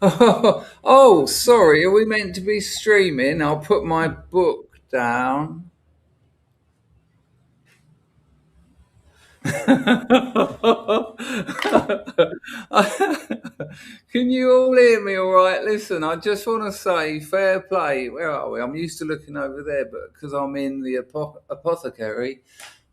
Oh, oh, sorry. Are we meant to be streaming? I'll put my book down. Can you all hear me all right? Listen, I just want to say fair play. Where are we? I'm used to looking over there, but because I'm in the apothecary,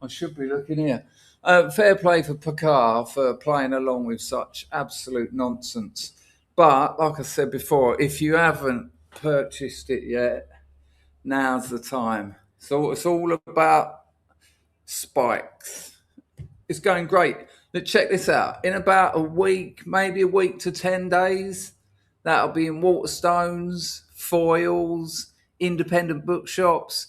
I should be looking here. Fair play for Picard for playing along with such absolute nonsense. But like I said before, if you haven't purchased it yet, now's the time. So it's all about spikes. It's going great. Now check this out. In about a week, maybe a week to 10 days, that'll be in Waterstones, Foyles, independent bookshops.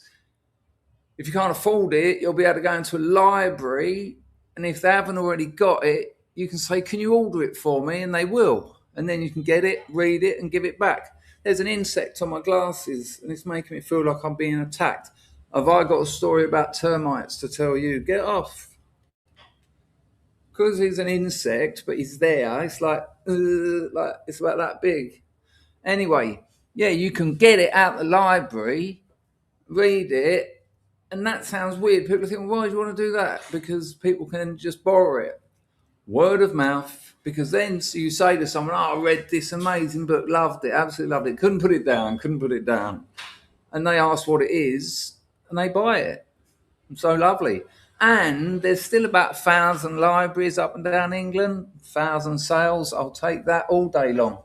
If you can't afford it, you'll be able to go into a library, and if they haven't already got it, you can say, "Can you order it for me?" And they will. And then you can get it, read it, and give it back. There's an insect on my glasses, and it's making me feel like I'm being attacked. Have I got a story about termites to tell you? Get off. Because he's an insect, but he's there. It's like it's about that big. Anyway, yeah, you can get it out the library, read it, and that sounds weird. People think, well, why do you want to do that? Because people can just borrow it. Word of mouth. Because then you say to someone, "Oh, I read this amazing book, loved it, absolutely loved it, couldn't put it down, couldn't put it down," and they ask what it is, and they buy it. So lovely. And there's still about 1,000 libraries up and down England, 1,000 sales. I'll take that all day long.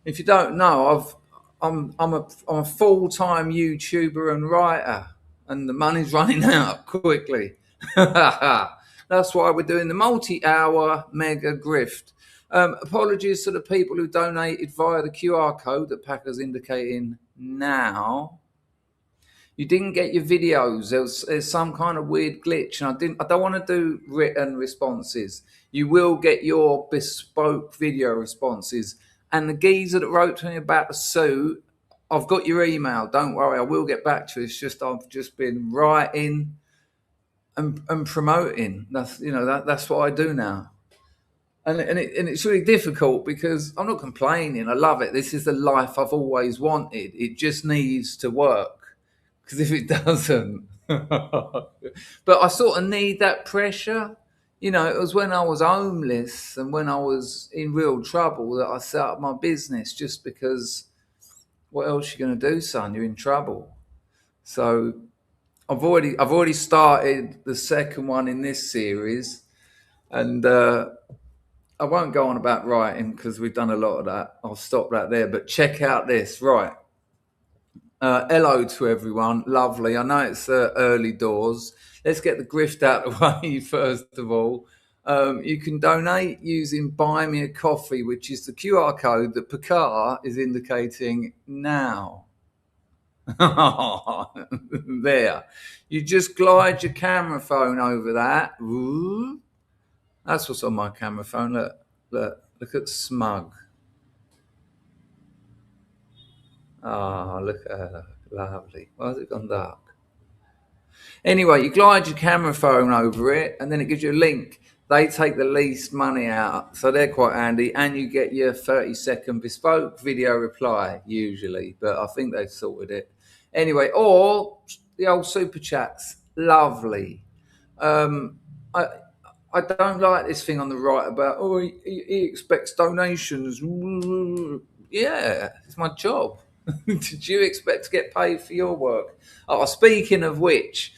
If you don't know, I'm a full time YouTuber and writer, and the money's running out quickly. That's why we're doing the multi-hour mega grift. Apologies to the people who donated via the QR code that Packer's indicating now. You didn't get your videos. There's some kind of weird glitch, and I don't want to do written responses. You will get your bespoke video responses. And the geezer that wrote to me about the suit, I've got your email. Don't worry, I will get back to you. It's just I've just been writing and promoting. That's what I do now. And it's really difficult because I'm not complaining. I love it. This is the life I've always wanted. It just needs to work. Because if it doesn't, but I sort of need that pressure. It was when I was homeless and when I was in real trouble that I set up my business. Just because, what else are you going to do, son? You're in trouble. So I've already started the second one in this series, and I won't go on about writing because we've done a lot of that. I'll stop that there. But check out this, right? Hello to everyone. Lovely. I know it's early doors. Let's get the grift out of the way first of all. You can donate using Buy Me a Coffee, which is the QR code that Picard is indicating now. There. You just glide your camera phone over that. Ooh. That's what's on my camera phone. Look at smug. Ah, look at her. Lovely. Why has it gone dark? Anyway, you glide your camera phone over it, and then it gives you a link. They take the least money out, so they're quite handy, and you get your 30-second bespoke video reply usually. But I think they've sorted it anyway. Or the old super chats, lovely. I I don't like this thing on the right about he expects donations. Yeah, it's my job. Did you expect to get paid for your work? Oh, speaking of which,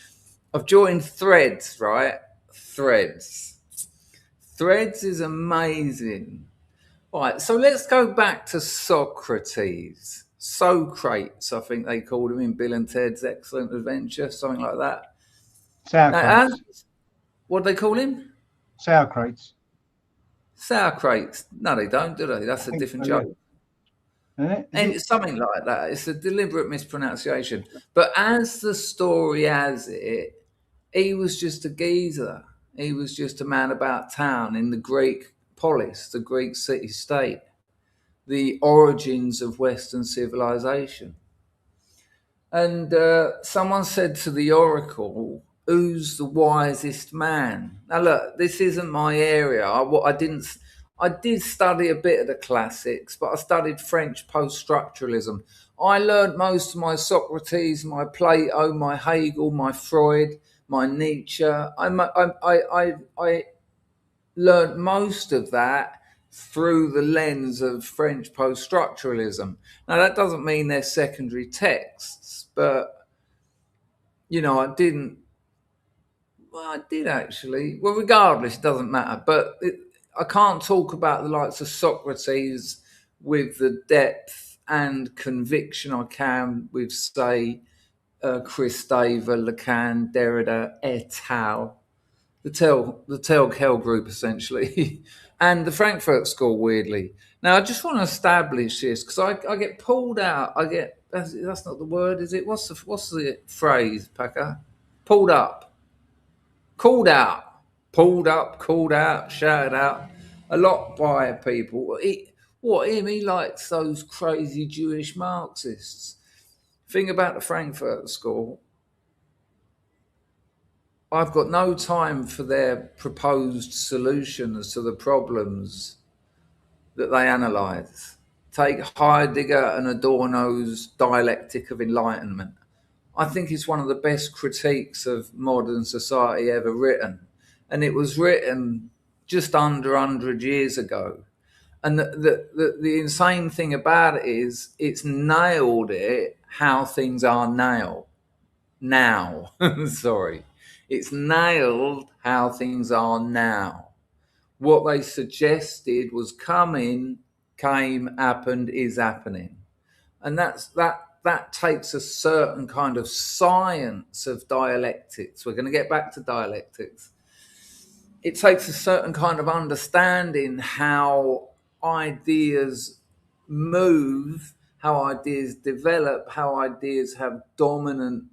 I've joined Threads, right? Threads. Threads is amazing. Right, so let's go back to Socrates. Socrates, I think they called him in Bill and Ted's Excellent Adventure, something like that. Now, Sauerkraut. what do they call him? Sauerkraut. Sour crates. No, they don't, do they? That's I a think different so, yeah. joke. Isn't it? Is And it? it's something like that. It's a deliberate mispronunciation. But as the story has it, he was just a geezer. He was just a man about town in the Greek polis, the Greek city state, the origins of Western civilization. And someone said to the oracle, who's the wisest man? Now, look, this isn't my area. I did study a bit of the classics, but I studied French post-structuralism. I learned most of my Socrates, my Plato, my Hegel, my Freud, my Nietzsche. I learned most of that through the lens of French post-structuralism. Now, that doesn't mean they're secondary texts, but I didn't. Well, I did actually. Well, regardless, it doesn't matter. But I can't talk about the likes of Socrates with the depth and conviction I can with, say, Christeva, Lacan, Derrida, et al. The Telkel group, essentially, and the Frankfurt School, weirdly. Now, I just want to establish this because I get pulled out. That's not the word, is it? What's the phrase, Packer? Pulled up. Called out, pulled up, called out, shouted out a lot by people. He likes those crazy Jewish Marxists. Thing about the Frankfurt School, I've got no time for their proposed solutions to the problems that they analyse. Take Heidegger and Adorno's dialectic of enlightenment. I think it's one of the best critiques of modern society ever written. And it was written just under 100 years ago. And the insane thing about it is it's nailed it how things are now. Sorry. It's nailed how things are now. What they suggested was came, happened, is happening. And that takes a certain kind of science of dialectics. We're going to get back to dialectics. It takes a certain kind of understanding how ideas move, how ideas develop, how ideas have dominant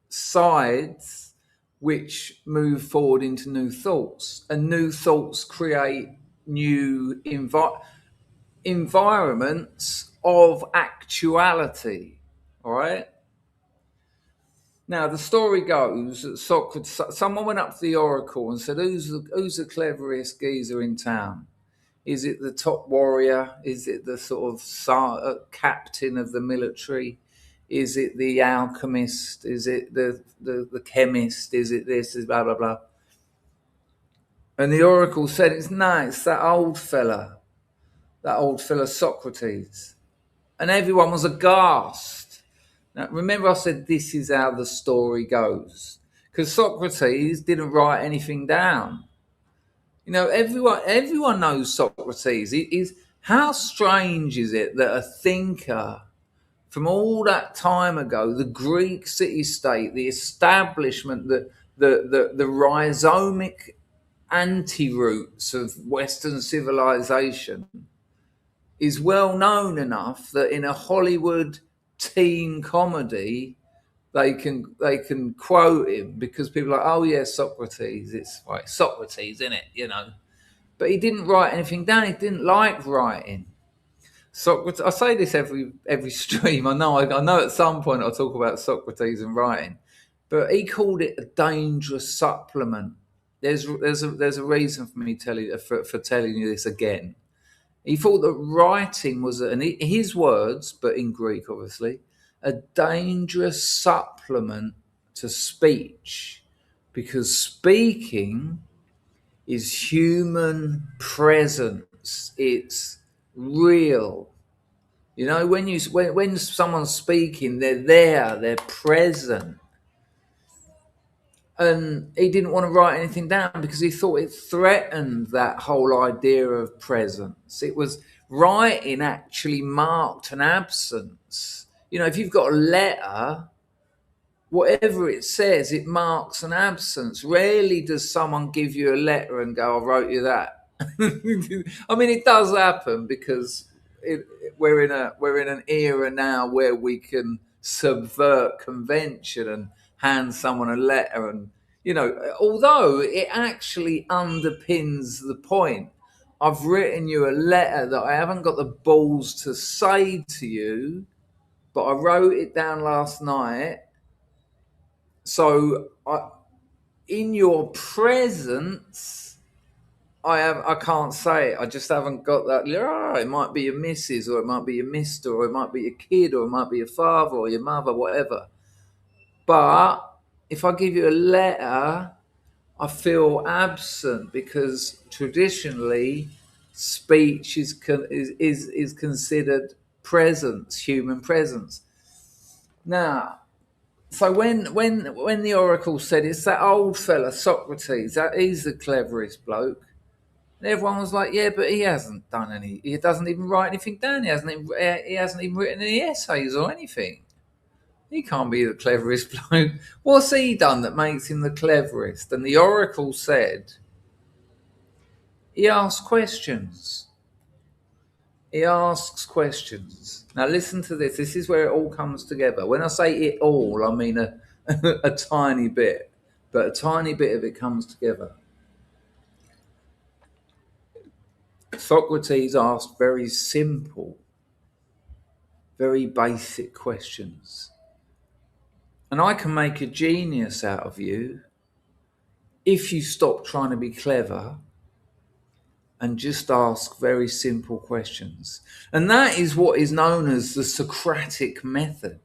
sides which move forward into new thoughts. And new thoughts create new environments of actuality. All right. Now the story goes that Socrates, someone went up to the oracle and said, "Who's the cleverest geezer in town? Is it the top warrior? Is it the sort of captain of the military? Is it the alchemist? Is it the chemist? Is it this? Is blah blah blah?" And the oracle said, "It's that old fella Socrates." And everyone was aghast. Now, remember I said this is how the story goes. Because Socrates didn't write anything down. Everyone knows Socrates. How strange is it that a thinker from all that time ago, the Greek city-state, the establishment, the rhizomic anti-roots of Western civilization, is well known enough that in a Hollywood teen comedy they can quote him because people are like, "Oh yeah, Socrates, it's like Socrates, isn't it?" But he didn't write anything down. He didn't like writing. Socrates. I say this every stream. I know at some point I'll talk about Socrates and writing, but he called it a dangerous supplement. There's a reason for me for telling you this again. He thought that writing was, in his words, but in Greek, obviously, a dangerous supplement to speech, because speaking is human presence. It's real. When someone's speaking, they're there, they're present. And he didn't want to write anything down because he thought it threatened that whole idea of presence. It was writing actually marked an absence. If you've got a letter, whatever it says, it marks an absence. Rarely does someone give you a letter and go, "I wrote you that." I mean, it does happen because we're in an era now where we can subvert convention and hand someone a letter, and although it actually underpins the point. I've written you a letter that I haven't got the balls to say to you, but I wrote it down last night. So in your presence, I can't say it. I just haven't got that. Oh, it might be your missus, or it might be your mister, or it might be your kid, or it might be your father or your mother, whatever. But if I give you a letter, I feel absent, because traditionally speech is considered presence, human presence. Now, so when the oracle said it's that old fella Socrates, that he's the cleverest bloke, and everyone was like, yeah, but he hasn't done any. He doesn't even write anything down. He hasn't even written any essays or anything. He can't be the cleverest bloke. What's he done that makes him the cleverest? And the oracle said, he asks questions. He asks questions. Now listen to this. This is where it all comes together. When I say it all, I mean a tiny bit. But a tiny bit of it comes together. Socrates asked very simple, very basic questions. And I can make a genius out of you if you stop trying to be clever and just ask very simple questions. And that is what is known as the Socratic method.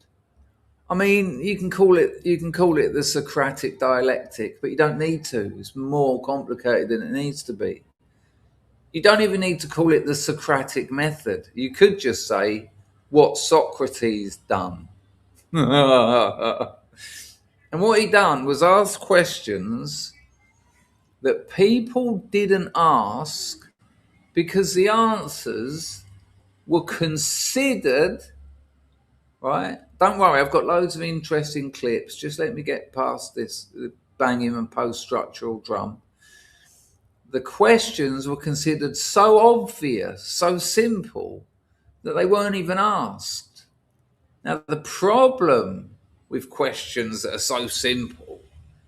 I mean, you can call it the Socratic dialectic, but you don't need to. It's more complicated than it needs to be. You don't even need to call it the Socratic method. You could just say what Socrates done. And what he done was ask questions that people didn't ask because the answers were considered, right? Don't worry, I've got loads of interesting clips. Just let me get past this banging and post-structural drum. The questions were considered so obvious, so simple, that they weren't even asked. Now, the problem with questions that are so simple,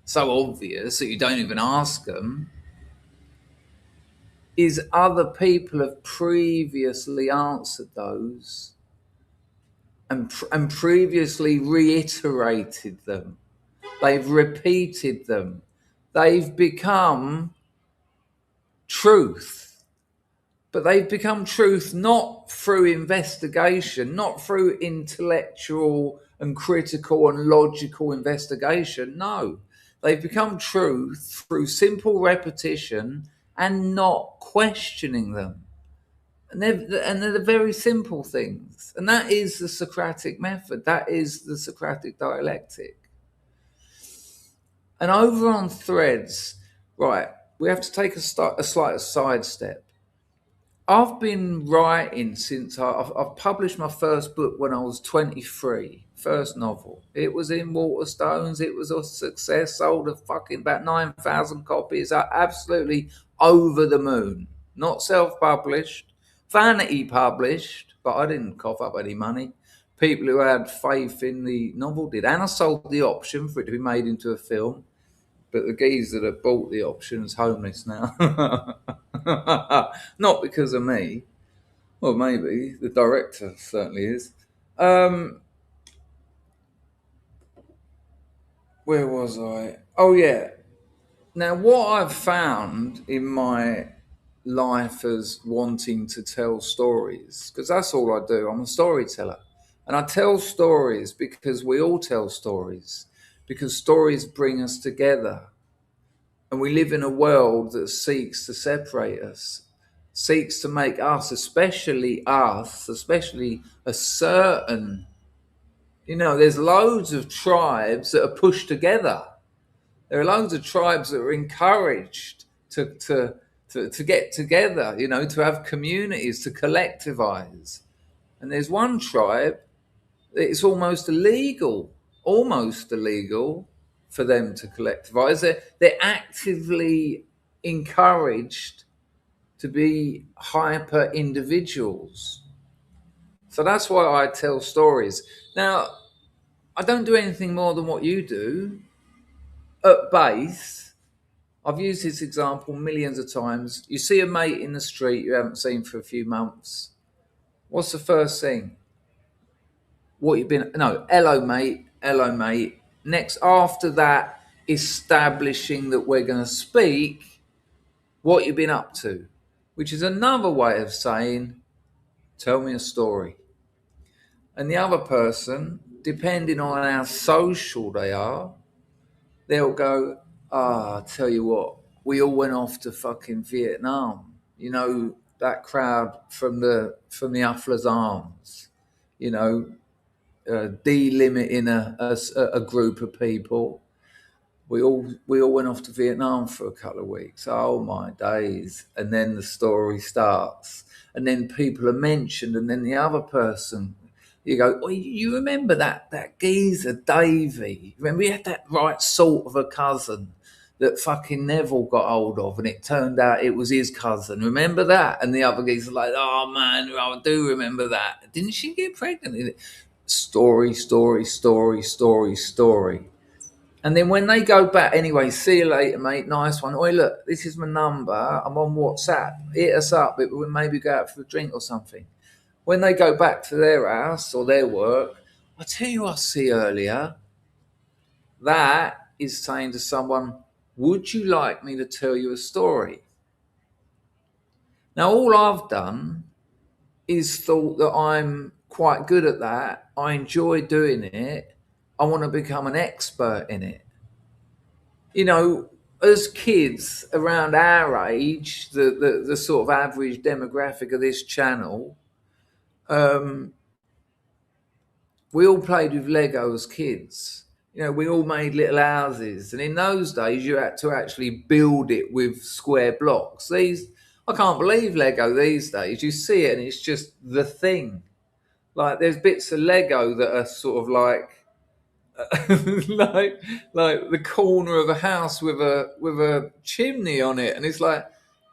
so obvious that you don't even ask them, is other people have previously answered those and previously reiterated them. They've repeated them. They've become truth. But they've become truth not through investigation, not through intellectual and critical and logical investigation. No, they've become truth through simple repetition and not questioning them. And they're the very simple things. And that is the Socratic method. That is the Socratic dialectic. And over on Threads, right, we have to take a slight sidestep. I've been writing since I've published my first book when I was 23, first novel. It was in Waterstones. It was a success, sold about 9,000 copies. Absolutely over the moon. Not self-published, vanity published, but I didn't cough up any money. People who had faith in the novel did. And I sold the option for it to be made into a film. But the geezer that bought the option is homeless now. Not because of me. Well, maybe. The director certainly is. Where was I? Oh, yeah. Now, what I've found in my life as wanting to tell stories, because that's all I do. I'm a storyteller. And I tell stories because we all tell stories, because stories bring us together. And we live in a world that seeks to separate us, seeks to make us, especially a certain, there's loads of tribes that are pushed together. There are loads of tribes that are encouraged to get together, to have communities, to collectivize. And there's one tribe that it's almost illegal for them to collectivize. They're actively encouraged to be hyper individuals. So that's why I tell stories. Now, I don't do anything more than what you do. At base, I've used this example millions of times. You see a mate in the street you haven't seen for a few months. What's the first thing? Hello mate. Next, after that, establishing that we're going to speak what you've been up to, which is another way of saying, tell me a story. And the other person, depending on how social they are, they'll go, I tell you what, we all went off to fucking Vietnam. You know, that crowd from the Uffler's Arms, you know, delimiting a group of people. We all went off to Vietnam for a couple of weeks. Oh my days. And then the story starts. And then people are mentioned, and then the other person, you go, oh, you remember that geezer, Davey? Remember we had that right sort of a cousin that fucking Neville got hold of, and it turned out it was his cousin. Remember that? And the other geezer like, oh man, I do remember that. Didn't she get pregnant? Story, story, story, story, story. And then when they go back, anyway, see you later, mate. Nice one. Oh, look, this is my number. I'm on WhatsApp. Hit us up. We'll maybe go out for a drink or something. When they go back to their house or their work, I tell you what I see earlier. That is saying to someone, would you like me to tell you a story? Now, all I've done is thought that I'm quite good at that. I enjoy doing it. I want to become an expert in it. You know, as kids around our age, the sort of average demographic of this channel, we all played with Lego as kids. You know, we all made little houses. And in those days, you had to actually build it with square blocks. I can't believe Lego these days. You see it and it's just the thing. Like there's bits of Lego that are sort of like, like the corner of a house with a chimney on it, and it's like,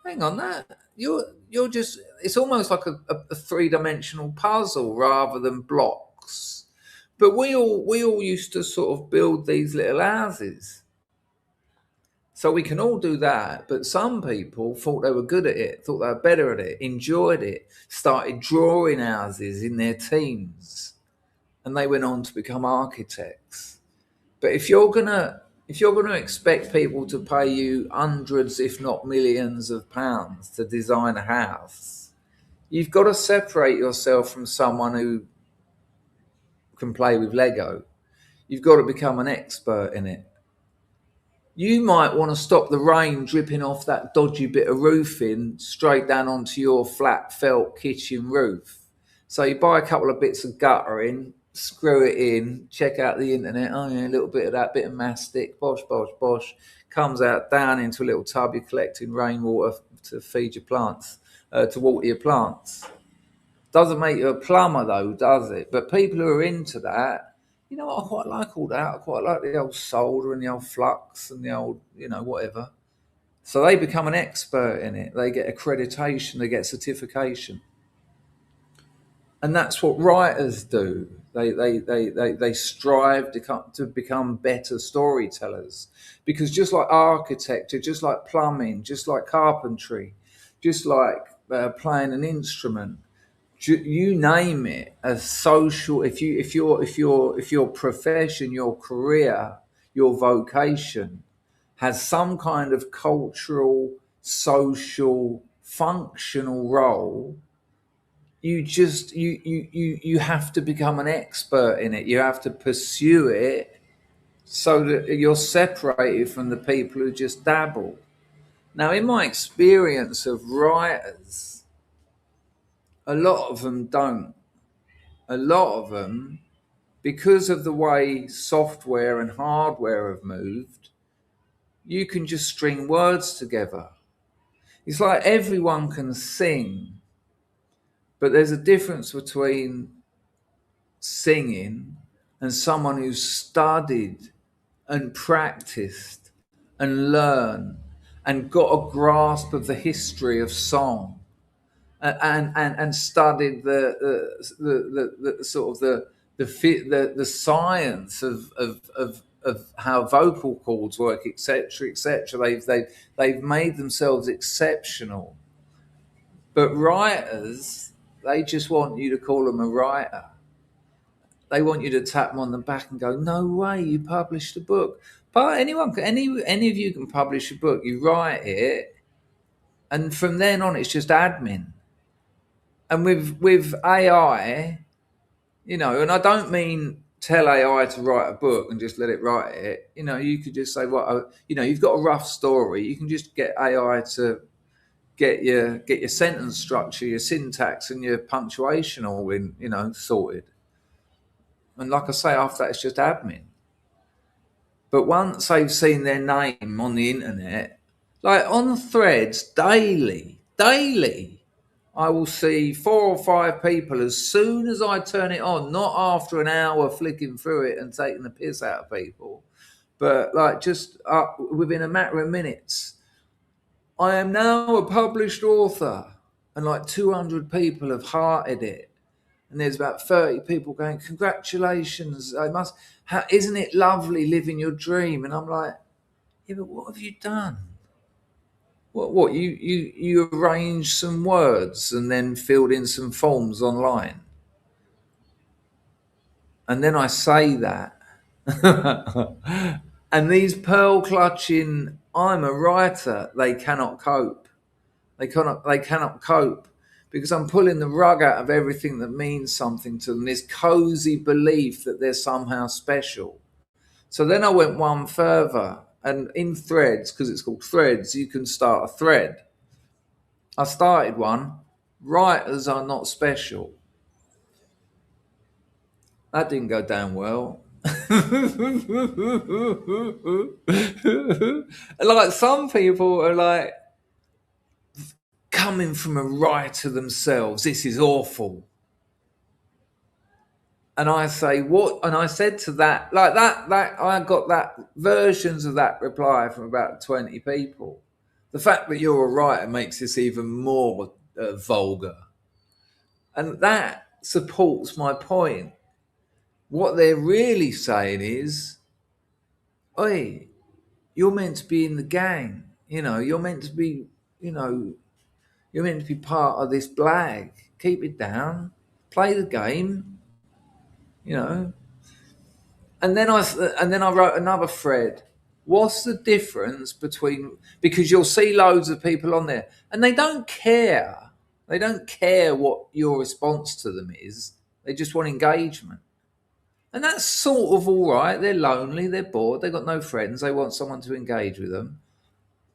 hang on, that you're just, it's almost like a three-dimensional puzzle rather than blocks. But we all used to sort of build these little houses, so we can all do that. But some people thought they were good at it, thought they were better at it, enjoyed it, started drawing houses in their teens, and they went on to become architects. But if you're gonna expect people to pay you hundreds, if not millions of pounds to design a house, you've got to separate yourself from someone who can play with Lego. You've got to become an expert in it. You might want to stop the rain dripping off that dodgy bit of roofing straight down onto your flat felt kitchen roof. So you buy a couple of bits of guttering, screw it in, check out the internet. Oh yeah, a little bit of that, bit of mastic, bosh, bosh, bosh. Comes out down into a little tub. You're collecting rainwater to feed your plants, to water your plants. Doesn't make you a plumber though, does it? But people who are into that, you know what, I quite like all that. I quite like the old solder and the old flux and the old, you know, whatever. So they become an expert in it. They get accreditation, they get certification. And that's what writers do. They strive to become better storytellers. Because just like architecture, just like plumbing, just like carpentry, just like playing an instrument, you name it, a social, if your profession, your career, your vocation has some kind of cultural, social, functional role, you have to become an expert in it. You have to pursue it so that you're separated from the people who just dabble. Now, in my experience of writers, a lot of them don't. A lot of them, because of the way software and hardware have moved, you can just string words together. It's like everyone can sing, but there's a difference between singing and someone who's studied and practiced and learned and got a grasp of the history of song and studied the sort of the science of how vocal cords work, etc., etc. They've made themselves exceptional. But writers, they just want you to call them a writer. they want you to tap them on the back and go, "No way, you published a book." But any of you can publish a book. You write it, and from then on, it's just admin. And with AI, and I don't mean tell AI to write a book and just let it write it. You could just say, "Well, you've got a rough story." You can just get AI to get your sentence structure, your syntax, and your punctuation all in, sorted. And like I say, after that, it's just admin. But once they've seen their name on the internet, like on threads daily, I will see 4 or 5 people as soon as I turn it on, not after an hour flicking through it and taking the piss out of people, but like just within a matter of minutes. I am now a published author, and like 200 people have hearted it. And there's about 30 people going, "Congratulations! Isn't it lovely living your dream?" And I'm like, "Yeah, but what have you done? What you arranged some words and then filled in some forms online?" And then I say that, and these pearl clutching, "I'm a writer," they cannot cope. They cannot cope because I'm pulling the rug out of everything that means something to them. This cozy belief that they're somehow special. So then I went one further, and in threads, because it's called threads, you can start a thread. I started one. Writers are not special. That didn't go down well. Like some people are like, coming from a writer themselves, "This is awful." And I say, "What?" And I said to that, like that I got that versions of that reply from about 20 people. The fact that you're a writer makes this even more vulgar. And that supports my point. What they're really saying is, "Oi, you're meant to be in the gang. You're meant to be, you're meant to be part of this blag. Keep it down. Play the game, you know." And then I wrote another thread. What's the difference between, because you'll see loads of people on there and they don't care. They don't care what your response to them is. They just want engagement. And that's sort of all right. They're lonely, they're bored, they've got no friends, they want someone to engage with them.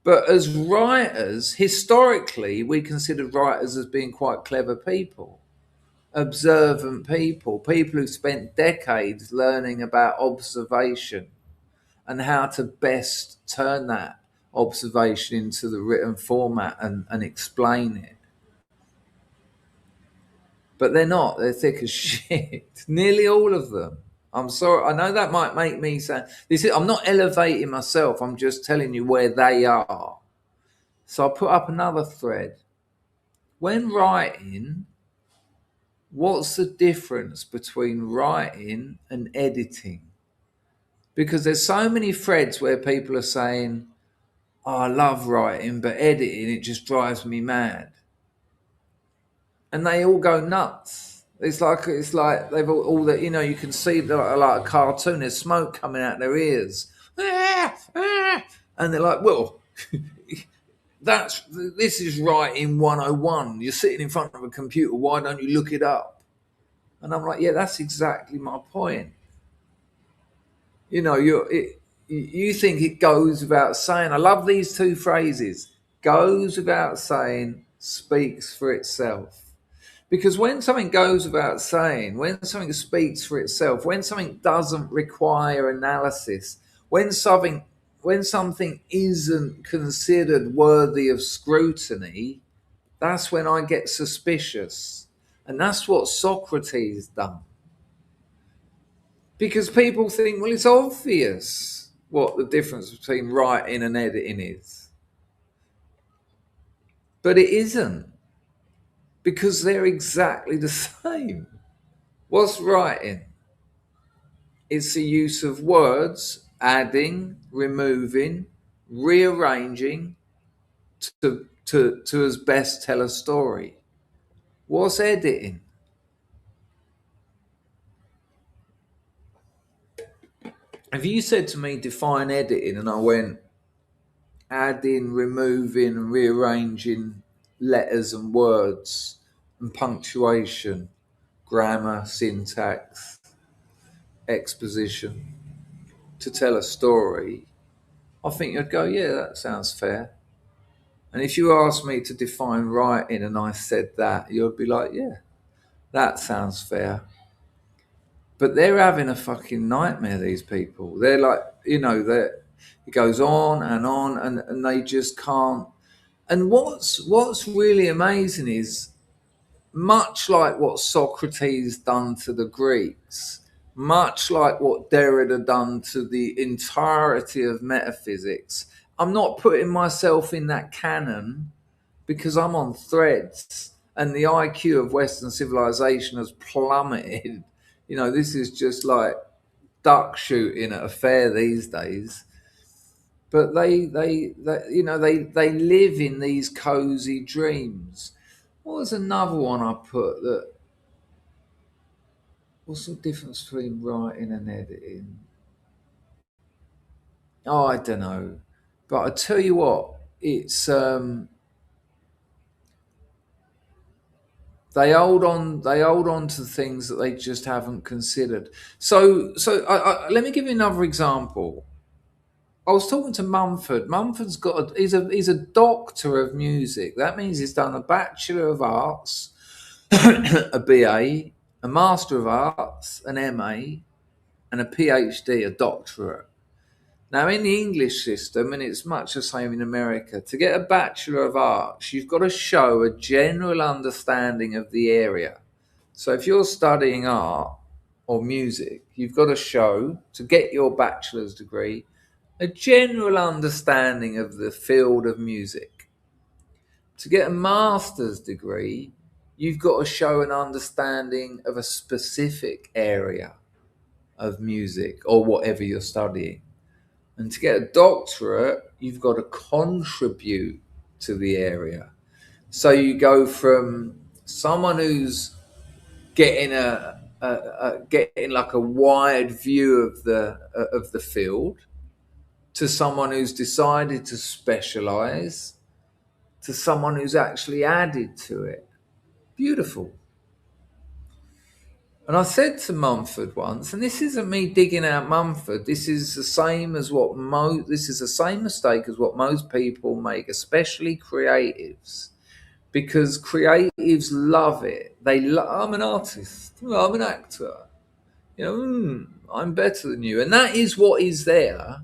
But as writers, historically, we considered writers as being quite clever people, observant people who've spent decades learning about observation and how to best turn that observation into the written format and explain it. But they're not. They're thick as shit. Nearly all of them. I'm sorry. I know that might make me sound. I'm not elevating myself. I'm just telling you where they are. So I'll put up another thread. When writing, what's the difference between writing and editing? Because there's so many threads where people are saying, "Oh, I love writing, but editing, it just drives me mad." And they all go nuts. It's like they've all that, you can see like a cartoon. There's smoke coming out their ears, and they're like, "Well, this is writing 101. You're sitting in front of a computer. Why don't you look it up?" And I'm like, "Yeah, that's exactly my point." You think it goes without saying. I love these two phrases: "Goes without saying," "speaks for itself." Because when something goes without saying, when something speaks for itself, when something doesn't require analysis, when something isn't considered worthy of scrutiny, that's when I get suspicious. And that's what Socrates done. Because people think, well, it's obvious what the difference between writing and editing is. But it isn't. Because they're exactly the same. What's writing? It's the use of words, adding, removing, rearranging to as best tell a story. What's editing? If you said to me define editing, and I went adding, removing, and rearranging letters and words and punctuation, grammar, syntax, exposition to tell a story, I think you'd go, yeah, that sounds fair. And if you asked me to define writing and I said that, you'd be like, yeah, that sounds fair. But they're having a fucking nightmare, these people. They're like, it goes on, and they just can't. And what's really amazing is, much like what Socrates done to the Greeks, much like what Derrida done to the entirety of metaphysics, I'm not putting myself in that canon because I'm on Threads and the IQ of Western civilization has plummeted. This is just like duck shooting at a fair these days. But they live in these cozy dreams. What was another one I put that? What's the difference between writing and editing? Oh, I don't know. But I tell you what, it's they hold on to things that they just haven't considered. So let me give you another example. I was talking to Mumford. Mumford's got he's a doctor of music. That means he's done a Bachelor of Arts, a BA, a Master of Arts, an MA, and a PhD, a doctorate. Now, in the English system, and it's much the same in America, to get a Bachelor of Arts, you've got to show a general understanding of the area. So if you're studying art or music, you've got to show, to get your bachelor's degree, a general understanding of the field of music. To get a master's degree, you've got to show an understanding of a specific area of music or whatever you're studying. And to get a doctorate, you've got to contribute to the area. So you go from someone who's getting getting like a wide view of the field, to someone who's decided to specialize, to someone who's actually added to it. Beautiful. And I said to Mumford once, and this isn't me digging out Mumford. This is the same as this is the same mistake as what most people make, especially creatives, because creatives love it. I'm an artist. I'm an actor. I'm better than you, and that is what is there.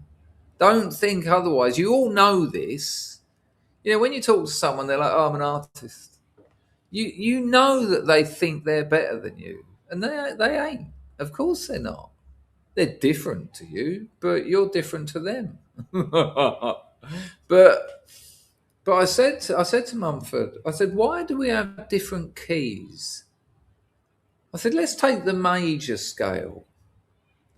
Don't think otherwise. You all know this. When you talk to someone, they're like, "Oh, I'm an artist." You know that they think they're better than you. And they ain't. Of course they're not. They're different to you, but you're different to them. but I said to Mumford, I said, why do we have different keys? I said, let's take the major scale.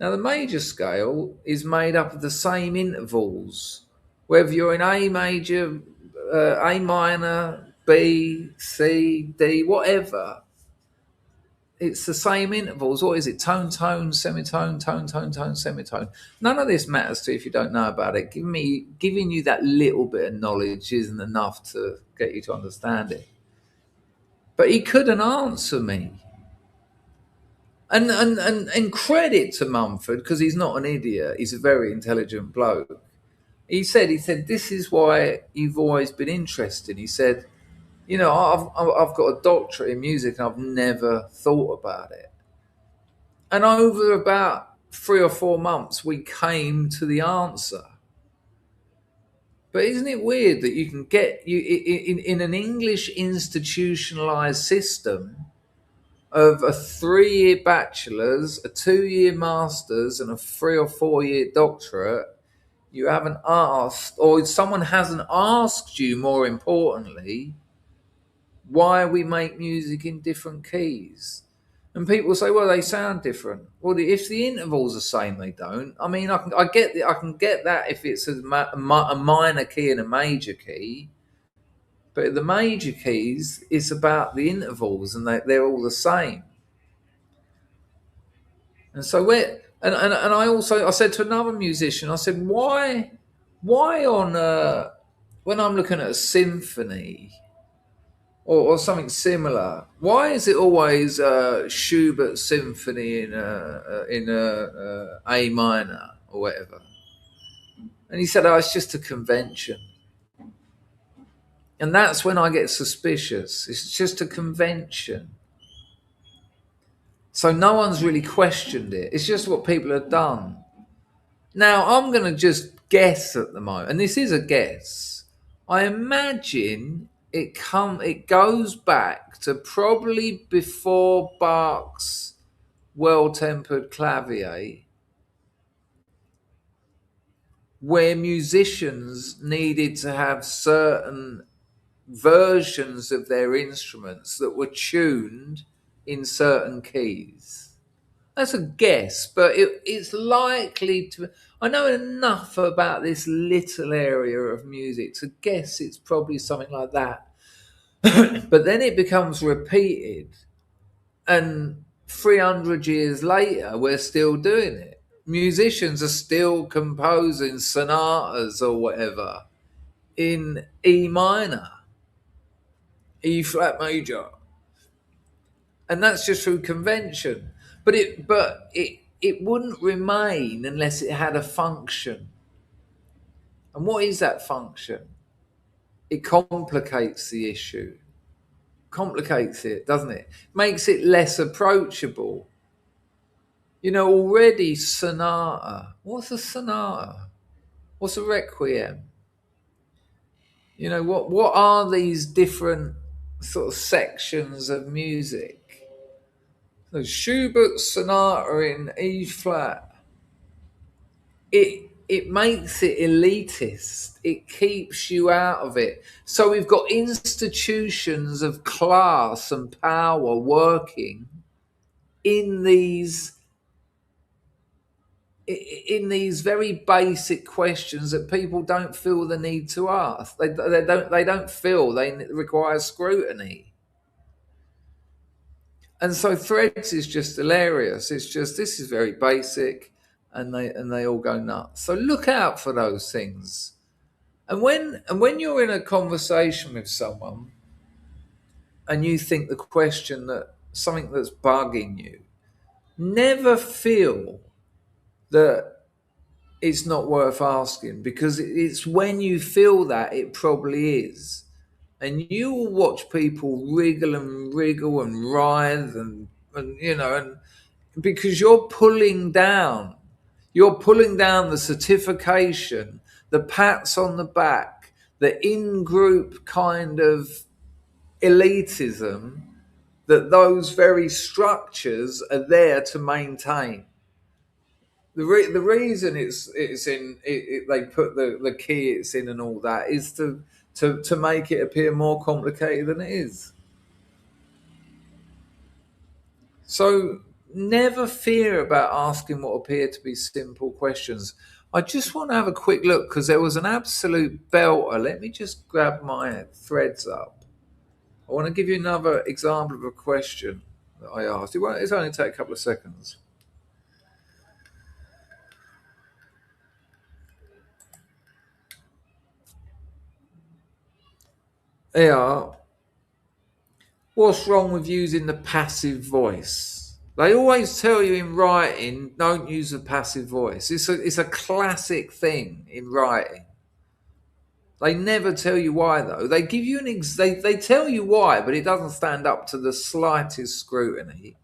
Now the major scale is made up of the same intervals, whether you're in A major, A minor, B, C, D, whatever. It's the same intervals. What is it? Tone, tone, semitone, tone, tone, tone, semitone. None of this matters to you if you don't know about it. Giving you that little bit of knowledge isn't enough to get you to understand it. But he couldn't answer me. And credit to Mumford, because he's not an idiot. He's a very intelligent bloke. He said, this is why you've always been interested. He said, I've got a doctorate in music and I've never thought about it. And over about 3 or 4 months, we came to the answer. But isn't it weird that you can get in an English institutionalized system of a 3-year bachelor's, a 2-year master's, and a 3 or 4 year doctorate, you haven't asked, or someone hasn't asked you, more importantly, why we make music in different keys. And people say, well, they sound different. Well, if the intervals are the same, they don't. I mean, I can get that if it's a minor key and a major key. But the major keys, it's about the intervals, and they're all the same. And so And I said to another musician, I said, why on when I'm looking at a symphony or something similar, why is it always Schubert symphony in A minor or whatever? And he said, oh, it's just a convention. And that's when I get suspicious. It's just a convention. So no one's really questioned it. It's just what people have done. Now, I'm going to just guess at the moment, and this is a guess. I imagine it goes back to probably before Bach's Well-Tempered Clavier, where musicians needed to have certain versions of their instruments that were tuned in certain keys. That's a guess, but it's likely to. I know enough about this little area of music to guess it's probably something like that. But then it becomes repeated, and 300 years later, we're still doing it. Musicians are still composing sonatas or whatever in E minor, E flat major, and that's just through convention. But it wouldn't remain unless it had a function. And what is that function? It complicates the issue. Complicates it, doesn't it? Makes it less approachable. You know, already sonata. What's a sonata? What's a requiem? You know, what are these different sort of sections of music? So Schubert's sonata in E flat. It makes it elitist. It keeps you out of it. So we've got institutions of class and power working in these very basic questions that people don't feel the need to ask. They don't feel they require scrutiny. And so Threads is just hilarious. It's just, this is very basic, and they all go nuts. So look out for those things. And when you're in a conversation with someone and you think the question that something that's bugging you, never feel that it's not worth asking, because it's when you feel that it probably is. And you will watch people wriggle and writhe and because you're pulling down the certification, the pats on the back, the in-group kind of elitism that those very structures are there to maintain. The reason they put the key it's in and all that is to make it appear more complicated than it is. So never fear about asking what appear to be simple questions. I just want to have a quick look because there was an absolute belter. Let me just grab my threads up. I want to give you another example of a question that I asked. It's only take a couple of seconds. Yeah. What's wrong with using the passive voice? They always tell you in writing, don't use the passive voice. It's a classic thing in writing. They never tell you why, though. They give you they tell you why, but it doesn't stand up to the slightest scrutiny.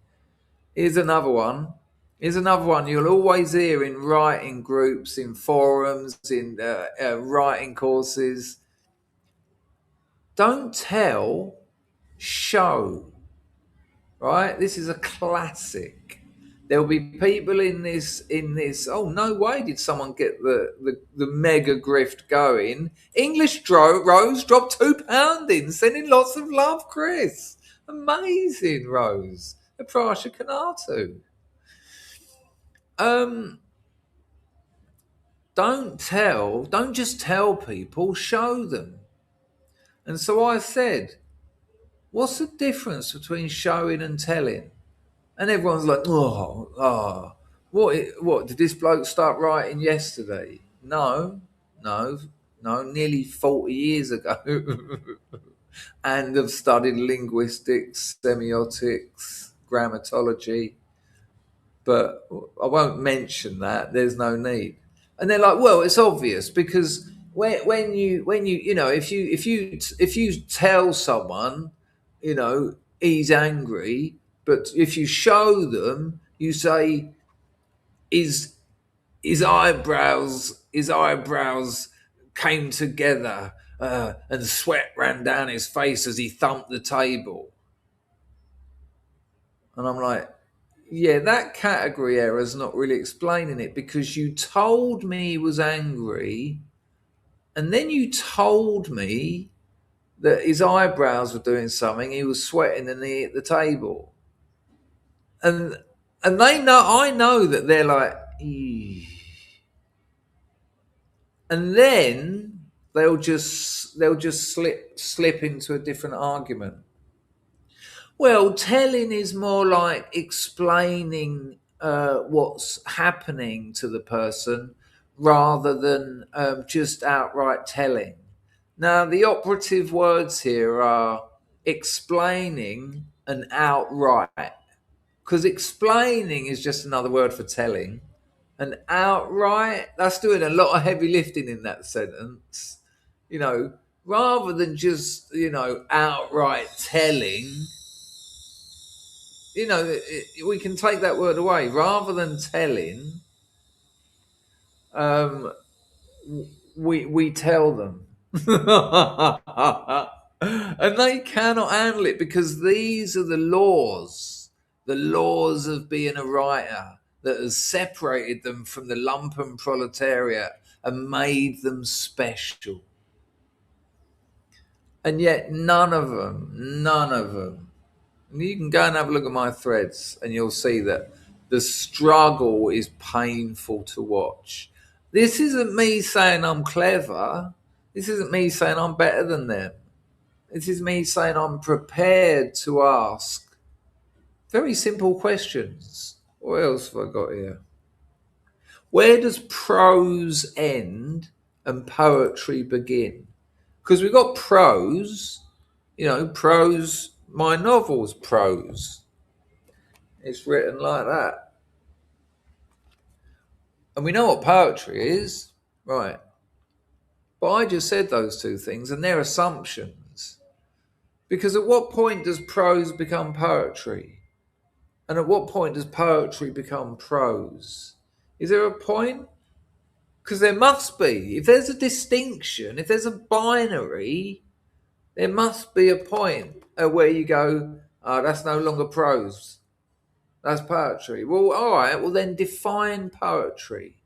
Here's another one. You'll always hear in writing groups, in forums, in writing courses. Don't tell, show. Right? This is a classic. There'll be people in this. Oh, no way did someone get the mega grift going. English Rose dropped £2 in, sending lots of love, Chris. Amazing, Rose. A Prasha Kanatu. Don't just tell people, show them. And so I said, what's the difference between showing and telling? And everyone's like, What did this bloke start writing yesterday? No, no, no, nearly 40 years ago. And have studied linguistics, semiotics, grammatology, but I won't mention that. There's no need. And they're like, well, it's obvious because if you tell someone, he's angry, but if you show them, you say his his eyebrows came together, and sweat ran down his face as he thumped the table. And I'm like, yeah, that category error is not really explaining it, because you told me he was angry, and then you told me that his eyebrows were doing something, he was sweating and he hit the table. And I know that they're like, "Eesh." And then they'll just slip into a different argument. Well, telling is more like explaining what's happening to the person rather than just outright telling. Now, the operative words here are explaining and outright, because explaining is just another word for telling, and outright, that's doing a lot of heavy lifting in that sentence. Rather than just outright telling, we can take that word away. Rather than telling, we tell them. And they cannot handle it, because these are the laws of being a writer, that has separated them from the lumpen proletariat and made them special. And yet none of them, you can go and have a look at my threads and you'll see that the struggle is painful to watch. This isn't me saying I'm clever. This isn't me saying I'm better than them. This is me saying I'm prepared to ask very simple questions. What else have I got here? Where does prose end and poetry begin? Because we've got prose, prose, my novel's prose. It's written like that. And we know what poetry is, right? But I just said those two things, and they're assumptions. Because at what point does prose become poetry? And at what point does poetry become prose? Is there a point? Because there must be. If there's a distinction, if there's a binary, there must be a point at where you go, oh, that's no longer prose. That's poetry. Well, all right, well then define poetry.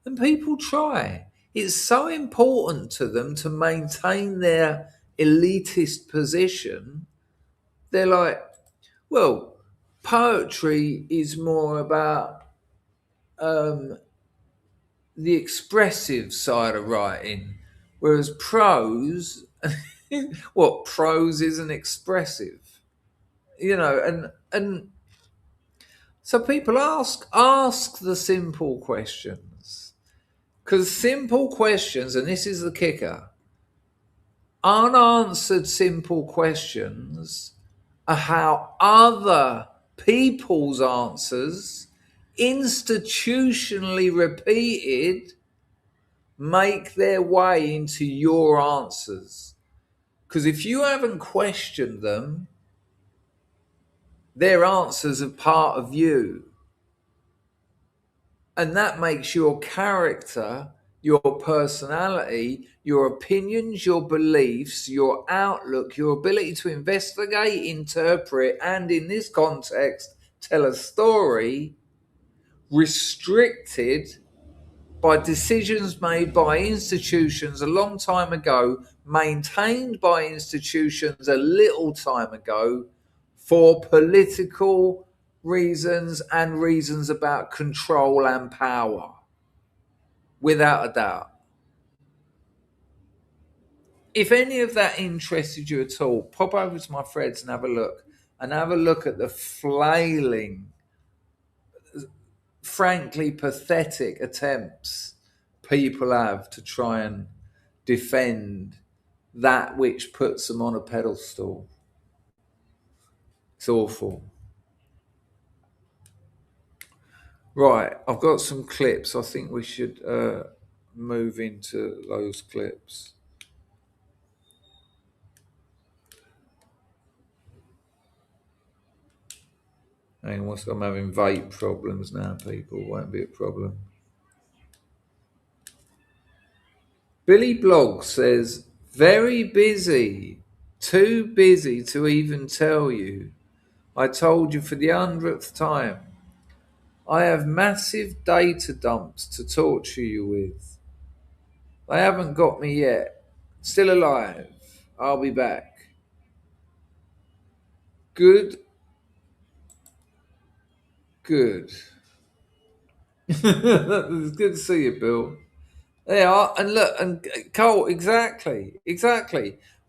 And people try. It's so important to them to maintain their elitist position. They're like, well, poetry is more about the expressive side of writing, whereas prose, prose isn't expressive, and so people ask the simple questions, because simple questions, and this is the kicker, unanswered simple questions are how other people's answers, institutionally repeated, make their way into your answers. Because if you haven't questioned them, their answers are part of you. And that makes your character, your personality, your opinions, your beliefs, your outlook, your ability to investigate, interpret, and in this context, tell a story, restricted by decisions made by institutions a long time ago, maintained by institutions a little time ago, for political reasons and reasons about control and power. Without a doubt. If any of that interested you at all, pop over to my threads and have a look. And have a look at the flailing frankly pathetic attempts people have to try and defend that which puts them on a pedestal. It's awful. Right, I've got some clips. I think we should move into those clips. And once I'm having vape problems now, people, won't be a problem. Billy Blog says, very busy, too busy to even tell you. I told you for the 100th time. I have massive data dumps to torture you with. They haven't got me yet. Still alive. I'll be back. Good. It's good to see you, Bill. They are, and look, and Cole, exactly.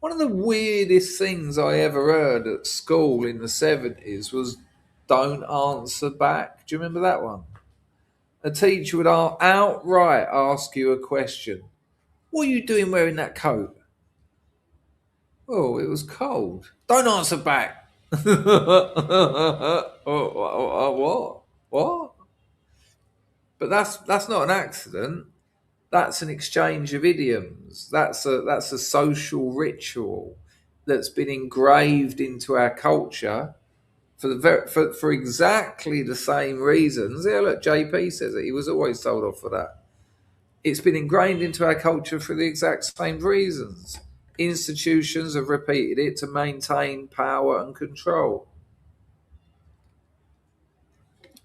One of the weirdest things I ever heard at school in the 70s was don't answer back. Do you remember that one? A teacher would outright ask you a question. What are you doing wearing that coat? Oh, it was cold. Don't answer back. What? But that's not an accident. That's an exchange of idioms. That's a social ritual that's been engraved into our culture for exactly the same reasons. Yeah, look, JP says it. He was always told off for that. It's been ingrained into our culture for the exact same reasons. Institutions have repeated it to maintain power and control.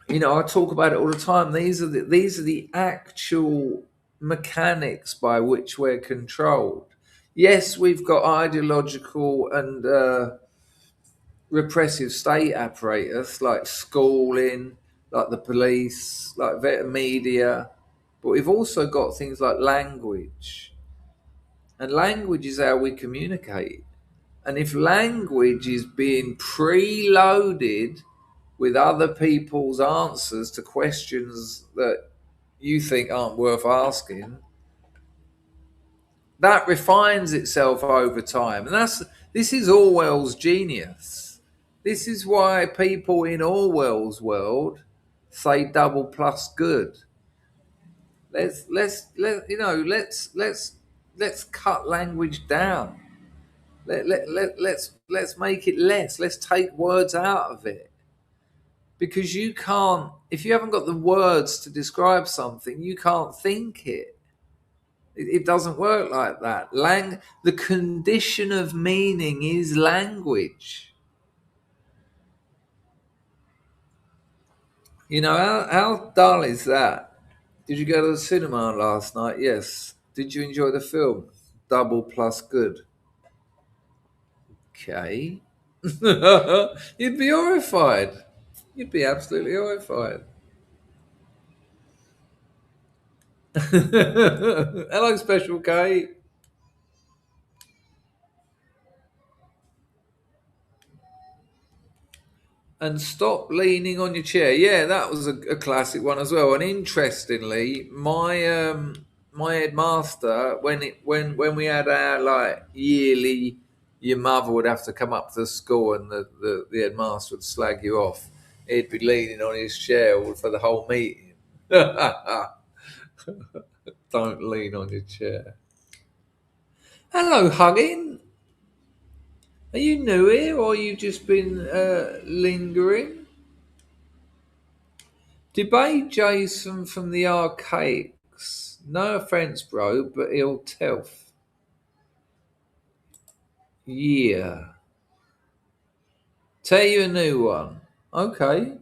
You know, I talk about it all the time. These are the actual mechanics by which we're controlled. Yes, we've got ideological and repressive state apparatus like schooling, like the police, like media, but we've also got things like language. And language is how we communicate. And if language is being preloaded with other people's answers to questions that you think aren't worth asking, that refines itself over time. And this is Orwell's genius. This is why people in Orwell's world say double plus good. Let's cut language down. Let's make it less. Let's take words out of it. Because you can't, if you haven't got the words to describe something, you can't think it. It doesn't work like that. The condition of meaning is language. You know, how dull is that? Did you go to the cinema last night? Yes. Did you enjoy the film? Double plus good. Okay. You'd be horrified. You'd be absolutely horrified. Hello, Special K. And stop leaning on your chair. Yeah, that was a classic one as well. And interestingly, my headmaster, when we had our like yearly, your mother would have to come up to the school and the headmaster would slag you off. He'd be leaning on his chair for the whole meeting. Don't lean on your chair. Hello, Hugging. Are you new here or you just been lingering? Debate Jason from the Archaics. No offense, bro, but he'll tell. Yeah. Tell you a new one. Okay.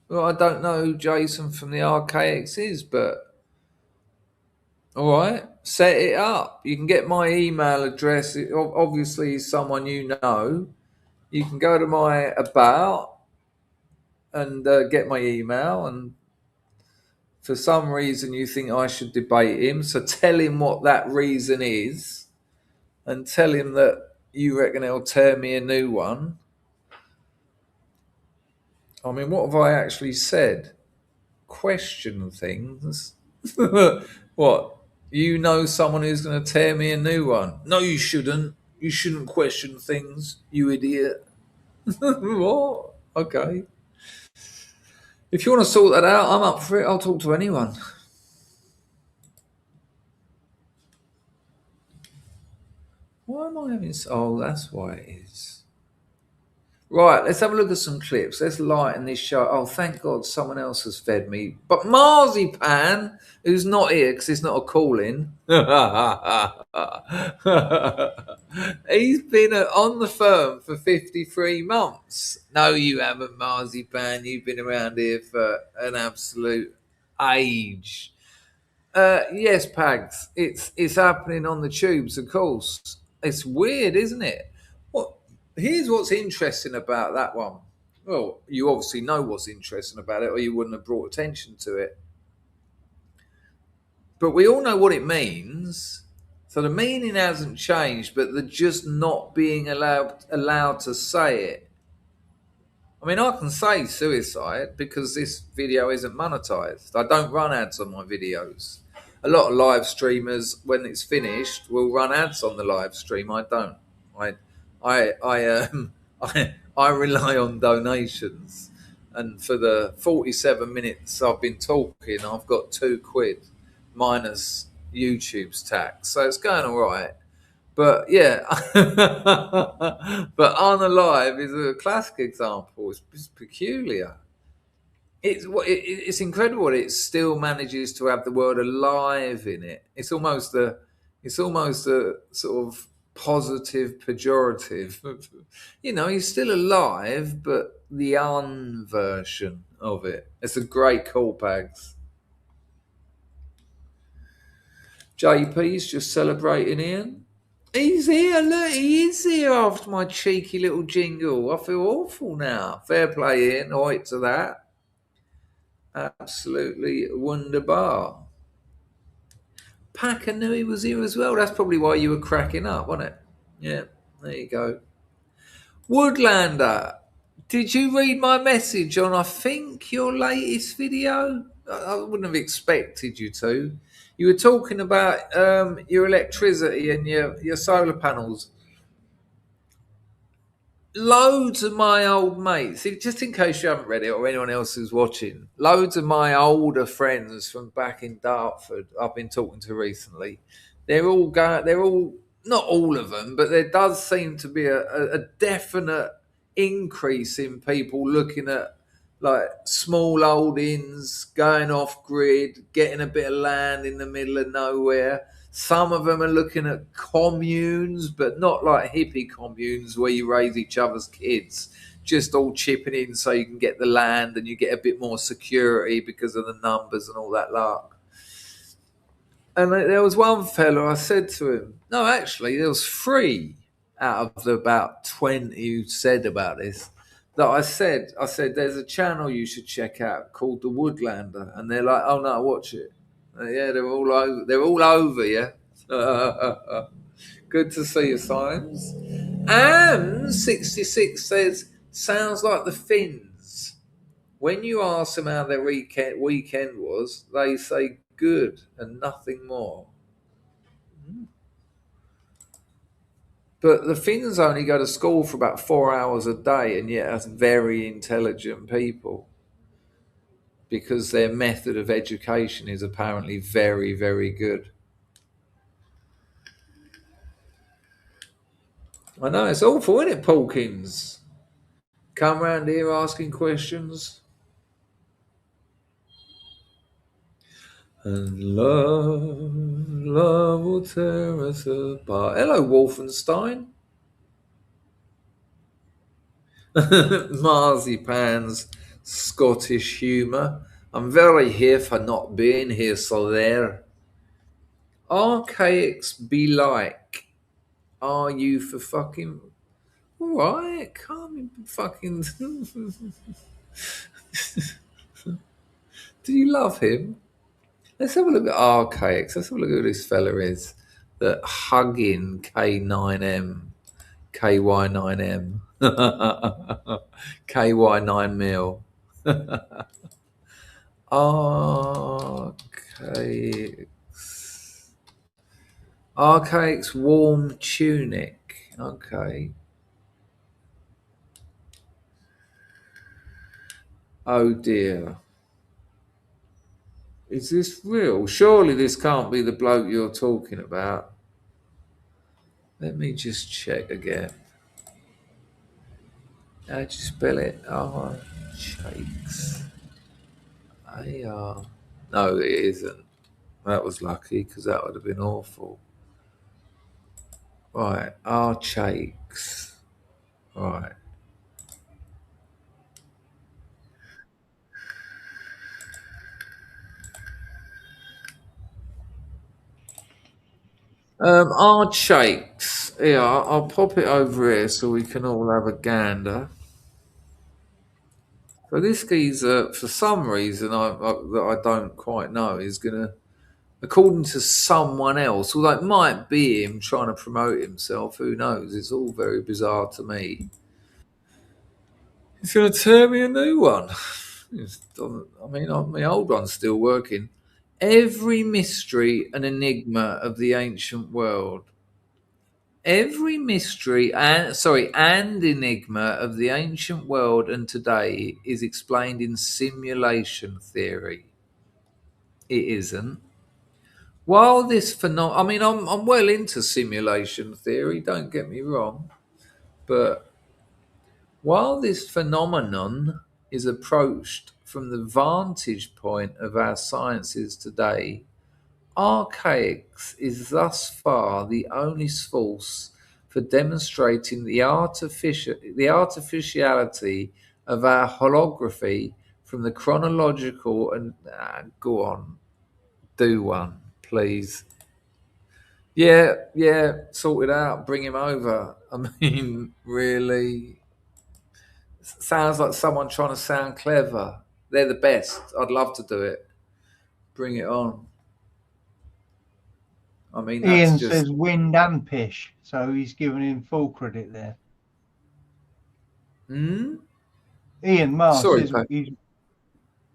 Well, I don't know who Jason from the Archaics is, but all right, set it up. You can get my email address. Obviously, he's someone you know. You can go to my about and get my email, and for some reason you think I should debate him, so tell him what that reason is and tell him that you reckon he'll tear me a new one. I mean, what have I actually said? question things. What? You know someone who's going to tear me a new one? No, you shouldn't. You shouldn't question things, you idiot. What? Okay. If you want to sort that out, I'm up for it. I'll talk to anyone. Why am I having... Oh, that's why it is. Right, let's have a look at some clips. Let's lighten this show. Oh, thank God someone else has fed me. But Marzipan, who's not here because it's not a call-in, he's been on the firm for 53 months. No, you haven't, Marzipan. You've been around here for an absolute age. Yes, Pags, it's happening on the tubes, of course. It's weird, isn't it? What? Here's what's interesting about that one. Well, you obviously know what's interesting about it, or you wouldn't have brought attention to it. But we all know what it means. So the meaning hasn't changed, but they're just not being allowed to say it. I mean, I can say suicide because this video isn't monetized. I don't run ads on my videos. A lot of live streamers, when it's finished, will run ads on the live stream. I don't. I rely on donations, and for the 47 minutes I've been talking, I've got £2 minus YouTube's tax, so it's going all right. But yeah, but Unalive is a classic example. It's peculiar. It's incredible. It still manages to have the word alive in it. It's almost a sort of positive pejorative. He's still alive, but the version of it. It's a great call, Pags. JP's just celebrating Ian. He's here, look, he is here after my cheeky little jingle. I feel awful now. Fair play, Ian. Oi to that. Absolutely wunderbar. Packer knew he was here as well. That's probably why you were cracking up, wasn't it? Yeah, there you go. Woodlander, did you read my message on, I think, your latest video? I wouldn't have expected you to. You were talking about your electricity and your solar panels. Loads of my old mates, just in case you haven't read it or anyone else who's watching, loads of my older friends from back in Dartford I've been talking to recently. They're all not all of them, but there does seem to be a definite increase in people looking at like small old inns, going off grid, getting a bit of land in the middle of nowhere. Some of them are looking at communes, but not like hippie communes where you raise each other's kids, just all chipping in so you can get the land and you get a bit more security because of the numbers and all that lark. And there was one fellow, I said to him, no, actually, there was 3 out of the about 20 who said about this, that I said, there's a channel you should check out called The Woodlander. And they're like, oh, no, watch it. Yeah, they're all over. They're all over, yeah. Good to see you, Symes. And 66 says, sounds like the Finns. When you ask them how their weekend was, they say good and nothing more. But the Finns only go to school for about 4 hours a day, and yet that's very intelligent people, because their method of education is apparently very, very good. I know, it's awful, isn't it, Paulkins? Come round here asking questions. And love will tear us apart. Hello, Wolfenstein. Marzipan's Scottish humour. I'm very here for not being here, so there. Archaics be like. Are you for fucking... Alright, can't be fucking... Do you love him? Let's have a look at Archaics. Let's have a look at who this fella is. The hugging K9M. KY9M. KY9 mil. Archaics. Archaics warm tunic. Okay. Oh dear. Is this real? Surely this can't be the bloke you're talking about. Let me just check again. How'd you spell it? Archaics. A-R. No, it isn't. That was lucky because that would have been awful. Right, archaics. Right. Archaics. Yeah, I'll pop it over here so we can all have a gander. So this geezer, for some reason that I don't quite know, is gonna, according to someone else, although it might be him trying to promote himself. Who knows? It's all very bizarre to me. He's going to tear me a new one. My old one's still working. Every mystery and enigma of the ancient world. Every mystery and enigma of the ancient world and today is explained in simulation theory. It isn't. While this phenomenon, I'm well into simulation theory. Don't get me wrong, but while this phenomenon is approached from the vantage point of our sciences today, archaics is thus far the only source for demonstrating the artificiality of our holography from the chronological and go on, do one, please. Yeah, yeah, sort it out, bring him over. I mean, really. Sounds like someone trying to sound clever. They're the best. I'd love to do it. Bring it on. I mean, that's Ian just. says wind and pish, so he's giving him full credit there. Hmm? Ian Mars Sorry, says Pat. it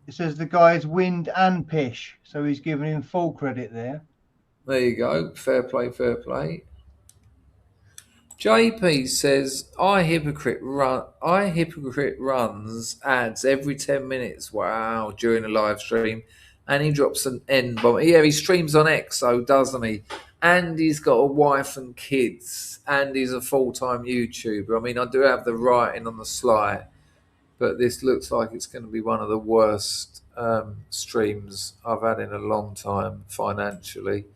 says the guy's wind and pish, so he's giving him full credit there. There you go. Fair play, fair play. JP says, I hypocrite runs ads every 10 minutes. Wow, during a live stream. And he drops an N bomb. Yeah, he streams on XO, doesn't he? And he's got a wife and kids. And he's a full-time YouTuber. I mean, I do have the writing on the sly, but this looks like it's going to be one of the worst streams I've had in a long time financially.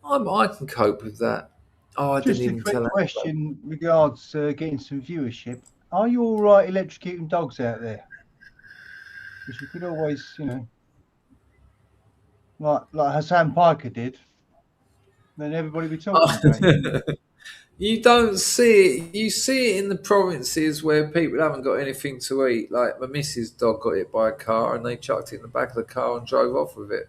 I can cope with that. Oh, I didn't Just a even quick tell anybody. question regards getting some viewership. Are you all right electrocuting dogs out there? Because you could always, like Hassan Piker did, then everybody be talking about you. You don't see it. You see it in the provinces where people haven't got anything to eat. Like my missus' dog got hit by a car and they chucked it in the back of the car and drove off with it.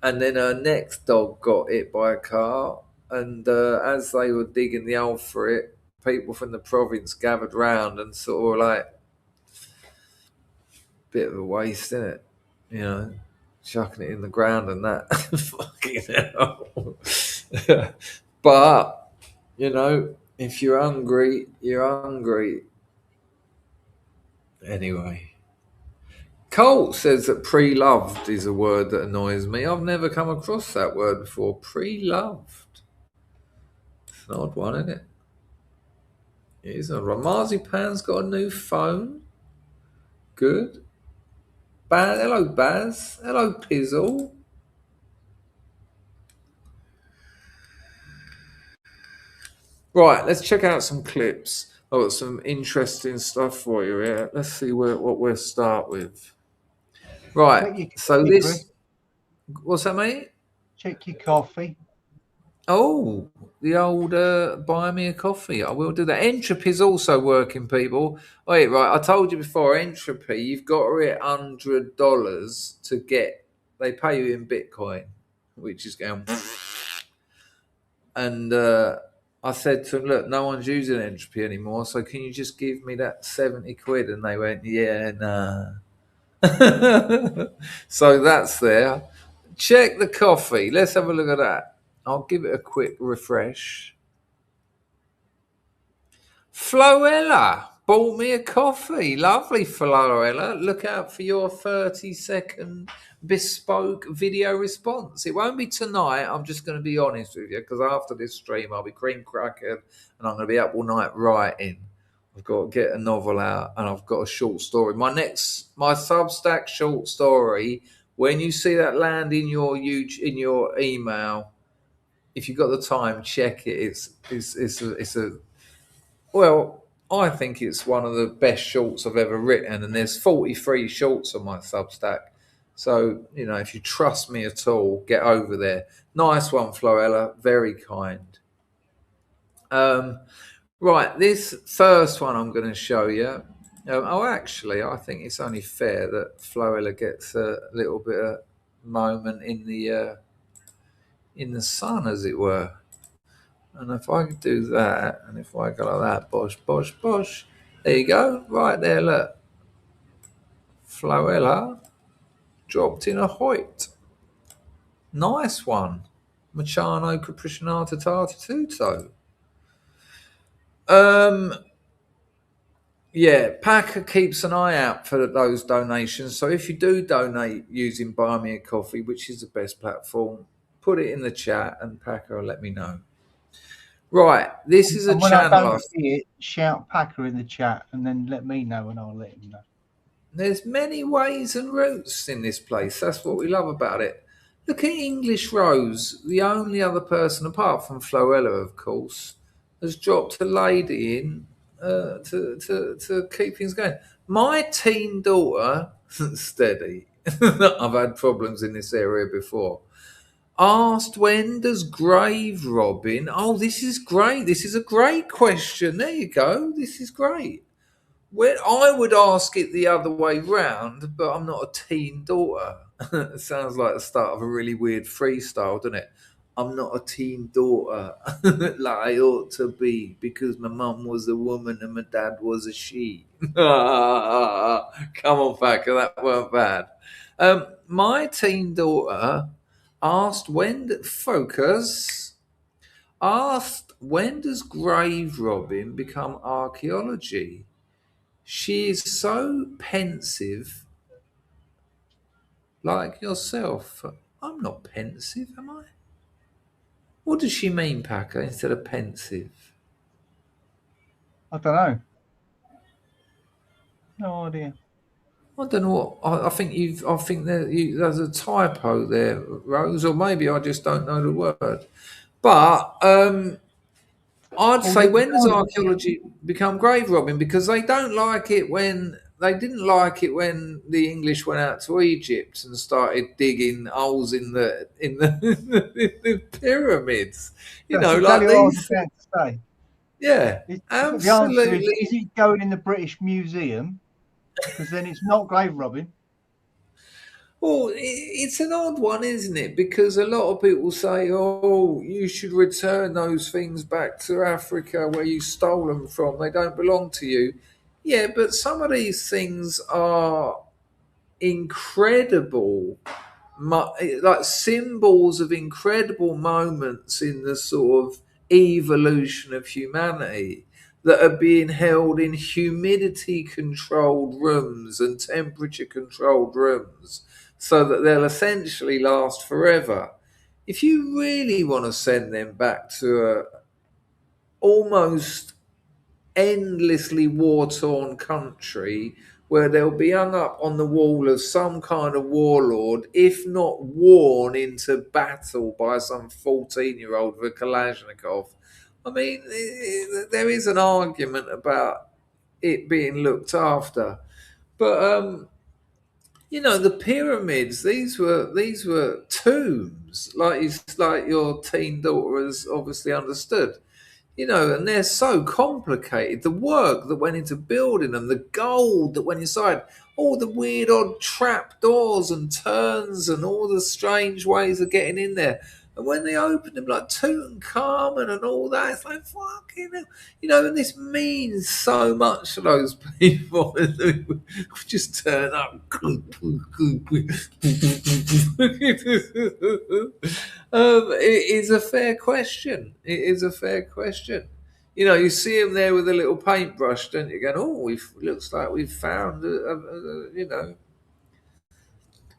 And then her next dog got hit by a car. And as they were digging the hole for it, people from the province gathered round and sort of like, bit of a waste, isn't it? You know, chucking it in the ground and that. Fucking hell. But, if you're hungry, you're hungry. Anyway. Colt says that pre-loved is a word that annoys me. I've never come across that word before. Pre-loved. It's an odd one, isn't it? It is a Marzipan's got a new phone. Good. Hello, Baz. Hello, Pizzle. Right, let's check out some clips. I've got some interesting stuff for you here. Let's see what we'll start with. Right, Check your so coffee, Chris. what's that, mate? Check your coffee. Oh, the old buy me a coffee. I will do that. Entropy's also working, people. Wait, right, I told you before, Entropy, you've got to hit $100 to get, they pay you in Bitcoin, which is going. And I said to them, look, no one's using Entropy anymore, so can you just give me that 70 quid? And they went, yeah, nah. So that's there. Check the coffee. Let's have a look at that. I'll give it a quick refresh. Floella bought me a coffee. Lovely, Floella. Look out for your 30-second bespoke video response. It won't be tonight. I'm just going to be honest with you because after this stream, I'll be cream crackered and I'm going to be up all night writing. I've got to get a novel out and I've got a short story. My Substack short story. When you see that land in your email, if you've got the time, check it. It's a well, I think it's one of the best shorts I've ever written, and there's 43 shorts on my Substack. So, if you trust me at all, get over there. Nice one, Floella. Very kind. Right, this first one I'm going to show you. Actually, I think it's only fair that Floella gets a little bit of moment in the sun, as it were. And if I do that, and if I go like that, bosh, bosh, bosh, there you go, right there, look. Floella dropped in a Hoyt. Nice one. Machano Capriccinata Tartatuto. Yeah, Packer keeps an eye out for those donations. So if you do donate using Buy Me a Coffee, which is the best platform, put it in the chat and Packer will let me know. Right, this is a And when channel. I don't see it, shout Packer in the chat and then let me know and I'll let him know. There's many ways and routes in this place. That's what we love about it. Look at English Rose, the only other person apart from Floella, of course, has dropped a lady in to keep things going. My teen daughter, steady. I've had problems in this area before. Asked when does grave robbing? Oh, this is great. This is a great question. There you go. This is great. Well, I would ask it the other way round, but I'm not a teen daughter. It sounds like the start of a really weird freestyle, doesn't it? I'm not a teen daughter like I ought to be because my mum was a woman and my dad was a she. Come on, Packer, that weren't bad. My teen daughter asked asked when does grave robbing become archaeology? She is so pensive, like yourself. I'm not pensive, am I? What does she mean, Packer, instead of pensive? I don't know. No idea. I don't know what. I think there's a typo there, Rose, or maybe I just don't know the word. But I'd say when does archaeology become grave robbing? Because they didn't like it when the English went out to Egypt and started digging holes in the in the pyramids. That's Like exactly what I was these. about to say. Yeah, The answer absolutely. is it going in the British Museum? Because then it's not grave robbing. Well, it's an odd one, isn't it? Because a lot of people say, "Oh, you should return those things back to Africa where you stole them from. They don't belong to you." Yeah, but some of these things are incredible, like symbols of incredible moments in the sort of evolution of humanity that are being held in humidity controlled rooms and temperature controlled rooms so that they'll essentially last forever. If you really want to send them back to a almost endlessly war-torn country where they'll be hung up on the wall of some kind of warlord, if not worn into battle by some 14-year-old with a Kalashnikov. I mean, there is an argument about it being looked after, but the pyramids. These were tombs, like your teen daughter has obviously understood. And they're so complicated. The work that went into building them, the gold that went inside, all the weird odd trap doors and turns and all the strange ways of getting in there. And when they open them, like Tutankhamun and all that, it's like fucking hell. You know, and this means so much to those people. We just turn up. It is a fair question. It is a fair question. You know, you see him there with a little paintbrush, don't you? Going, oh, looks like we've found, you know.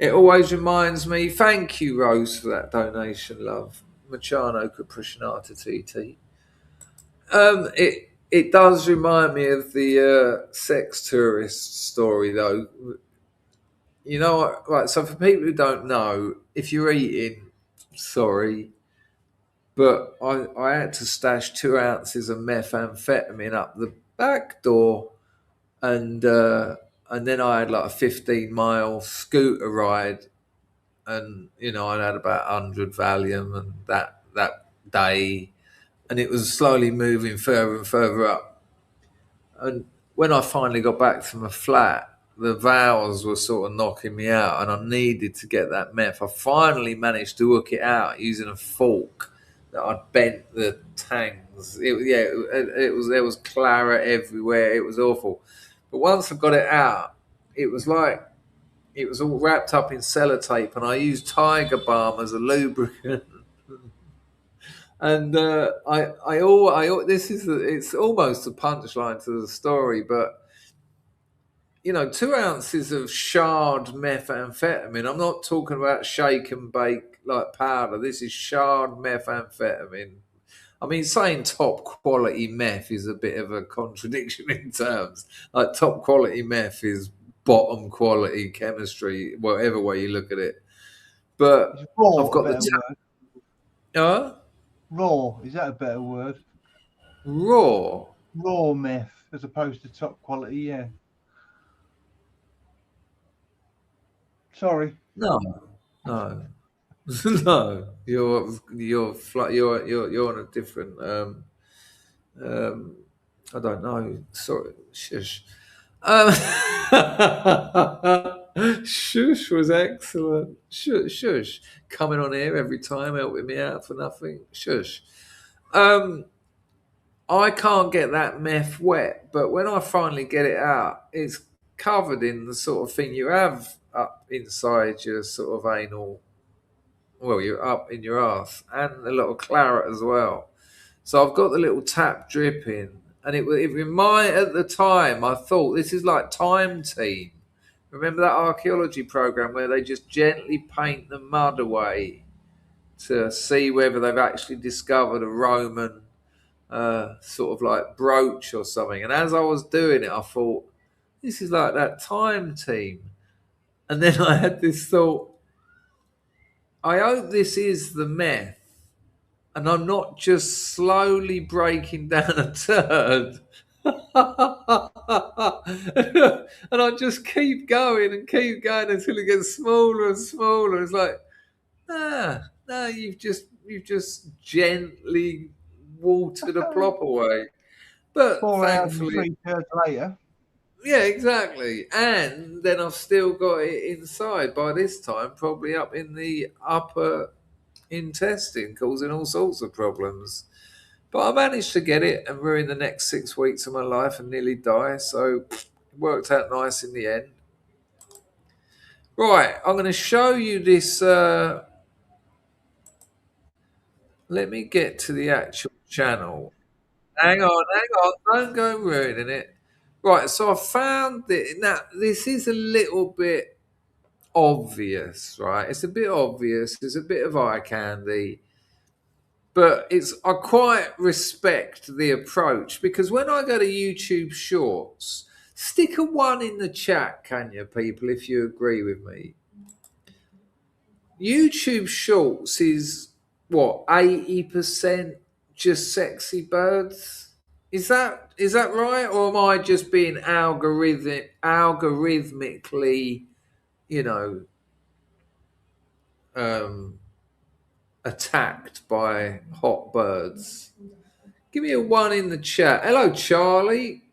It always reminds me. Thank you, Rose, for that donation, love. Machano Kaprishnata TT. It does remind me of the sex tourist story, though. You know, right? So for people who don't know, if you're eating, sorry, but I had to stash 2 ounces of methamphetamine up the back door, and then I had like a 15-mile scooter ride, and you know I'd had about 100 Valium, and that day, and it was slowly moving further and further up. And when I finally got back to my flat, the vowels were sort of knocking me out, and I needed to get that meth. I finally managed to hook it out using a fork that I'd bent the tangs. It was there was claret everywhere. It was awful. But once I got it out, it was like it was all wrapped up in sellotape, and I used Tiger Balm as a lubricant. And this is it's almost a punchline to the story, but you know, 2 ounces of shard methamphetamine. I'm not talking about shake and bake like powder. This is shard methamphetamine. I mean, saying top quality meth is a bit of a contradiction in terms. Like top quality meth is bottom quality chemistry, whatever way you look at it. Is But raw I've a got better word? raw, Is that a better word? raw. Raw meth as opposed to top quality, yeah. Sorry. No, no, no. You're on a different. Um, I don't know. Sorry, shush. Um, shush was excellent. Shush, shush. Coming on here every time, helping me out for nothing. Shush. Um, I can't get that meth wet, but when I finally get it out, it's covered in the sort of thing you have up inside your sort of anal. Well, you're up in your ass, and a lot of claret as well. So I've got the little tap dripping, and it remind at the time I thought this is like Time Team. Remember that archaeology program where they just gently paint the mud away to see whether they've actually discovered a Roman sort of like brooch or something. And as I was doing it, I thought this is like that Time Team. And then I had this thought: I hope this is the meth and I'm not just slowly breaking down a turd. And I just keep going until it gets smaller and smaller. It's like, no, you've just gently watered a plop away. But 4 hours and thankfully, 3 thirds later. yeah, exactly. And then I've still got it inside by this time, probably up in the upper intestine, causing all sorts of problems. But I managed to get it and ruin the next 6 weeks of my life and nearly die. So it worked out nice in the end. Right, I'm going to show you this. Let me get to the actual channel. Hang on. Don't go ruining it. Right, so I found it. Now, this is a little bit obvious, right? It's a bit obvious. There's a bit of eye candy. But I quite respect the approach because when I go to YouTube Shorts, stick a one in the chat, can you, people, if you agree with me? YouTube Shorts is what 80% just sexy birds. Is that right, or am I just being algorithmically, you know, um, attacked by hot birds? Give me a one in the chat. Hello, Charlie.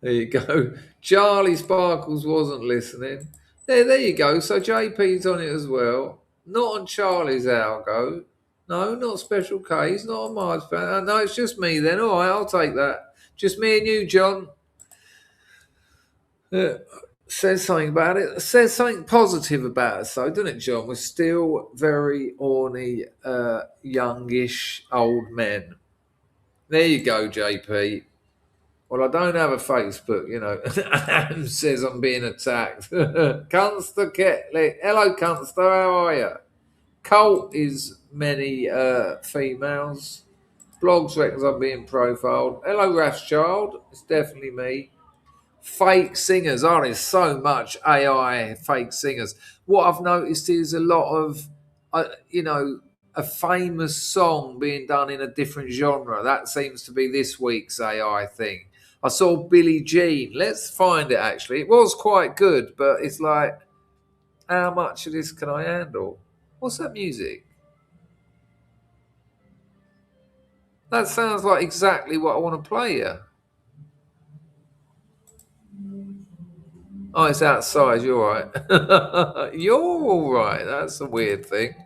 There you go. Charlie Sparkles wasn't listening. There you go. So JP's on it as well. Not on Charlie's algo. No, not Special K. He's not on Mars. No, it's just me then. All right, I'll take that. Just me and you, John. Says something about it. Says something positive about us, though, doesn't it, John? We're still very horny, youngish old men. There you go, JP. Well, I don't have a Facebook, you know. Adam says I'm being attacked. Cunster Ketley. Hello, Cunster. How are you? Colt is many females. Blogs reckons I'm being profiled. Hello, Rathschild. It's definitely me. Fake singers. Oh, there's so much AI fake singers. What I've noticed is a lot of, a famous song being done in a different genre. That seems to be this week's AI thing. I saw Billie Jean. Let's find it, actually. It was quite good, but it's like, how much of this can I handle? What's that music? That sounds like exactly what I want to play here. Oh, it's outside. You're all right. You're all right. That's a weird thing.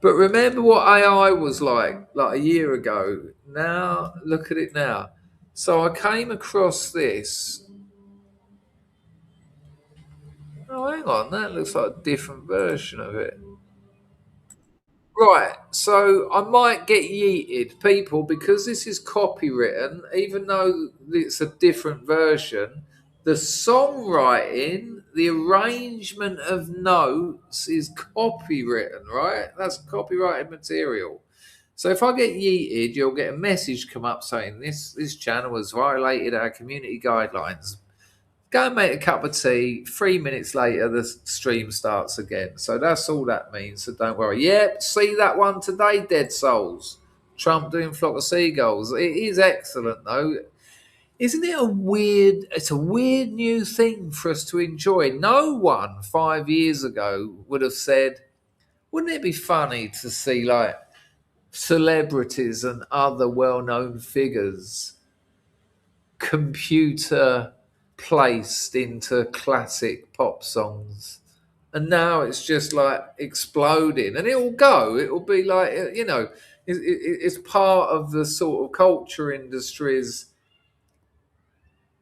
But remember what AI was like a year ago. Now, look at it now. So I came across this. Oh, hang on. That looks like a different version of it. Right, so I might get yeeted, people, because this is copywritten, even though it's a different version. The songwriting, the arrangement of notes is copywritten, right? That's copyrighted material. So if I get yeeted, you'll get a message come up saying this channel has violated our community guidelines. Go and make a cup of tea. 3 minutes later, the stream starts again. So that's all that means. So don't worry. Yep, see that one today, Dead Souls. Trump doing Flock of Seagulls. It is excellent, though. Isn't it it's a weird new thing for us to enjoy. No one 5 years ago would have said, wouldn't it be funny to see like celebrities and other well-known figures computer placed into classic pop songs, and now it's just like exploding, and it'll be like, it's part of the sort of culture industry's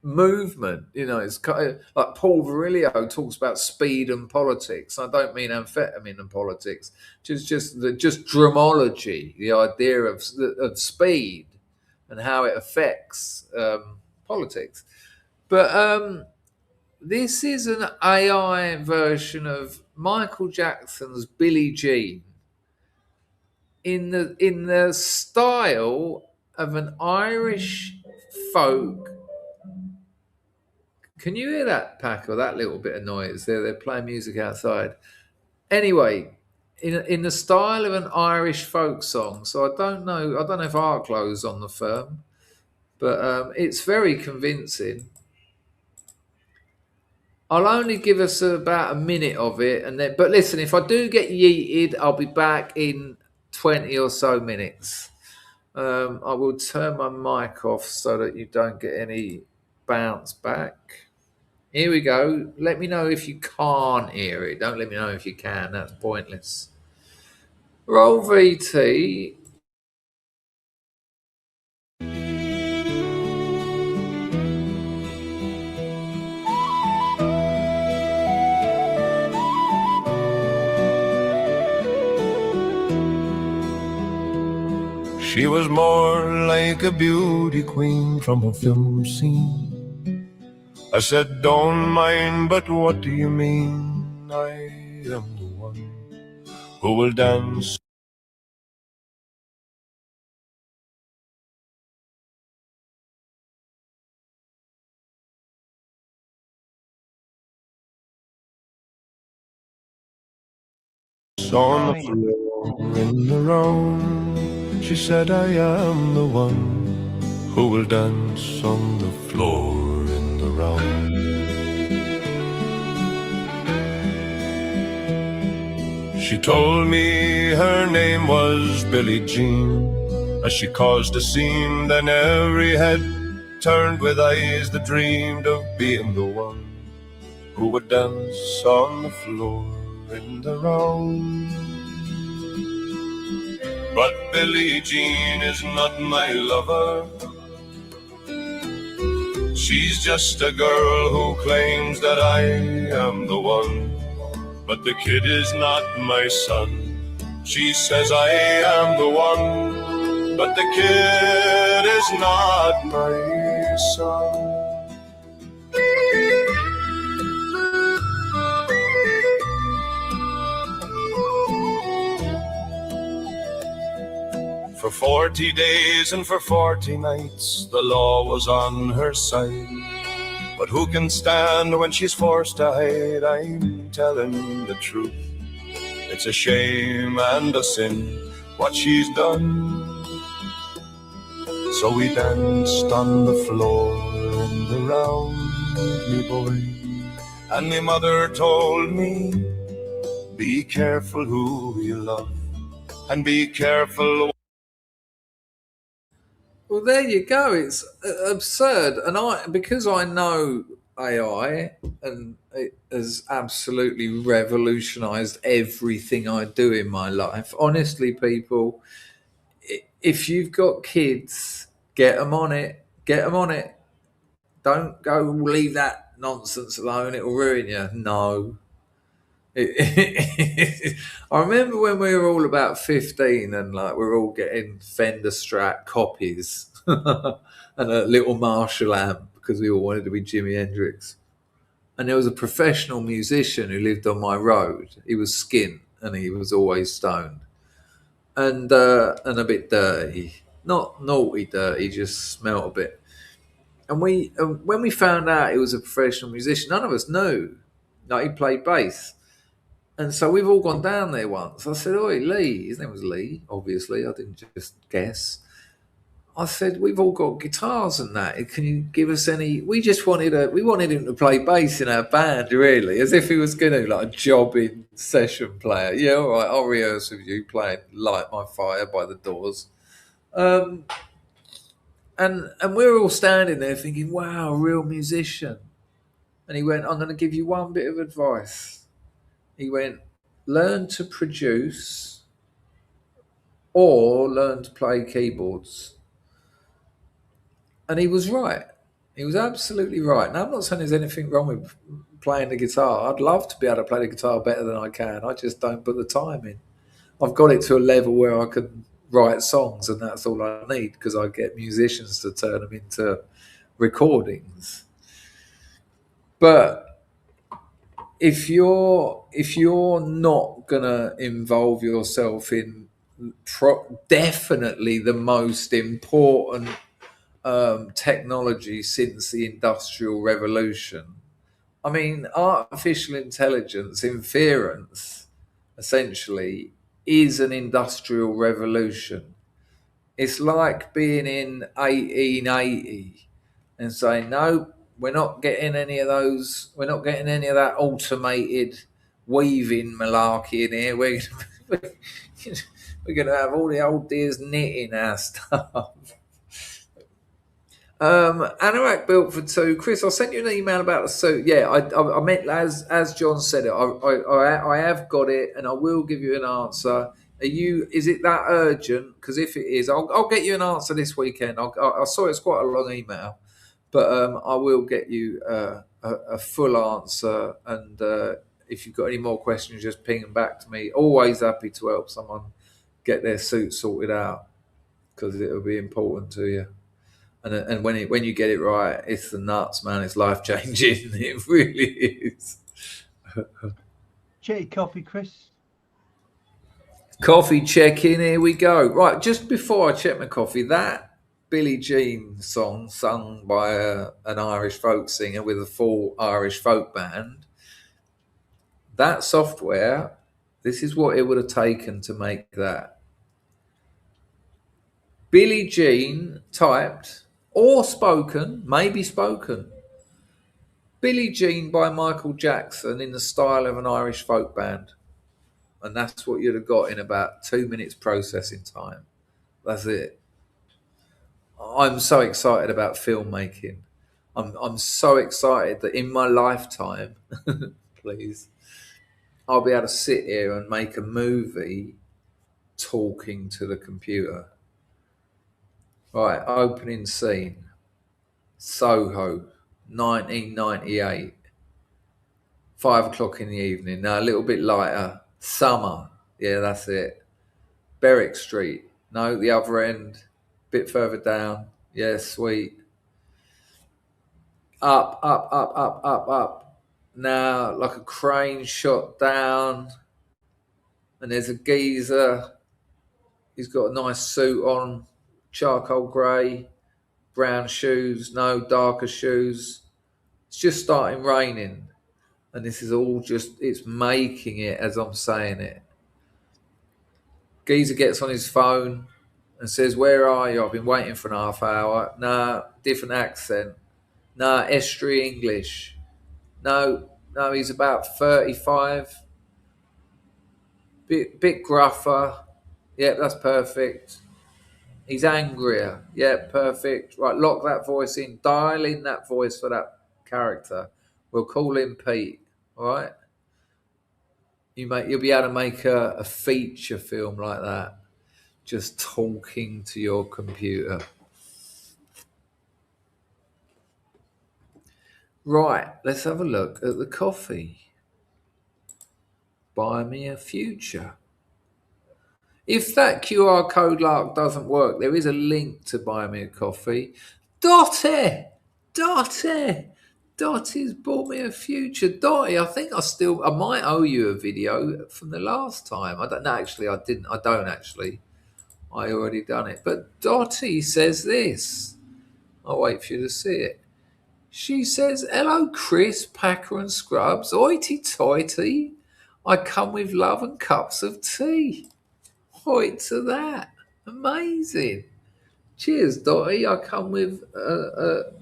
movement. It's kind of like Paul Virilio talks about speed and politics. I don't mean amphetamine and politics, just dramology, the idea of speed and how it affects politics. But this is an AI version of Michael Jackson's Billie Jean in the style of an Irish folk. Can you hear that, Paco? That little bit of noise there. They're playing music outside. Anyway, in the style of an Irish folk song. So I don't know if Arklow's on the firm, but it's very convincing. I'll only give us about a minute of it, but listen, if I do get yeeted, I'll be back in 20 or so minutes. I will turn my mic off so that you don't get any bounce back. Here we go. Let me know if you can't hear it. Don't let me know if you can. That's pointless. Roll VT. She was more like a beauty queen from a film scene. I said, don't mind, but what do you mean? I am the one who will dance. On the floor in the round, she said, I am the one who will dance on the floor in the round. She told me her name was Billie Jean, as she caused a scene. Then every head turned with eyes that dreamed of being the one who would dance on the floor in the round. But Billie Jean is not my lover. She's just a girl who claims that I am the one. But the kid is not my son. She says I am the one, but the kid is not my son. For 40 days and for 40 nights the law was on her side. But who can stand when she's forced to hide? I'm telling the truth. It's a shame and a sin what she's done. So we danced on the floor in the round, me boy. And me mother told me, be careful who you love and be careful. Well, there you go. It's absurd, and because I know AI and it has absolutely revolutionised everything I do in my life. Honestly, people, if you've got kids, get them on it. Get them on it. Don't go leave that nonsense alone. It will ruin you. No. I remember when we were all about 15 and like we were all getting Fender Strat copies and a little Marshall amp because we all wanted to be Jimi Hendrix. And there was a professional musician who lived on my road. He was skint and he was always stoned and a bit dirty. Not naughty dirty, just smelt a bit. And when we found out he was a professional musician, none of us knew. Like he played bass. And so we've all gone down there once. I said, "Oi, Lee." His name was Lee, obviously. I didn't just guess. I said, "We've all got guitars and that. Can you give us any?" We wanted him to play bass in our band, really, as if he was going to like a jobbing session player. Yeah, all right, I'll rehearse with you playing "Light My Fire" by the Doors. And we were all standing there thinking, "Wow, a real musician." And he went, "I'm going to give you one bit of advice." He went, "Learn to produce or learn to play keyboards." And he was right. He was absolutely right. Now, I'm not saying there's anything wrong with playing the guitar. I'd love to be able to play the guitar better than I can. I just don't put the time in. I've got it to a level where I can write songs and that's all I need because I get musicians to turn them into recordings. But if you're not gonna involve yourself in definitely the most important technology since the Industrial Revolution, I mean, artificial intelligence inference essentially is an industrial revolution. It's like being in 1880 and saying, no, we're not getting any of those. We're not getting any of that automated weaving malarkey in here. We're going to have all the old dears knitting our stuff. Anorak built for two. Chris, I sent you an email about the suit. Yeah, I meant as John said it. I have got it, and I will give you an answer. Is it that urgent? Because if it is, I'll get you an answer this weekend. I saw it's quite a long email, but I will get you a full answer. And if you've got any more questions, just ping them back to me. Always happy to help someone get their suit sorted out because it will be important to you. And when you get it right, it's the nuts, man. It's life changing. It really is. Check your coffee, Chris. Coffee check-in, here we go. Right, just before I check my coffee, that Billie Jean song sung by an Irish folk singer with a full Irish folk band, that software, this is what it would have taken to make that. Billie Jean typed, or spoken, maybe spoken, Billie Jean by Michael Jackson in the style of an Irish folk band. And that's what you'd have got in about 2 minutes processing time. That's it. I'm so excited about filmmaking. I'm so excited that in my lifetime, please, I'll be able to sit here and make a movie talking to the computer. Right, opening scene, Soho, 1998, 5 o'clock in the evening. Now a little bit lighter, summer. Yeah, that's it. Berwick Street. No, the other end, bit further down. Yeah, sweet. Up, up, up, up, up, up. Now, like a crane shot down, and there's a geezer. He's got a nice suit on, charcoal grey, brown shoes, no darker shoes. It's just starting raining, and this is all it's making it as I'm saying it. Geezer gets on his phone and says, "Where are you? I've been waiting for an half hour." Nah, different accent. Nah, estuary English. No, no, he's about 35. Bit gruffer. Yep, that's perfect. He's angrier. Yep, perfect. Right, lock that voice in. Dial in that voice for that character. We'll call him Pete. All right. You'll be able to make a feature film like that, just talking to your computer. Right, let's have a look at the coffee. Buy me a future. If that QR code lark doesn't work, there is a link to buy me a coffee. Dottie! Dottie's bought me a future. Dottie, I think I might owe you a video from the last time. I don't know, actually, I didn't. I don't actually. I already done it. But Dottie says this. I'll wait for you to see it. She says, "Hello, Chris, Packer and Scrubs. Hoity-toity. I come with love and cups of tea." Hoit to that. Amazing. Cheers, Dottie. I come with a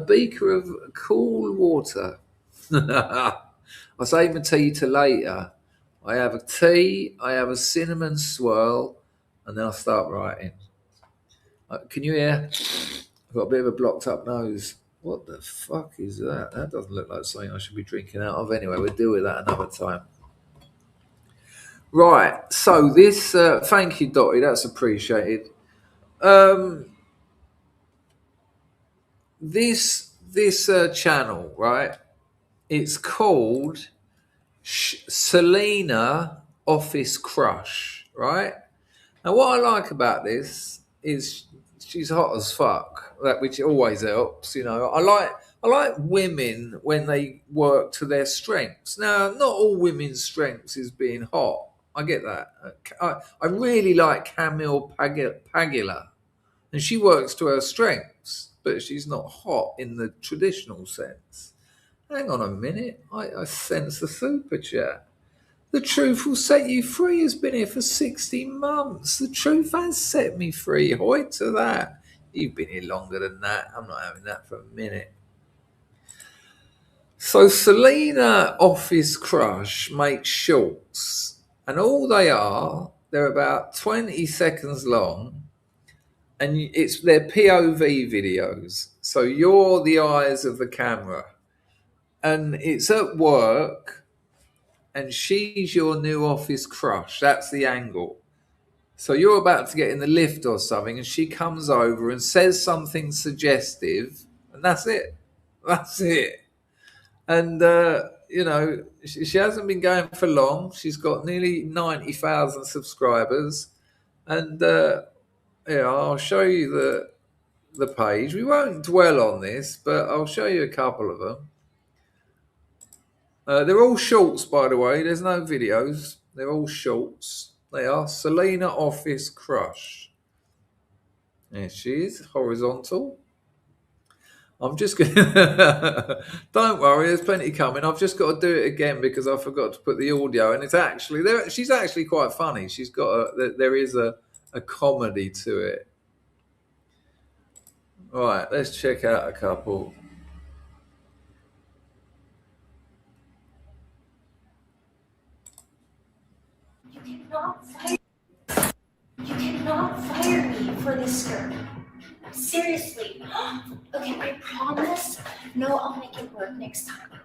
beaker of cool water. I save my tea to later. I have a tea, I have a cinnamon swirl, and then I start writing. Can you hear? I've got a bit of a blocked up nose. What the fuck is that? That doesn't look like something I should be drinking out of. Anyway, we'll deal with that another time. Right, so this, thank you, Dottie, that's appreciated. This channel, right, it's called Selena Office Crush, right? And what I like about this is she's hot as fuck, which always helps, you know. I like women when they work to their strengths. Now, not all women's strengths is being hot. I get that. I really like Camille Pagula, and she works to her strengths, but she's not hot in the traditional sense. Hang on a minute, I sense the super chat. The truth will set you free has been here for 60 months. The truth has set me free. Hoy to that. You've been here longer than that. I'm not having that for a minute. So Selena Office Crush makes shorts. And all they're about 20 seconds long. And they're POV videos. So you're the eyes of the camera. And it's at work. And she's your new office crush. That's the angle. So you're about to get in the lift or something, and she comes over and says something suggestive, and that's it. That's it. And, you know, she hasn't been going for long. She's got nearly 90,000 subscribers. And, I'll show you the page. We won't dwell on this, but I'll show you a couple of them. They're all shorts, by the way. There's no videos. They're all shorts. They are Selena Office Crush. There she is, horizontal. I'm just going to... Don't worry, there's plenty coming. I've just got to do it again because I forgot to put the audio. And it's actually... She's actually quite funny. She's got there is a comedy to it. All right, let's check out a couple. You cannot fire me for this skirt. Seriously. Okay, I promise. No, I'll make it work next time.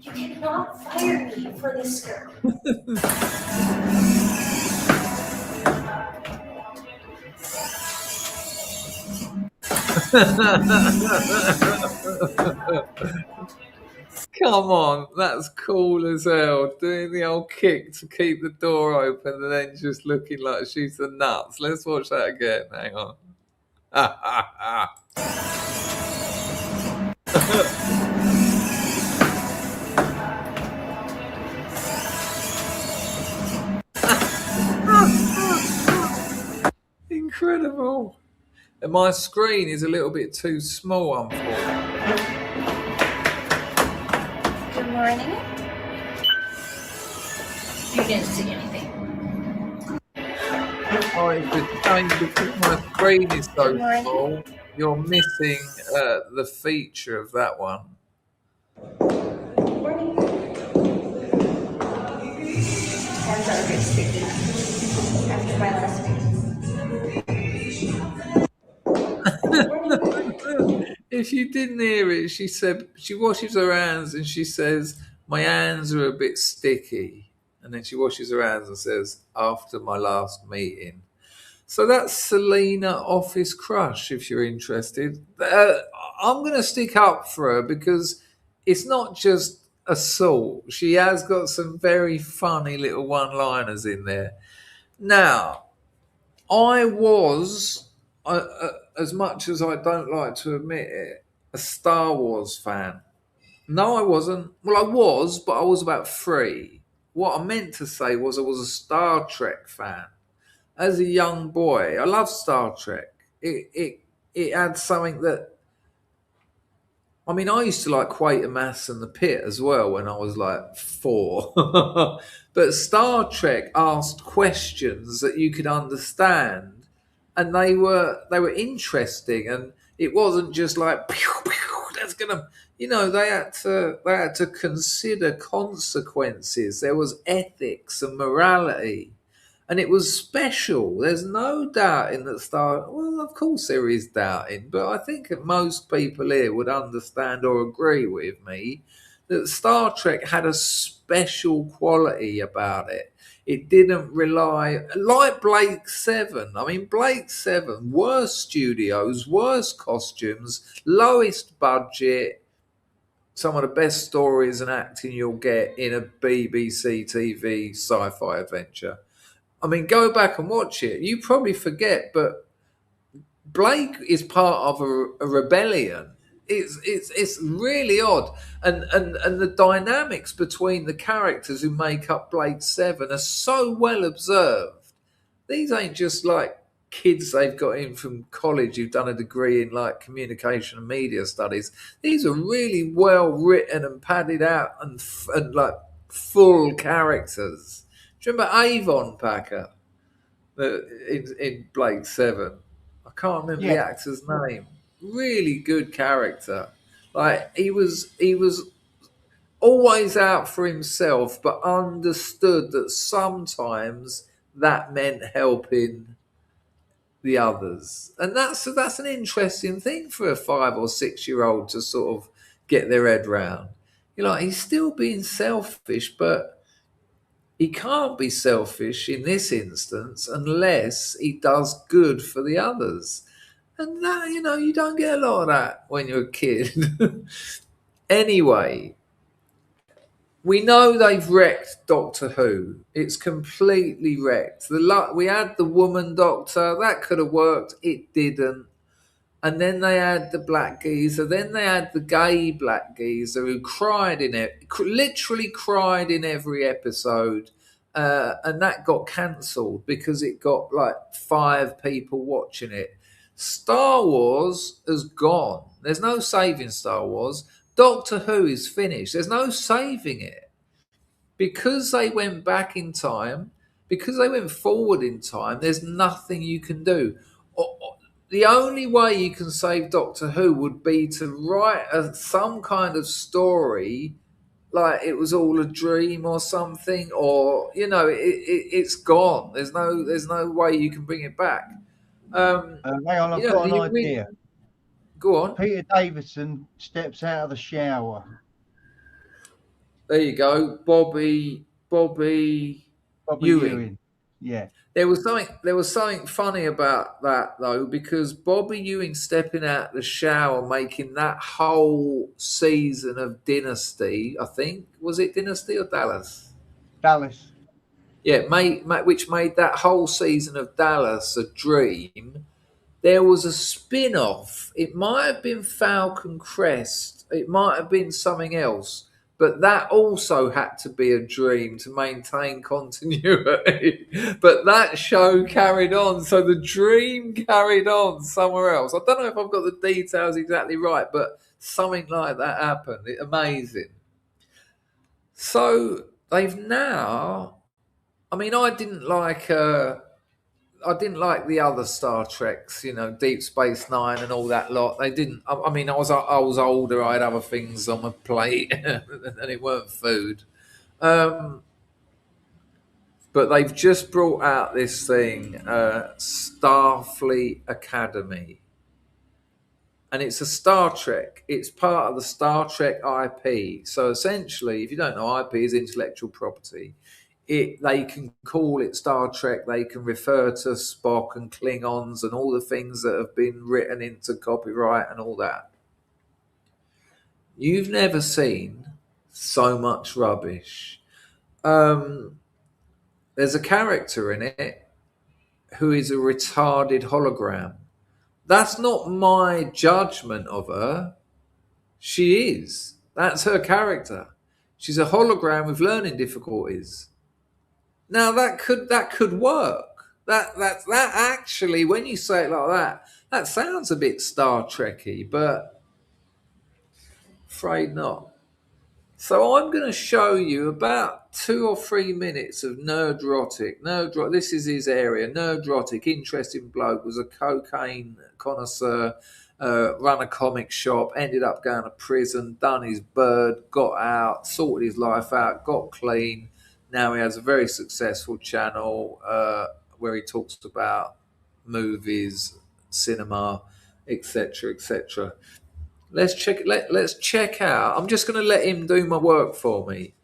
You cannot fire me for this girl. Come on, that's cool as hell. Doing the old kick to keep the door open and then just looking like she's the nuts. Let's watch that again. Hang on. Incredible. And my screen is a little bit too small, unfortunately. Good morning. You didn't see anything. Oh, it's a shame because my screen is so small. You're missing the feature of that one. Morning. Hands are a bit sticky after my last If you didn't hear it, she said she washes her hands and she says, "My hands are a bit sticky." And then she washes her hands and says, "After my last meeting." So that's Selena Office Crush, if you're interested. I'm going to stick up for her because it's not just assault. She has got some very funny little one-liners in there. Now, I was, as much as I don't like to admit it, a Star Wars fan. No, I wasn't. Well, I was, but I was about 3. What I meant to say was I was a Star Trek fan. As a young boy, I loved Star Trek. It had something that, I mean, I used to like Quatermass and the Pit as well when I was like 4. But Star Trek asked questions that you could understand, and they were interesting, and it wasn't just like pew, pew, that's gonna, they had to consider consequences. There was ethics and morality. And it was special. There's no doubting that Star. Well, of course there is doubting, but I think that most people here would understand or agree with me that Star Trek had a special quality about it. It didn't rely like Blake Seven. I mean, Blake Seven, worst studios, worst costumes, lowest budget. Some of the best stories and acting you'll get in a BBC TV sci-fi adventure. I mean, go back and watch it. You probably forget, but Blake is part of a rebellion. It's really odd, and the dynamics between the characters who make up Blake Seven are so well observed. These ain't just like kids they've got in from college who've done a degree in like communication and media studies. These are really well written and padded out and like full characters. Do you remember Avon Packer in Blake Seven? I can't remember the actor's name. Really good character. Like he was always out for himself, but understood that sometimes that meant helping the others, and that's an interesting thing for a 5 or 6 year old to sort of get their head round. You're like, he's still being selfish, but he can't be selfish in this instance unless he does good for the others. And that, you don't get a lot of that when you're a kid. Anyway, we know they've wrecked Doctor Who. It's completely wrecked. We had the woman doctor. That could have worked. It didn't. And then they had the black geezer. Then they had the gay black geezer who cried in it, literally cried in every episode. And that got cancelled because it got like 5 people watching it. Star Wars has gone. There's no saving Star Wars. Doctor Who is finished. There's no saving it. Because they went back in time, because they went forward in time, there's nothing you can do. The only way you can save Doctor Who would be to write some kind of story like it was all a dream or something, or it's gone. There's no way you can bring it back. Hang on, I've You know, got an idea. go on. Peter Davison steps out of the shower. There you go, Bobby Bobby Ewing. Yeah. There was something funny about that though, because Bobby Ewing stepping out the shower, making that whole season of Dynasty. I think was it Dynasty or Dallas? Dallas. Yeah, which made that whole season of Dallas a dream. There was a spin-off. It might have been Falcon Crest. It might have been something else. But that also had to be a dream to maintain continuity. But that show carried on. So the dream carried on somewhere else. I don't know if I've got the details exactly right, but something like that happened. Amazing. So they've now... I mean, I didn't like the other Star Treks, you know, Deep Space Nine and all that lot. They didn't. I mean, I was older. I had other things on my plate, and it weren't food. But they've just brought out this thing, Starfleet Academy, and it's a Star Trek. It's part of the Star Trek IP. So essentially, if you don't know, IP is intellectual property. They can call it Star Trek. They can refer to Spock and Klingons and all the things that have been written into copyright and all that. You've never seen so much rubbish. There's a character in it who is a retarded hologram. That's not my judgment of her. She is. That's her character. She's a hologram with learning difficulties. Now that could work. That actually, when you say it like that, that sounds a bit Star Trekky, but afraid not. So I'm going to show you about 2 or 3 minutes of Nerdrotic. This is his area. Nerdrotic, interesting bloke, was a cocaine connoisseur, run a comic shop, ended up going to prison, done his bird, got out, sorted his life out, got clean. Now he has a very successful channel where he talks about movies, cinema, etc., etc. Let's check out. I'm just going to let him do my work for me.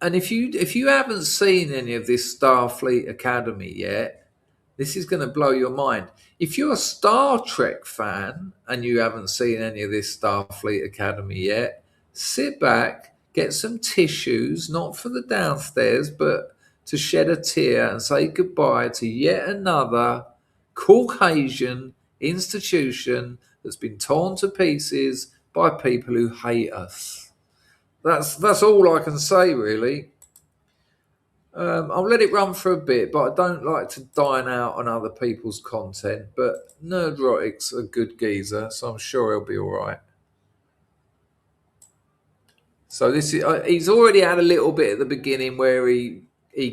And if you haven't seen any of this Starfleet Academy yet, this is going to blow your mind. If you're a Star Trek fan and you haven't seen any of this Starfleet Academy yet, sit back, get some tissues, not for the downstairs, but to shed a tear and say goodbye to yet another Caucasian institution that's been torn to pieces by people who hate us. That's all I can say, really. I'll let it run for a bit, but I don't like to dine out on other people's content. But Nerdrotic's a good geezer, so I'm sure he'll be all right. So this is he's already had a little bit at the beginning where he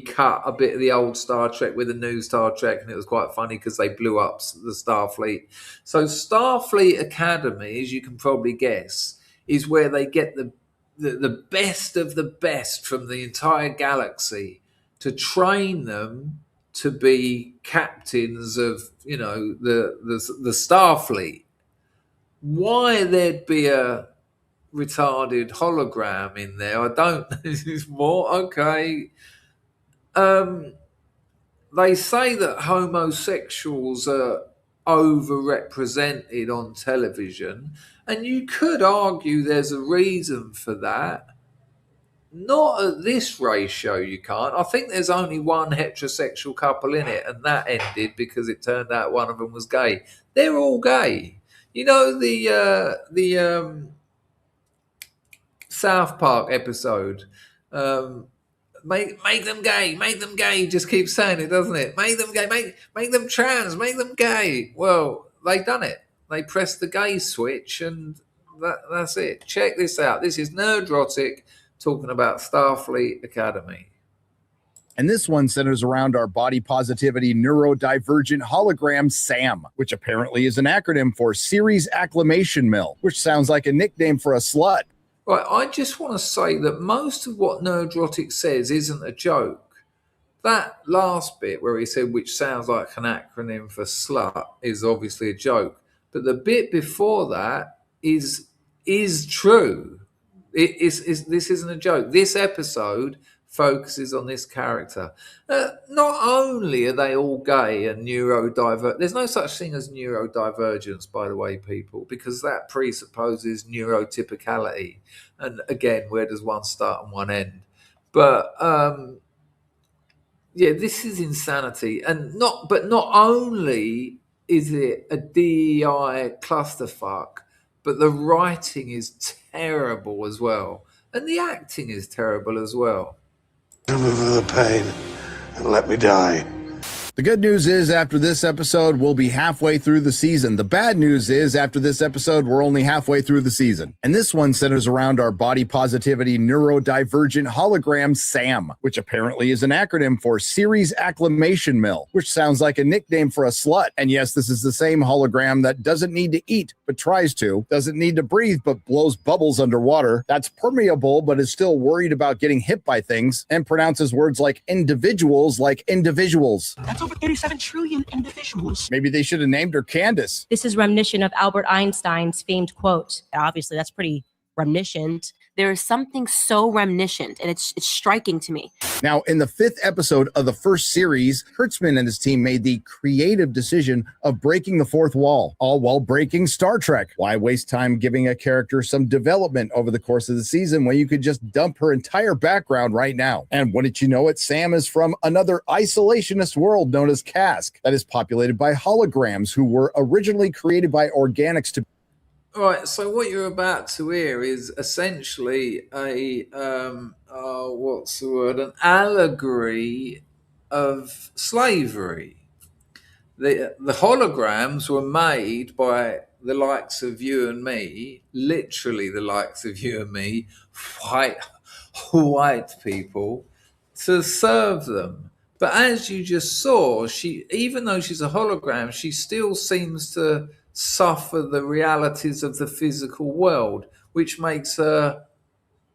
cut a bit of the old Star Trek with the new Star Trek, and it was quite funny because they blew up the Starfleet. So Starfleet Academy, as you can probably guess, is where they get the best of the best from the entire galaxy to train them to be captains of, you know, the Starfleet. Why there'd be a retarded hologram in there, I don't know. This is more okay. They say that homosexuals are overrepresented on television, and you could argue there's a reason for that. Not at this ratio, you can't. I think there's only one heterosexual couple in it, and that ended because it turned out one of them was gay. They're all gay. You know the South Park episode, make them gay, just keeps saying it, doesn't it? Make them gay, make them trans, make them gay. Well, they done it. They pressed the gay switch, and that's it. Check this out. This is Nerdrotic talking about Starfleet Academy. And this one centers around our body positivity neurodivergent hologram SAM, which apparently is an acronym for Series Acclimation Mill, which sounds like a nickname for a slut. Right, I just want to say that most of what Nerdrotic says isn't a joke. That last bit where he said, which sounds like an acronym for slut, is obviously a joke. But the bit before that is true. This isn't a joke. This episode focuses on this character. Not only are they all gay and neurodivergent, there's no such thing as neurodivergence, by the way, people, because that presupposes neurotypicality. And again, where does one start and one end? But yeah, this is insanity, and not only is it a DEI clusterfuck, but the writing is terrible as well, and the acting is terrible as well. Remove the pain and let me die. The good news is after this episode, we'll be halfway through the season. The bad news is after this episode, we're only halfway through the season. And this one centers around our body positivity neurodivergent hologram, SAM, which apparently is an acronym for Series Acclimation Mill, which sounds like a nickname for a slut. And yes, this is the same hologram that doesn't need to eat, but tries to, doesn't need to breathe, but blows bubbles underwater, that's permeable, but is still worried about getting hit by things, and pronounces words like individuals like individuals. That's over 37 trillion individuals. Maybe they should have named her Candace. This is reminiscent of Albert Einstein's famed quote. Obviously, that's pretty reminiscent. There is something so reminiscent, and it's striking to me. Now, in the 5th episode of the first series, Kurtzman and his team made the creative decision of breaking the fourth wall, all while breaking Star Trek. Why waste time giving a character some development over the course of the season when you could just dump her entire background right now? And wouldn't you know it, Sam is from another isolationist world known as Cask that is populated by holograms who were originally created by organics to. All right, so what you're about to hear is essentially a what's the word? An allegory of slavery. The holograms were made by the likes of you and me, literally the likes of you and me, white people, to serve them. But as you just saw, she, even though she's a hologram, she still seems to suffer the realities of the physical world, which makes her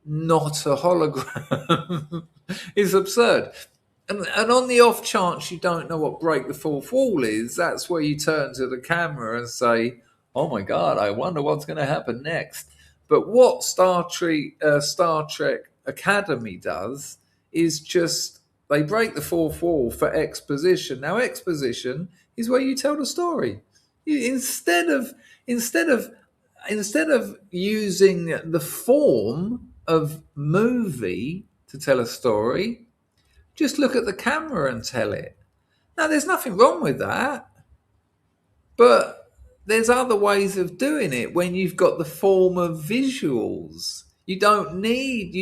not a hologram. It's absurd. And on the off chance you don't know what break the fourth wall is, that's where you turn to the camera and say, oh my God, I wonder what's going to happen next. But what Star Trek Academy does is just, they break the fourth wall for exposition. Now, exposition is where you tell the story. Instead of using the form of movie to tell a story, just look at the camera and tell it. Now, there's nothing wrong with that, but there's other ways of doing it when you've got the form of visuals. You don't need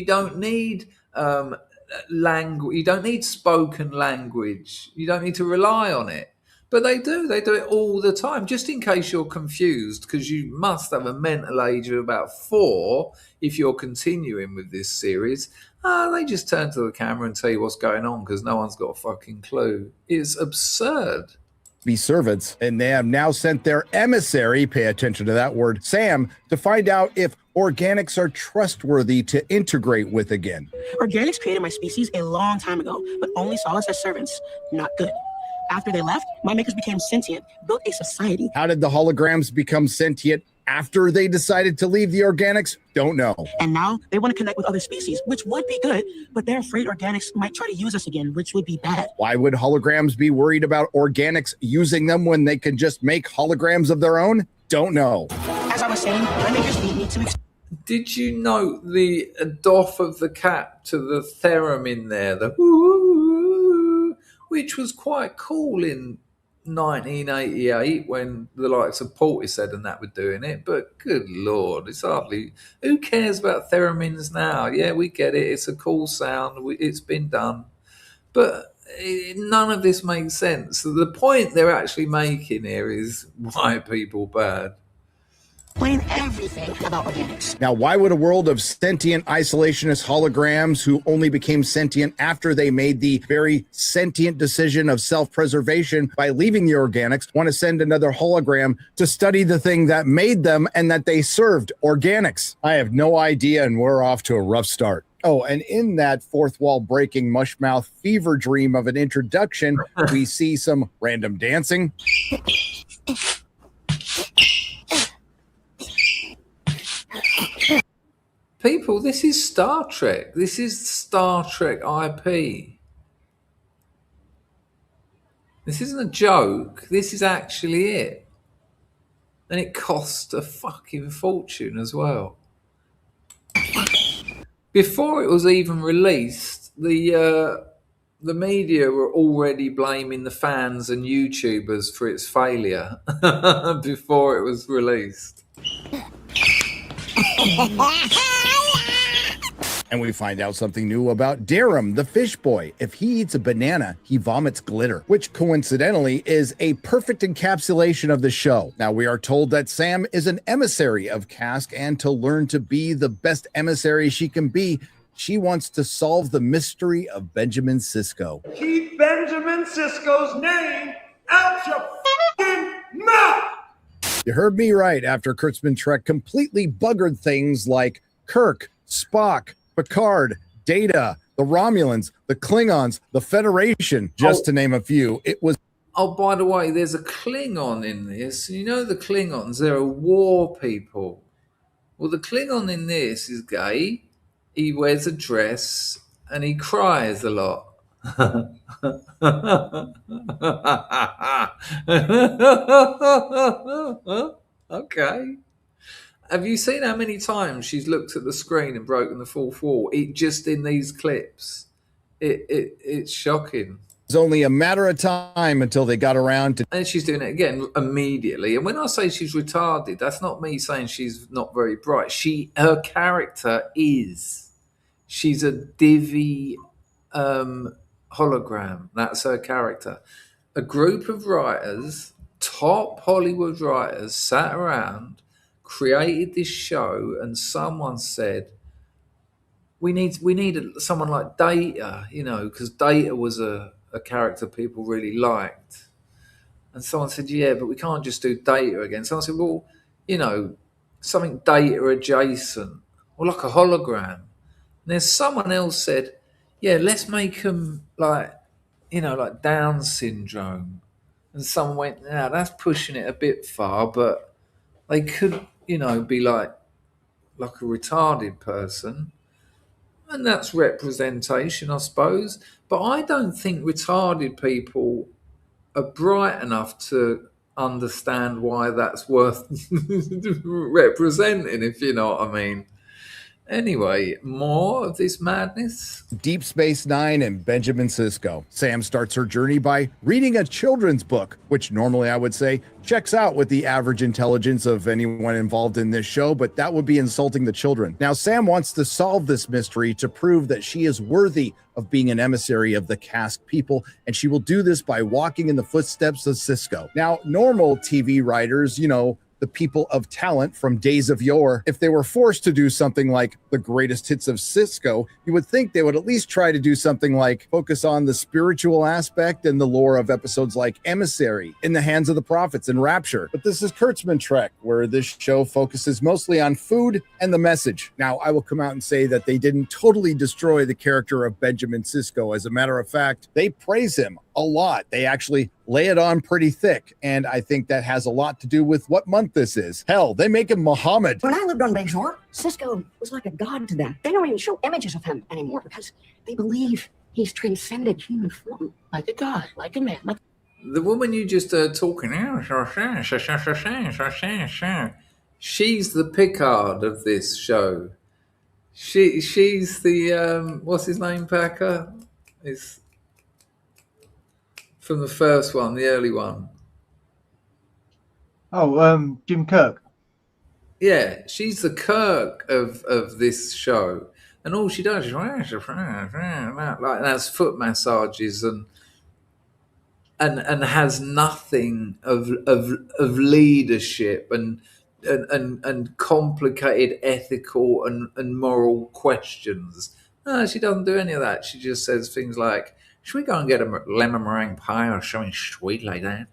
language. You don't need spoken language. You don't need to rely on it. But they do it all the time, just in case you're confused, because you must have a mental age of about 4 if you're continuing with this series. They just turn to the camera and tell you what's going on because no one's got a fucking clue. It's absurd. Be servants, and they have now sent their emissary, pay attention to that word, Sam, to find out if organics are trustworthy to integrate with again. Organics created my species a long time ago, but only saw us as servants. Not good. After they left, my makers became sentient, built a society. How did the holograms become sentient after they decided to leave the organics? Don't know. And now they want to connect with other species, which would be good, but they're afraid organics might try to use us again, which would be bad. Why would holograms be worried about organics using them when they can just make holograms of their own? Don't know. As I was saying, my makers need me to... Did you note the doff of the cap to the theremin there? The woo, which was quite cool in 1988 when the likes of Portishead and that were doing it, but good Lord, it's hardly, who cares about theremins now? Yeah, we get it, it's a cool sound, it's been done, but none of this makes sense. So the point they're actually making here is white people bad. Explain everything about organics. Now, why would a world of sentient isolationist holograms who only became sentient after they made the very sentient decision of self-preservation by leaving the organics want to send another hologram to study the thing that made them and that they served, organics? I have no idea, and we're off to a rough start. Oh, and in that fourth wall breaking mushmouth fever dream of an introduction, we see some random dancing. People, this is Star Trek. This is Star Trek IP. This isn't a joke. This is actually it. And it cost a fucking fortune as well. Before it was even released, the media were already blaming the fans and YouTubers for its failure before it was released. And we find out something new about Darum, the fish boy. If he eats a banana, he vomits glitter, which coincidentally is a perfect encapsulation of the show. Now, we are told that Sam is an emissary of Cask, and to learn to be the best emissary she can be, she wants to solve the mystery of Benjamin Sisko. Keep Benjamin Sisko's name out your fucking mouth! You heard me right. After Kurtzman Trek completely buggered things like Kirk, Spock, Picard, Data, the Romulans, the Klingons, the Federation, just to name a few. It was... Oh, by the way, there's a Klingon in this. You know the Klingons, they're a war people. Well, the Klingon in this is gay. He wears a dress and he cries a lot. Okay. Have you seen how many times she's looked at the screen and broken the fourth wall? Just in these clips. It's shocking. It's only a matter of time until they got around to... And she's doing it again immediately. And when I say she's retarded, that's not me saying she's not very bright. Her character is. She's a divvy hologram. That's her character. A group of writers, top Hollywood writers, sat around, created this show, and someone said, we need someone like Data, because Data was a character people really liked. And someone said, yeah, but we can't just do Data again. Someone said, well, something Data adjacent, or like a hologram. And then someone else said, yeah, let's make them like Down syndrome. And someone went, yeah, that's pushing it a bit far, but they could, be like a retarded person. And that's representation, I suppose. But I don't think retarded people are bright enough to understand why that's worth representing, if you know what I mean. Anyway, more of this madness. Deep Space Nine and Benjamin Sisko. Sam starts her journey by reading a children's book, which normally I would say checks out with the average intelligence of anyone involved in this show, but that would be insulting the children. Now, Sam wants to solve this mystery to prove that she is worthy of being an emissary of the Cask people, and she will do this by walking in the footsteps of Sisko. Now, normal TV writers, the people of talent from days of yore, if they were forced to do something like the greatest hits of Sisko, you would think they would at least try to do something like focus on the spiritual aspect and the lore of episodes like Emissary, In the Hands of the Prophets, and Rapture. But this is Kurtzman Trek, where this show focuses mostly on food and the message. Now, I will come out and say that they didn't totally destroy the character of Benjamin Sisko. As a matter of fact, they praise him a lot. They actually lay it on pretty thick, and I think that has a lot to do with what month this is. Hell, they make him Muhammad. When I lived on Bayshore, Sisko was like a god to them. They don't even show images of him anymore because they believe he's transcended human form. Like a god, like a man. The woman you just heard talking, she's the Picard of this show. She's the what's his name, Packer? It's from the first one, the early one. Oh, Jim Kirk. Yeah, she's the Kirk of this show, and all she does is like that's foot massages and has nothing of leadership and complicated ethical and moral questions. No, she doesn't do any of that. She just says things like, should we go and get a lemon meringue pie or something sweet like that?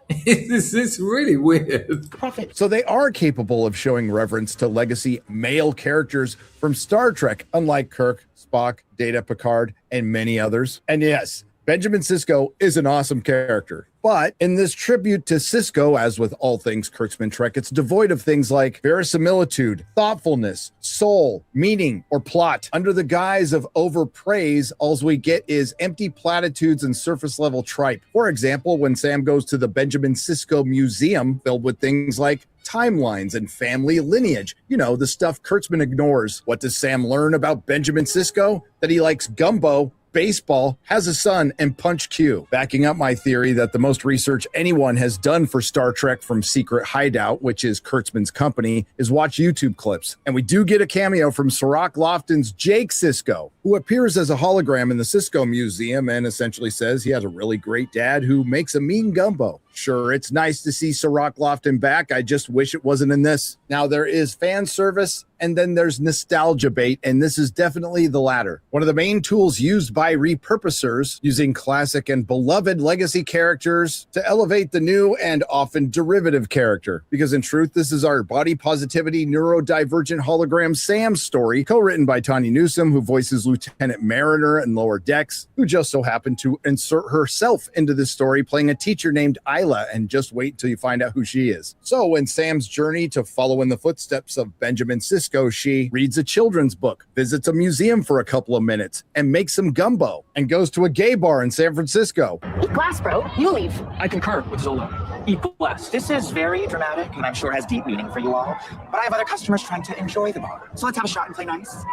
It's really weird. Profit. So they are capable of showing reverence to legacy male characters from Star Trek, unlike Kirk, Spock, Data, Picard, and many others. And yes, Benjamin Sisko is an awesome character. But in this tribute to Sisko, as with all things Kurtzman Trek, it's devoid of things like verisimilitude, thoughtfulness, soul, meaning, or plot. Under the guise of overpraise, all we get is empty platitudes and surface level tripe. For example, when Sam goes to the Benjamin Sisko Museum, filled with things like timelines and family lineage, you know, the stuff Kurtzman ignores. What does Sam learn about Benjamin Sisko? That he likes gumbo, baseball, has a son, and Punch Q. Backing up my theory that the most research anyone has done for Star Trek from Secret Hideout, which is Kurtzman's company, is watch YouTube clips. And we do get a cameo from Sirach Lofton's Jake Sisko, who appears as a hologram in the Sisko Museum and essentially says he has a really great dad who makes a mean gumbo. Sure, it's nice to see Sirach Lofton back. I just wish it wasn't in this. Now, there is fan service, and then there's nostalgia bait, and this is definitely the latter. One of the main tools used by repurposers, using classic and beloved legacy characters to elevate the new and often derivative character. Because in truth, this is our body positivity neurodivergent hologram Sam story, co-written by Tanya Newsom, who voices Lieutenant Mariner in Lower Decks, who just so happened to insert herself into this story, playing a teacher named Isla, and just wait until you find out who she is. So in Sam's journey to follow in the footsteps of Benjamin Sisko, she reads a children's book, visits a museum for a couple of minutes, and makes some gumbo, and goes to a gay bar in San Francisco. Eat glass, bro. You leave. I concur with Zola. Eat glass. This is very dramatic, and I'm sure has deep meaning for you all. But I have other customers trying to enjoy the bar. So let's have a shot and play nice.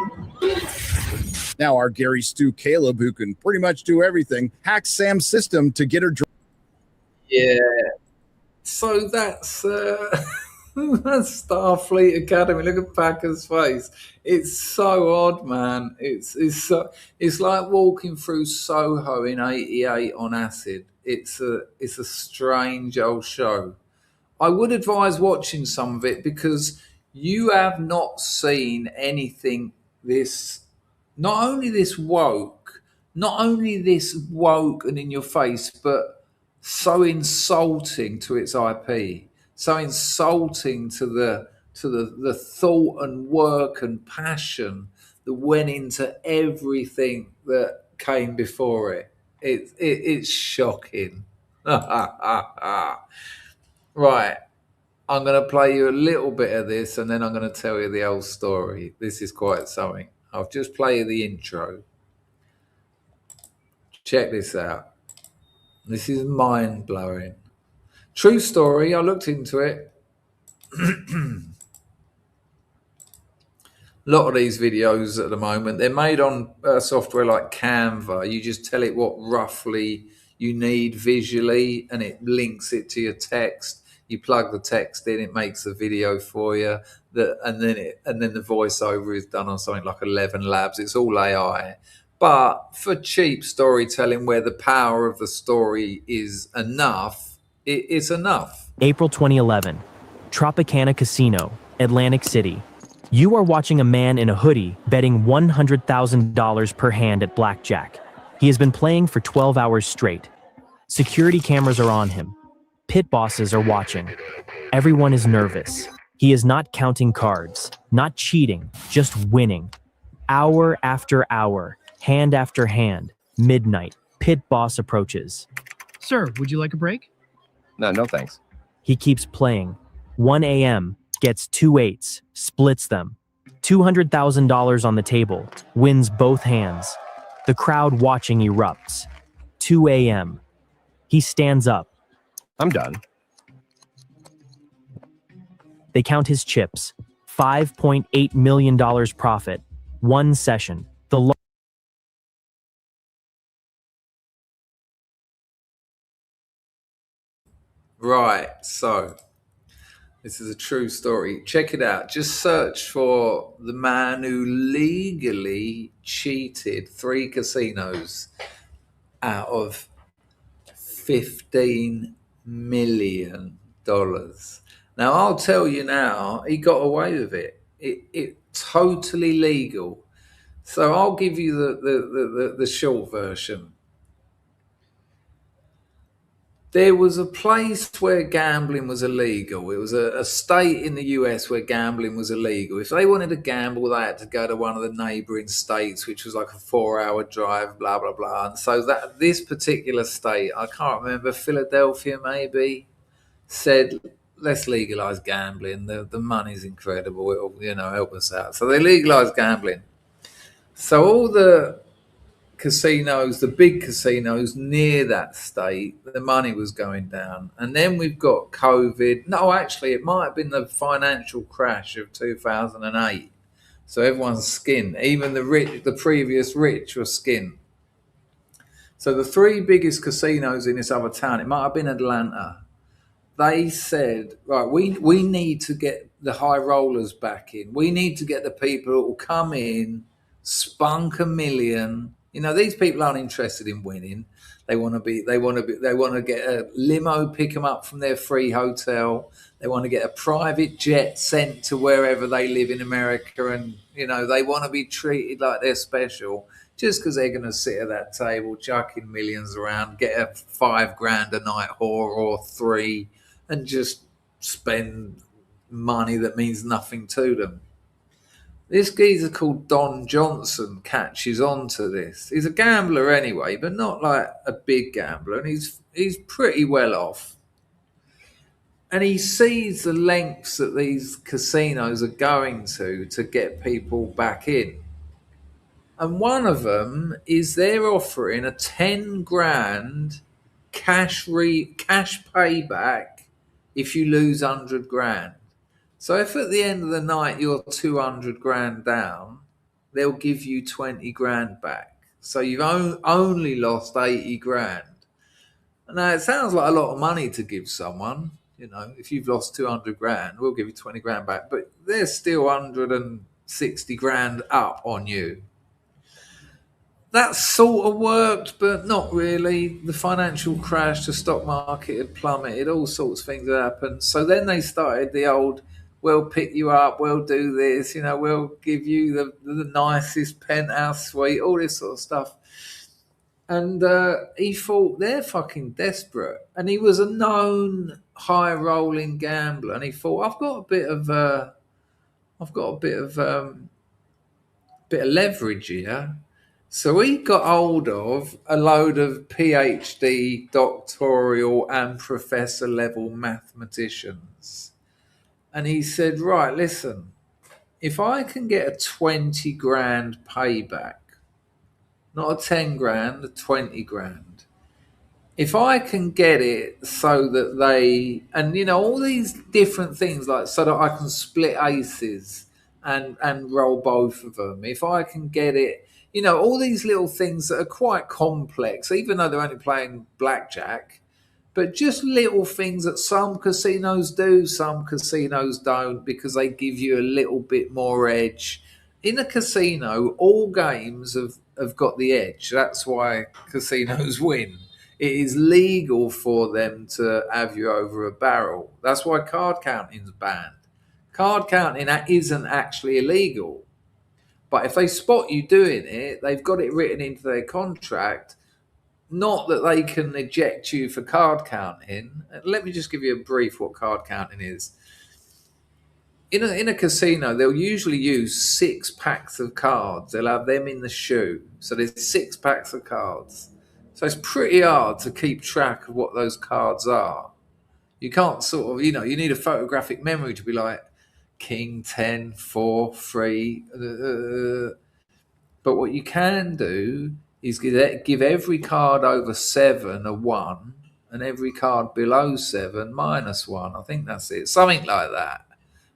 Now our Gary Stu Caleb, who can pretty much do everything, hacks Sam's system to get her Yeah. So that's that's Starfleet Academy. Look at Packer's face. It's so odd, man. It's like walking through Soho in '88 on acid. It's a strange old show. I would advise watching some of it because you have not seen anything this, not only this woke and in your face, but so insulting to its IP, so insulting to the thought and work and passion that went into everything that came before it. It's shocking. Right. I'm going to play you a little bit of this and then I'm going to tell you the whole story. This is quite something. I'll just play you the intro. Check this out. This is mind-blowing. True story. I looked into it. A lot of these videos at the moment, they're made on software like Canva. You just tell it what roughly you need visually and it links it to your text. You plug the text in, it makes a video for you, and then the voiceover is done on something like 11 Labs. It's all AI. But for cheap storytelling, where the power of the story is enough, it's enough. April 2011, Tropicana Casino, Atlantic City. You are watching a man in a hoodie betting $100,000 per hand at blackjack. He has been playing for 12 hours straight. Security cameras are on him. Pit bosses are watching. Everyone is nervous. He is not counting cards, not cheating, just winning. Hour after hour, hand after hand, midnight, pit boss approaches. Sir, would you like a break? No thanks. He keeps playing. 1 a.m., gets 2 8s, splits them. $200,000 on the table, wins both hands. The crowd watching erupts. 2 a.m. He stands up. I'm done. They count his chips. $5.8 million profit. One session. Right, so this is a true story. Check it out. Just search for the man who legally cheated 3 casinos out of $15 million. Now, I'll tell you now, he got away with it. It totally legal. So I'll give you the short version. There was a place where gambling was illegal. It was a state in the US where gambling was illegal. If they wanted to gamble, they had to go to one of the neighbouring states, which was like a 4-hour drive, blah, blah, blah. And so that this particular state, I can't remember, Philadelphia maybe, said, let's legalise gambling. The money's incredible. It'll, help us out. So they legalised gambling. So all the casinos, the big casinos near that state, the money was going down. And then we've got COVID. No, actually, it might have been the financial crash of 2008. So everyone's skinned. Even the rich, the previous rich were skinned. So the three biggest casinos in this other town, it might have been Atlanta, they said, right, we need to get the high rollers back in. We need to get the people who will come in, spunk $1 million. These people aren't interested in winning. They want to get a limo, pick them up from their free hotel. They want to get a private jet sent to wherever they live in America. And, they want to be treated like they're special just because they're going to sit at that table, chucking millions around, get a $5,000 a night whore or 3 and just spend money that means nothing to them. This geezer called Don Johnson catches on to this. He's a gambler anyway, but not like a big gambler, and he's pretty well off. And he sees the lengths that these casinos are going to get people back in. And one of them is they're offering a 10 grand cash payback if you lose 100 grand. So if at the end of the night you're 200 grand down, they'll give you 20 grand back. So you've only lost 80 grand. Now it sounds like a lot of money to give someone. If you've lost 200 grand, we'll give you 20 grand back. But there's still 160 grand up on you. That sort of worked, but not really. The financial crash, the stock market had plummeted, all sorts of things had happened. So then they started the old, we'll pick you up, we'll do this, we'll give you the nicest penthouse suite, all this sort of stuff. And he thought, they're fucking desperate. And he was a known high-rolling gambler. And he thought, I've got a bit of leverage here. So he got hold of a load of PhD, doctoral and professor level mathematicians. And he said, right, listen, if I can get a 20 grand payback, not a 10 grand, a 20 grand, if I can get it so that they, and all these different things, like so that I can split aces and roll both of them, if I can get it, all these little things that are quite complex, even though they're only playing blackjack, but just little things that some casinos do, some casinos don't, because they give you a little bit more edge. In a casino, all games have got the edge. That's why casinos win. It is legal for them to have you over a barrel. That's why card counting is banned. Card counting isn't actually illegal. But if they spot you doing it, they've got it written into their contract, not that they can eject you for card counting. Let me just give you a brief what card counting is. In a casino, they'll usually use 6 packs of cards. They'll have them in the shoe. So there's 6 packs of cards. So it's pretty hard to keep track of what those cards are. You can't sort of, you need a photographic memory to be like, King, 10, 4, 3. But what you can do is give every card over 7 a 1 and every card below 7 -1. I think that's it. Something like that.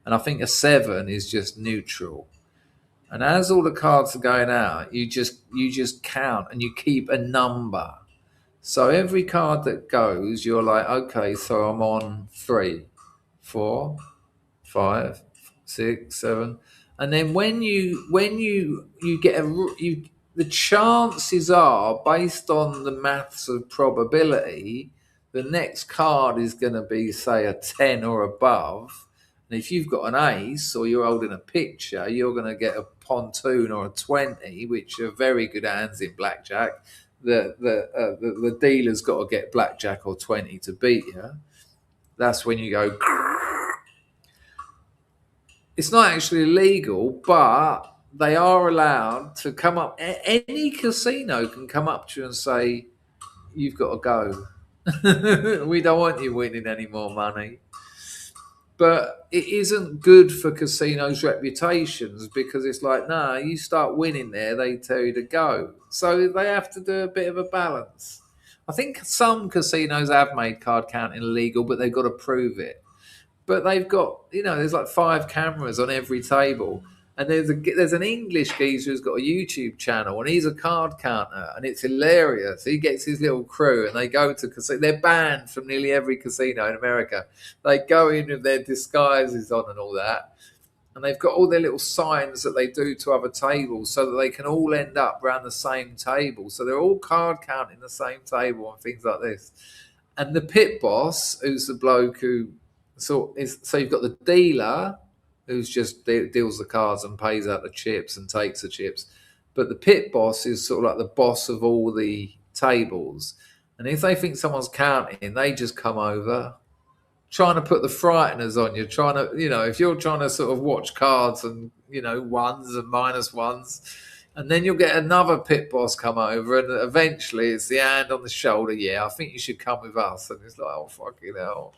And I think a 7 is just neutral. And as all the cards are going out, you just count and you keep a number. So every card that goes, you're like, okay, so I'm on 3, 4, 5, 6, 7, and then when you get the chances are, based on the maths of probability, the next card is going to be, say, a 10 or above. And if you've got an ace or you're holding a picture, you're going to get a pontoon or a 20, which are very good hands in blackjack. the dealer's got to get blackjack or 20 to beat you. That's when you go. It's not actually illegal, but they are allowed to come up. Any casino can come up to you and say, "You've got to go. We don't want you winning any more money." But it isn't good for casinos' reputations because it's like, nah, you start winning there, they tell you to go. So they have to do a bit of a balance. I think some casinos have made card counting illegal, but they've got to prove it. But they've got, there's like 5 cameras on every table. And there's an English geezer who's got a YouTube channel, and he's a card counter, and it's hilarious. He gets his little crew, and they go to casino. They're banned from nearly every casino in America. They go in with their disguises on and all that, and they've got all their little signs that they do to other tables so that they can all end up around the same table. So they're all card counting the same table and things like this. And the pit boss, who's the bloke who so you've got the dealer who's just deals the cards and pays out the chips and takes the chips. But the pit boss is sort of like the boss of all the tables. And if they think someone's counting, they just come over, trying to put the frighteners on you, trying to, if you're trying to sort of watch cards and, ones and minus ones, and then you'll get another pit boss come over, and eventually it's the hand on the shoulder. Yeah, I think you should come with us. And it's like, oh, fucking hell.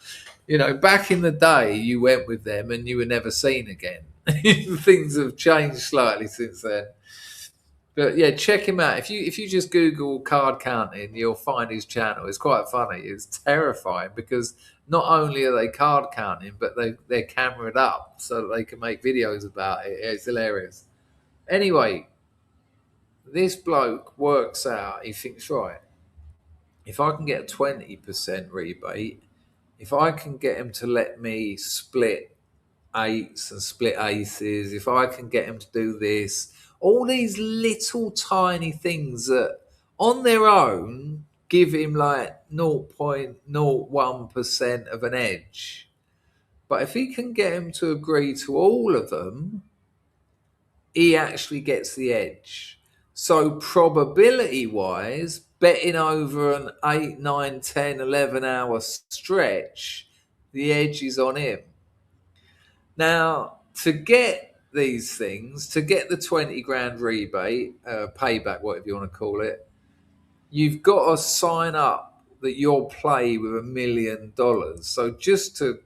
Back in the day, you went with them and you were never seen again. Things have changed slightly since then. But yeah, check him out. If you just Google card counting, you'll find his channel. It's quite funny. It's terrifying because not only are they card counting, but they're cameraed up so that they can make videos about it. It's hilarious. Anyway, this bloke works out, he thinks, right, if I can get a 20% rebate, if I can get him to let me split 8s and split aces, if I can get him to do this, all these little tiny things that on their own give him like 0.01% of an edge. But if he can get him to agree to all of them, he actually gets the edge. So probability-wise, betting over an 8, 9, 10, 11-hour stretch, the edge is on him. Now, to get these things, to get the 20 grand rebate, payback, whatever you want to call it, you've got to sign up that you'll play with $1 million. So just to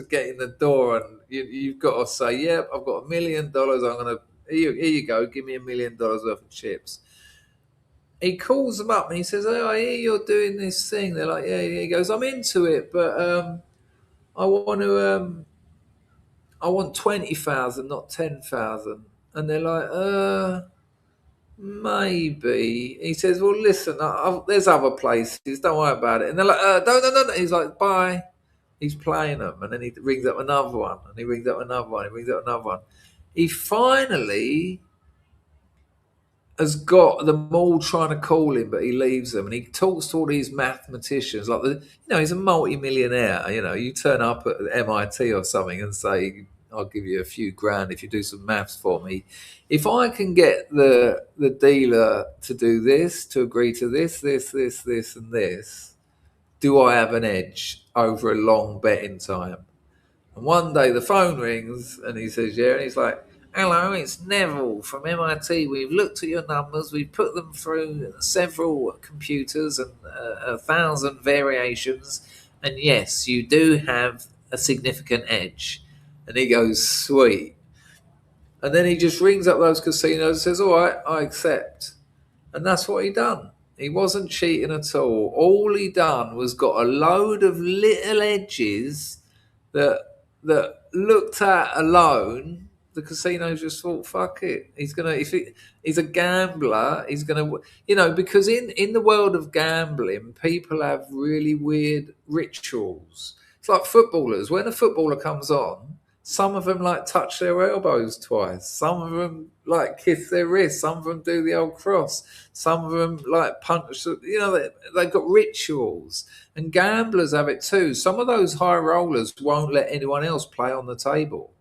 get in the door, and you've got to say, yep, I've got $1 million. I'm going to, here you go, give me $1 million worth of chips. He calls them up and he says, oh, I hear you're doing this thing. They're like, yeah. He goes, I'm into it, but I want 20,000, not 10,000. And they're like, maybe. He says, well, listen, there's other places. Don't worry about it. And they're like, no. He's like, bye. He's playing them. And then he rings up another one. And he rings up another one. He rings up another one. He finally has got them all trying to call him, but he leaves them. And he talks to all these mathematicians. Like, he's a multi-millionaire. You turn up at MIT or something and say, I'll give you a few grand if you do some maths for me. If I can get the dealer to do this, to agree to this, and this, do I have an edge over a long betting time? And one day the phone rings and he says, yeah. And he's like, hello, it's Neville from MIT. We've looked at your numbers. We've put them through several computers and 1,000 variations. And yes, you do have a significant edge. And he goes, sweet. And then he just rings up those casinos and says, all right, I accept. And that's what he done. He wasn't cheating at all. All he done was got a load of little edges that looked at alone, the casinos just thought, fuck it. He's a gambler, he's gonna, because in the world of gambling, people have really weird rituals. It's like footballers. When a footballer comes on, some of them like touch their elbows twice. Some of them like kiss their wrists. Some of them do the old cross. Some of them like punch. They've got rituals. And gamblers have it too. Some of those high rollers won't let anyone else play on the table.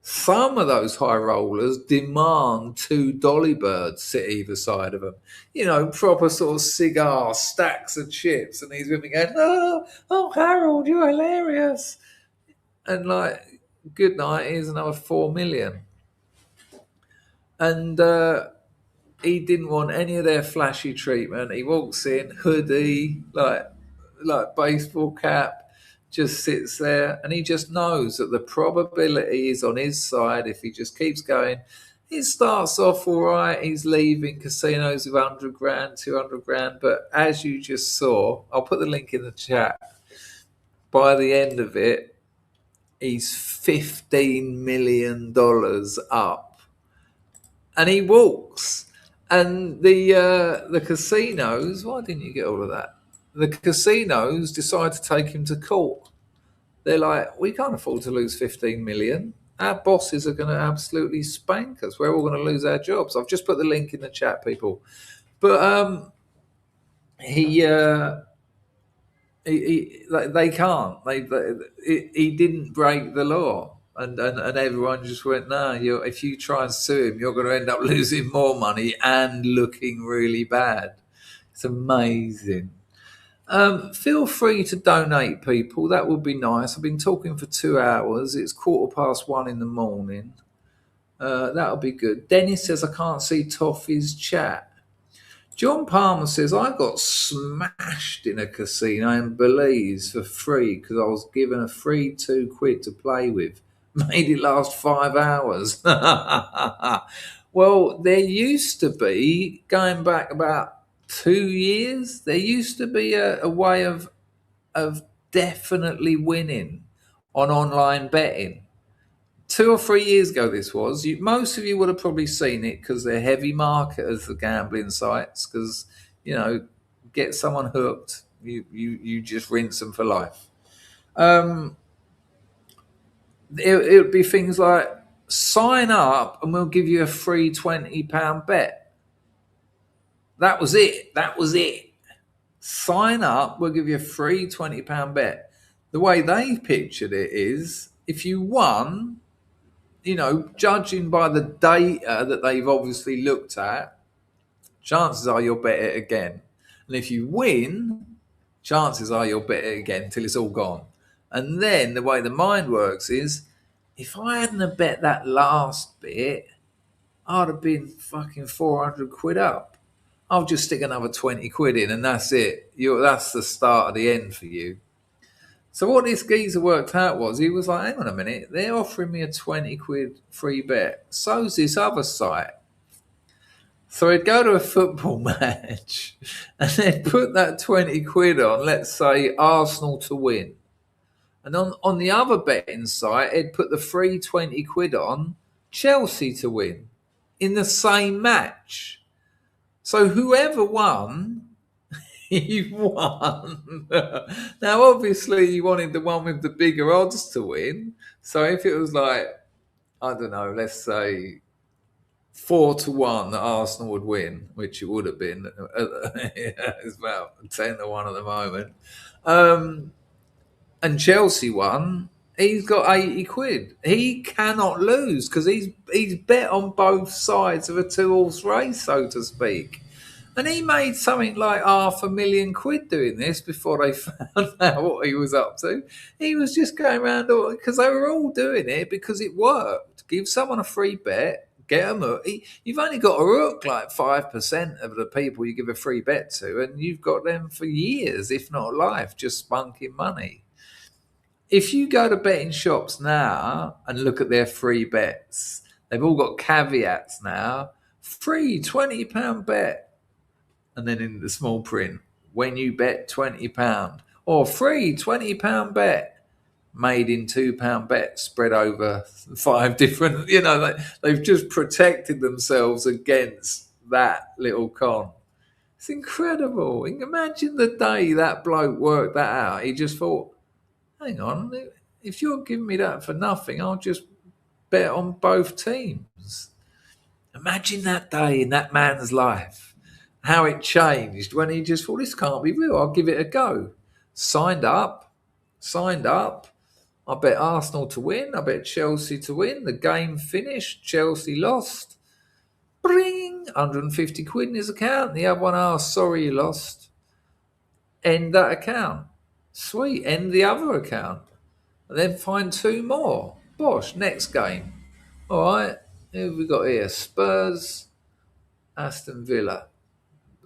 Some of those high rollers demand 2 dolly birds sit either side of them. You know, proper sort of cigar, stacks of chips. And he's with me going, oh, Harold, you're hilarious. And like, good night, here's another 4 million. And he didn't want any of their flashy treatment. He walks in, hoodie, like baseball cap, just sits there, and he just knows that the probability is on his side if he just keeps going. It starts off all right. He's leaving casinos with 100 grand, 200 grand. But as you just saw, I'll put the link in the chat. By the end of it, he's $15 million up. And he walks. And the casinos, why didn't you get all of that? The casinos decide to take him to court. They're like, we can't afford to lose 15 million. Our bosses are going to absolutely spank us. We're all going to lose our jobs. I've just put the link in the chat, people. But they can't. He didn't break the law. And everyone just went, no, if you try and sue him, you're going to end up losing more money and looking really bad. It's amazing. Feel free to donate, people. That would be nice. I've been talking for 2 hours. It's 1:15 in the morning. That'll be good. Dennis says, I can't see Toffee's chat. John Palmer says, I got smashed in a casino in Belize for free because I was given a free £2 to play with. Made it last 5 hours. Well, there used to be, going back about 2 years, there used to be a way of definitely winning on online betting. 2 or 3 years ago this was. Most of you would have probably seen it because they're heavy marketers, the gambling sites, because, you know, get someone hooked, you just rinse them for life. It would be things like, sign up and we'll give you a free £20 bet. That was it. Sign up, we'll give you a free £20 bet. The way they pictured it is, if you won, you know, judging by the data that they've obviously looked at, chances are you'll bet it again. And if you win, chances are you'll bet it again till it's all gone. And then the way the mind works is, if I hadn't have bet that last bit, I'd have been fucking 400 quid up. I'll just stick another 20 quid in and that's it. That's the start of the end for you. So what this geezer worked out was, he was like, hang on a minute, they're offering me a 20 quid free bet. So's this other site. So he'd go to a football match and they'd put that 20 quid on, let's say Arsenal to win. And on the other betting site, he'd put the free 20 quid on Chelsea to win in the same match. So whoever won, he won. Now, obviously, he wanted the one with the bigger odds to win. So if it was like, I don't know, let's say 4-1 that Arsenal would win, which it would have been. It's about 10-1 at the moment. And Chelsea won, he's got 80 quid. He cannot lose because he's bet on both sides of a 2-horse race, so to speak. And he made something like £500,000 doing this before they found out what he was up to. He was just going around, because they were all doing it because it worked. Give someone a free bet, get them hooked. You've only got to hook like 5% of the people you give a free bet to, and you've got them for years, if not life, just spunking money. If you go to betting shops now and look at their free bets, they've all got caveats now. Free £20 bet. And then in the small print, when you bet £20, or free £20 bet, made in £2 bet, spread over 5 different, they've just protected themselves against that little con. It's incredible. Imagine the day that bloke worked that out. He just thought, hang on, if you're giving me that for nothing, I'll just bet on both teams. Imagine that day in that man's life. How it changed when he just thought, this can't be real. I'll give it a go. Signed up, I bet Arsenal to win. I bet Chelsea to win. The game finished. Chelsea lost. Bring 150 quid in his account. The other one, oh, sorry you lost. End that account. Sweet. End the other account. And then find 2 more. Bosh, next game. All right. Who have we got here? Spurs, Aston Villa.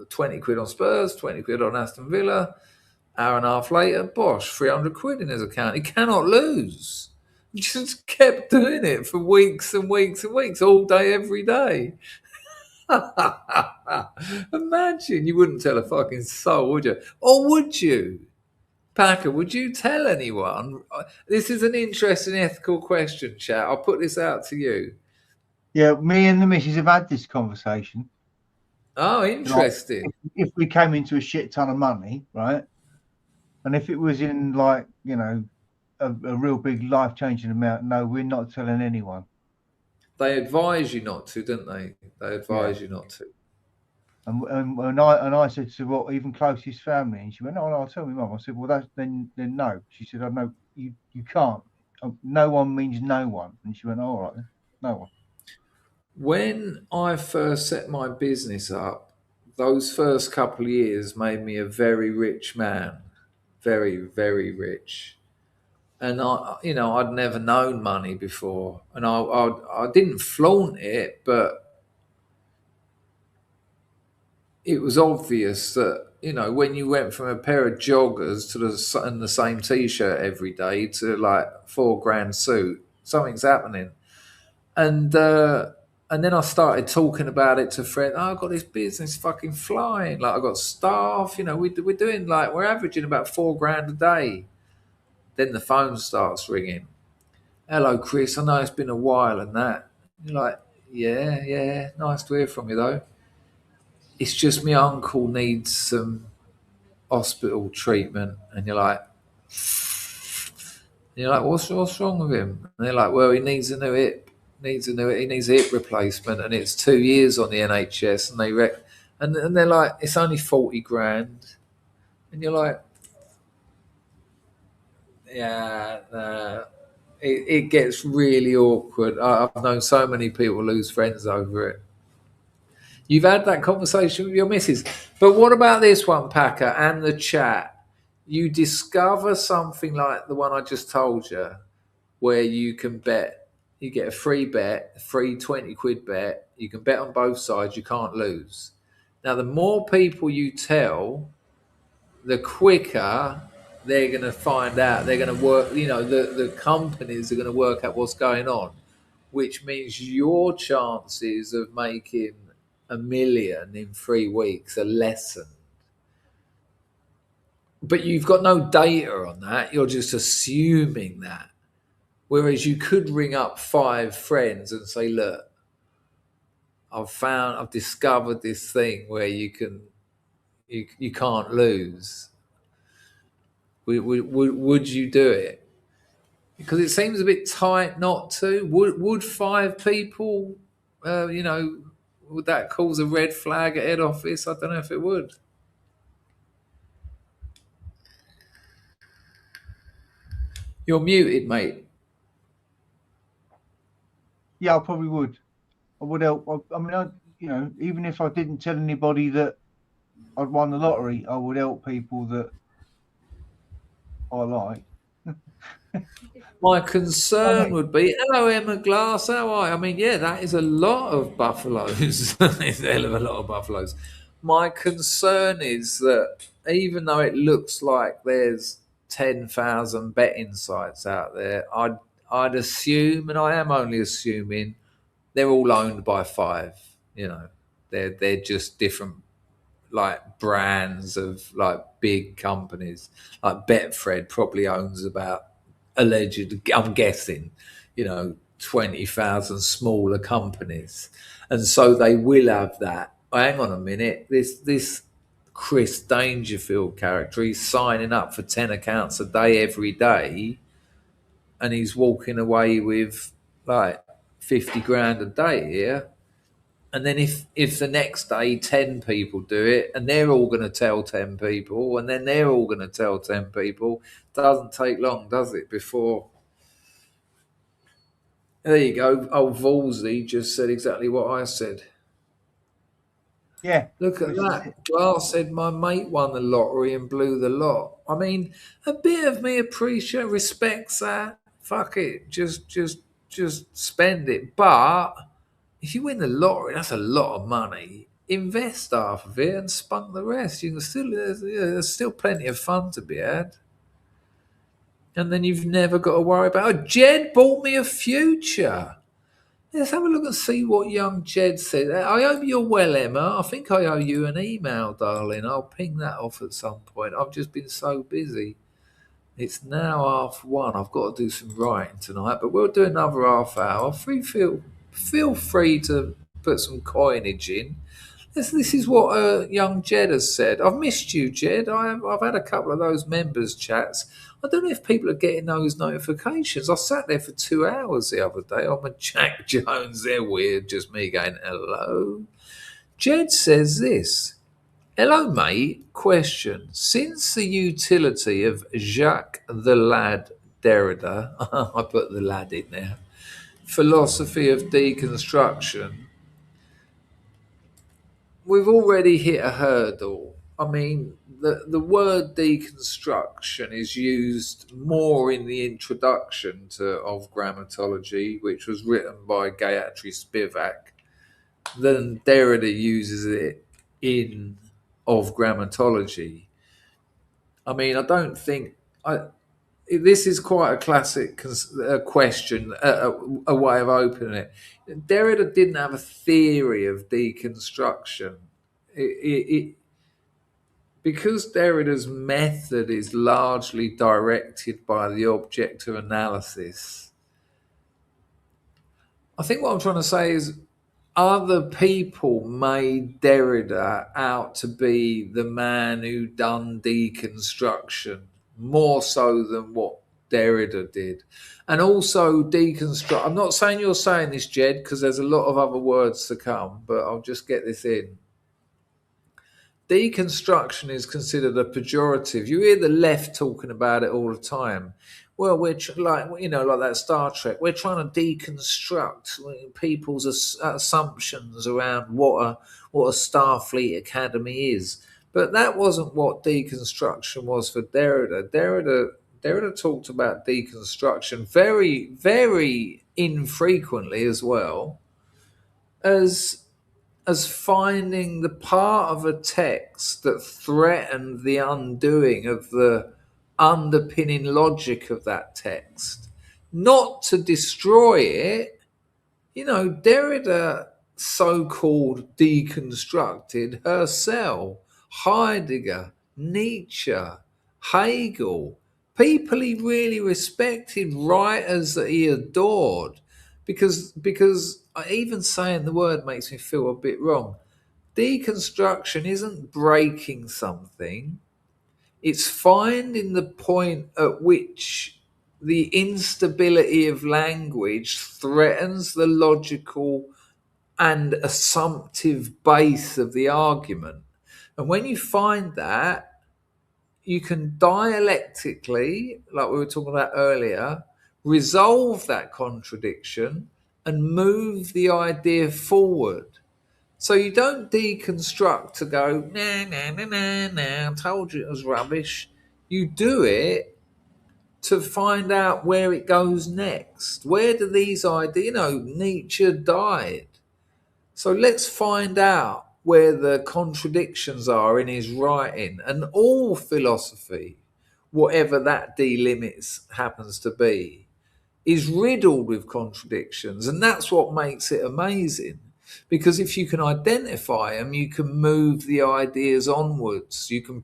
20 quid on Spurs, 20 quid on Aston Villa. Hour and a half later, bosh, 300 quid in his account. He cannot lose. He just kept doing it for weeks and weeks and weeks, all day, every day. Imagine, you wouldn't tell a fucking soul, would you? Or would you? Packer, would you tell anyone? This is an interesting ethical question, chat. I'll put this out to you. Yeah, me and the missus have had this conversation. Oh, interesting. Like, if we came into a shit ton of money, right? And if it was in like, you know, a real big life-changing amount, no, we're not telling anyone. They advise you not to, don't they? They advise you not to. And I said to what, even closest family, and she went, "Oh, no, I'll tell my mum." I said, "Well, that's then no." She said, "I know you can't. No one means no one." And she went, "All right, then. No one." When I first set my business up, those first couple of years made me a very rich man, very, very rich. And I'd never known money before, and I didn't flaunt it, but it was obvious that, when you went from a pair of joggers and the same t-shirt every day to like $4,000 suit, something's happening. And then I started talking about it to friends. Oh, I've got this business fucking flying. Like, I've got staff, we're doing like, we're averaging about $4,000 a day. Then the phone starts ringing. Hello, Chris. I know it's been a while and that. You're like, yeah. Nice to hear from you, though. It's just my uncle needs some hospital treatment. And you're like, what's wrong with him? And they're like, well, he needs a new hip. He needs a hip replacement, and it's 2 years on the NHS. And and they're like, it's only $40,000. And you're like, yeah, nah. It gets really awkward. I've known so many people lose friends over it. You've had that conversation with your missus. But what about this one, Packer, and the chat? You discover something like the one I just told you, where you can bet. You get a free bet, a free 20 quid bet. You can bet on both sides. You can't lose. Now, the more people you tell, the quicker they're going to find out. They're going to work, the companies are going to work out what's going on, which means your chances of making $1 million in 3 weeks are lessened. But you've got no data on that. You're just assuming that. Whereas you could ring up 5 friends and say, look, I've discovered this thing where you can't lose. Would you do it? Because it seems a bit tight not to. Would 5 people, would that cause a red flag at head office? I don't know if it would. You're muted, mate. Yeah, I probably would. I would help. Even if I didn't tell anybody that I'd won the lottery, I would help people that I like. My concern would be, hello, Emma Glass, how are you? I mean, yeah, that is a lot of buffaloes. It's a hell of a lot of buffaloes. My concern is that even though it looks like there's 10,000 betting sites out there, I'd assume, and I am only assuming, they're all owned by 5. They're just different like brands of like big companies. Like Betfred probably owns about I'm guessing, 20,000 smaller companies. And so they will have that. Hang on a minute. This Chris Dangerfield character, he's signing up for 10 accounts a day every day, and he's walking away with like 50 grand a day here. And then if the next day 10 people do it, and they're all going to tell 10 people, and then they're all going to tell 10 people, doesn't take long, does it, before There you go. Old Wolsey just said exactly what I said. Yeah. Look at that. Glass said my mate won the lottery and blew the lot. I mean, a bit of me respects that. Fuck it. Just spend it. But if you win the lottery, that's a lot of money. Invest half of it and spunk the rest. You can still there's still plenty of fun to be had. And then you've never got to worry about, oh, Jed bought me a future. Let's have a look and see what young Jed said. I hope you're well, Emma. I think I owe you an email, darling. I'll ping that off at some point. I've just been so busy. It's now 1:30. I've got to do some writing tonight, but we'll do another half hour. Feel free to put some coinage in. This is what young Jed has said. I've missed you, Jed. I've had a couple of those members chats. I don't know if people are getting those notifications. I sat there for 2 hours the other day on my Jack Jones. They're weird, just me going, hello. Jed says this. Hello, mate. Question. Since the utility of Jacques the Lad Derrida, I put the lad in there, philosophy of deconstruction, we've already hit a hurdle. I mean, the word deconstruction is used more in the introduction of grammatology, which was written by Gayatri Spivak, than Derrida uses it in of grammatology. I mean, I don't think this is quite a classic question, a way of opening it. Derrida didn't have a theory of deconstruction. Because Derrida's method is largely directed by the object of analysis, I think what I'm trying to say is other people made Derrida out to be the man who done deconstruction more so than what Derrida did. And also deconstruct. I'm not saying you're saying this, Jed, because there's a lot of other words to come, but I'll just get this in. Deconstruction is considered a pejorative. You hear the left talking about it all the time. Well, we're like that Star Trek. We're trying to deconstruct people's assumptions around what a Starfleet Academy is. But that wasn't what deconstruction was for Derrida. Derrida talked about deconstruction very, very infrequently as well as finding the part of a text that threatened the undoing of the underpinning logic of that text, not to destroy it. Derrida so-called deconstructed Husserl, Heidegger, Nietzsche, Hegel, people he really respected, writers that he adored, because even saying the word makes me feel a bit wrong. Deconstruction isn't breaking something. It's finding the point at which the instability of language threatens the logical and assumptive base of the argument. And when you find that, you can dialectically, like we were talking about earlier, resolve that contradiction and move the idea forward. So you don't deconstruct to go, nah, I told you it was rubbish. You do it to find out where it goes next. Where do these ideas, Nietzsche died. So let's find out where the contradictions are in his writing. And all philosophy, whatever that delimits happens to be, is riddled with contradictions. And that's what makes it amazing. Because if you can identify them, you can move the ideas onwards. You can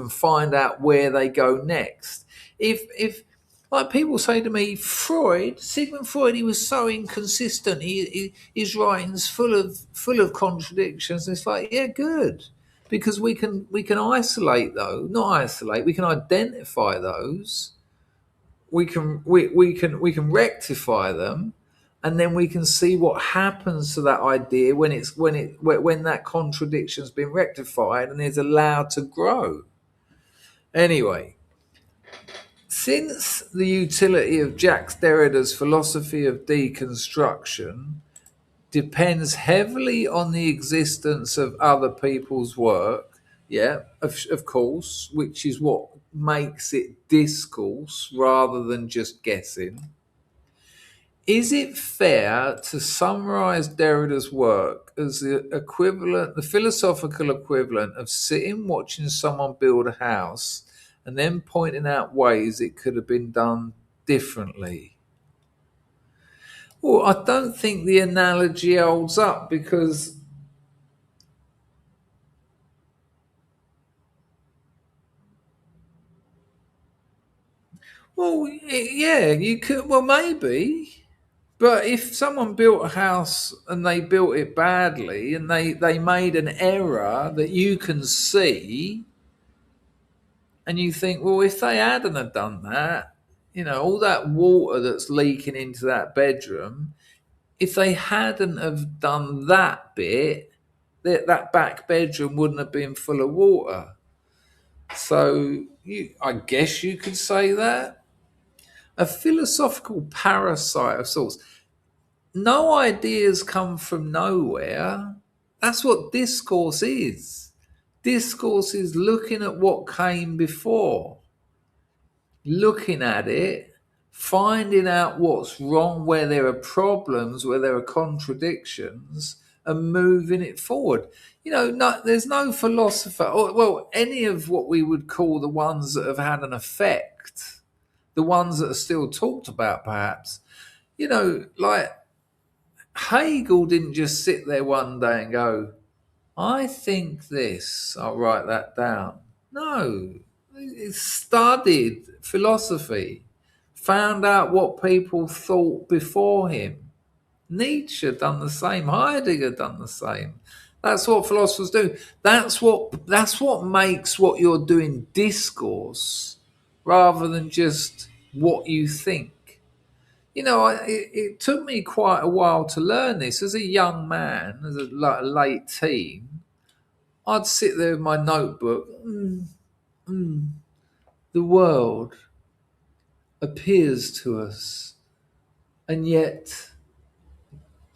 find out where they go next. If like people say to me, Sigmund Freud, he was so inconsistent. His writing's full of contradictions. And it's like, yeah, good, because we can isolate those. Not isolate. We can identify those. We can rectify them, and then we can see what happens to that idea when that contradiction's been rectified and is allowed to grow. Anyway. Since the utility of Jacques Derrida's philosophy of deconstruction depends heavily on the existence of other people's work, of course, which is what makes it discourse rather than just guessing. Is it fair to summarize Derrida's work as the philosophical equivalent of sitting watching someone build a house and then pointing out ways it could have been done differently? Well, I don't think the analogy holds up because you could. Well, maybe, but if someone built a house and they built it badly and they made an error that you can see, and you think, well, if they hadn't have done that, all that water that's leaking into that bedroom, if they hadn't have done that bit, that back bedroom wouldn't have been full of water. So I guess you could say that. A philosophical parasite of sorts. No ideas come from nowhere. That's what discourse is. Discourse is looking at what came before, looking at it, finding out what's wrong, where there are problems, where there are contradictions, and moving it forward. There's no philosopher, or any of what we would call the ones that have had an effect, the ones that are still talked about, perhaps. Like Hegel didn't just sit there one day and go, I think this, I'll write that down. No, he studied philosophy, found out what people thought before him. Nietzsche done the same. Heidegger done the same. That's what philosophers do. That's what makes what you're doing discourse rather than just what you think. It took me quite a while to learn this. As a young man, as a late teen, I'd sit there with my notebook. The world appears to us, and yet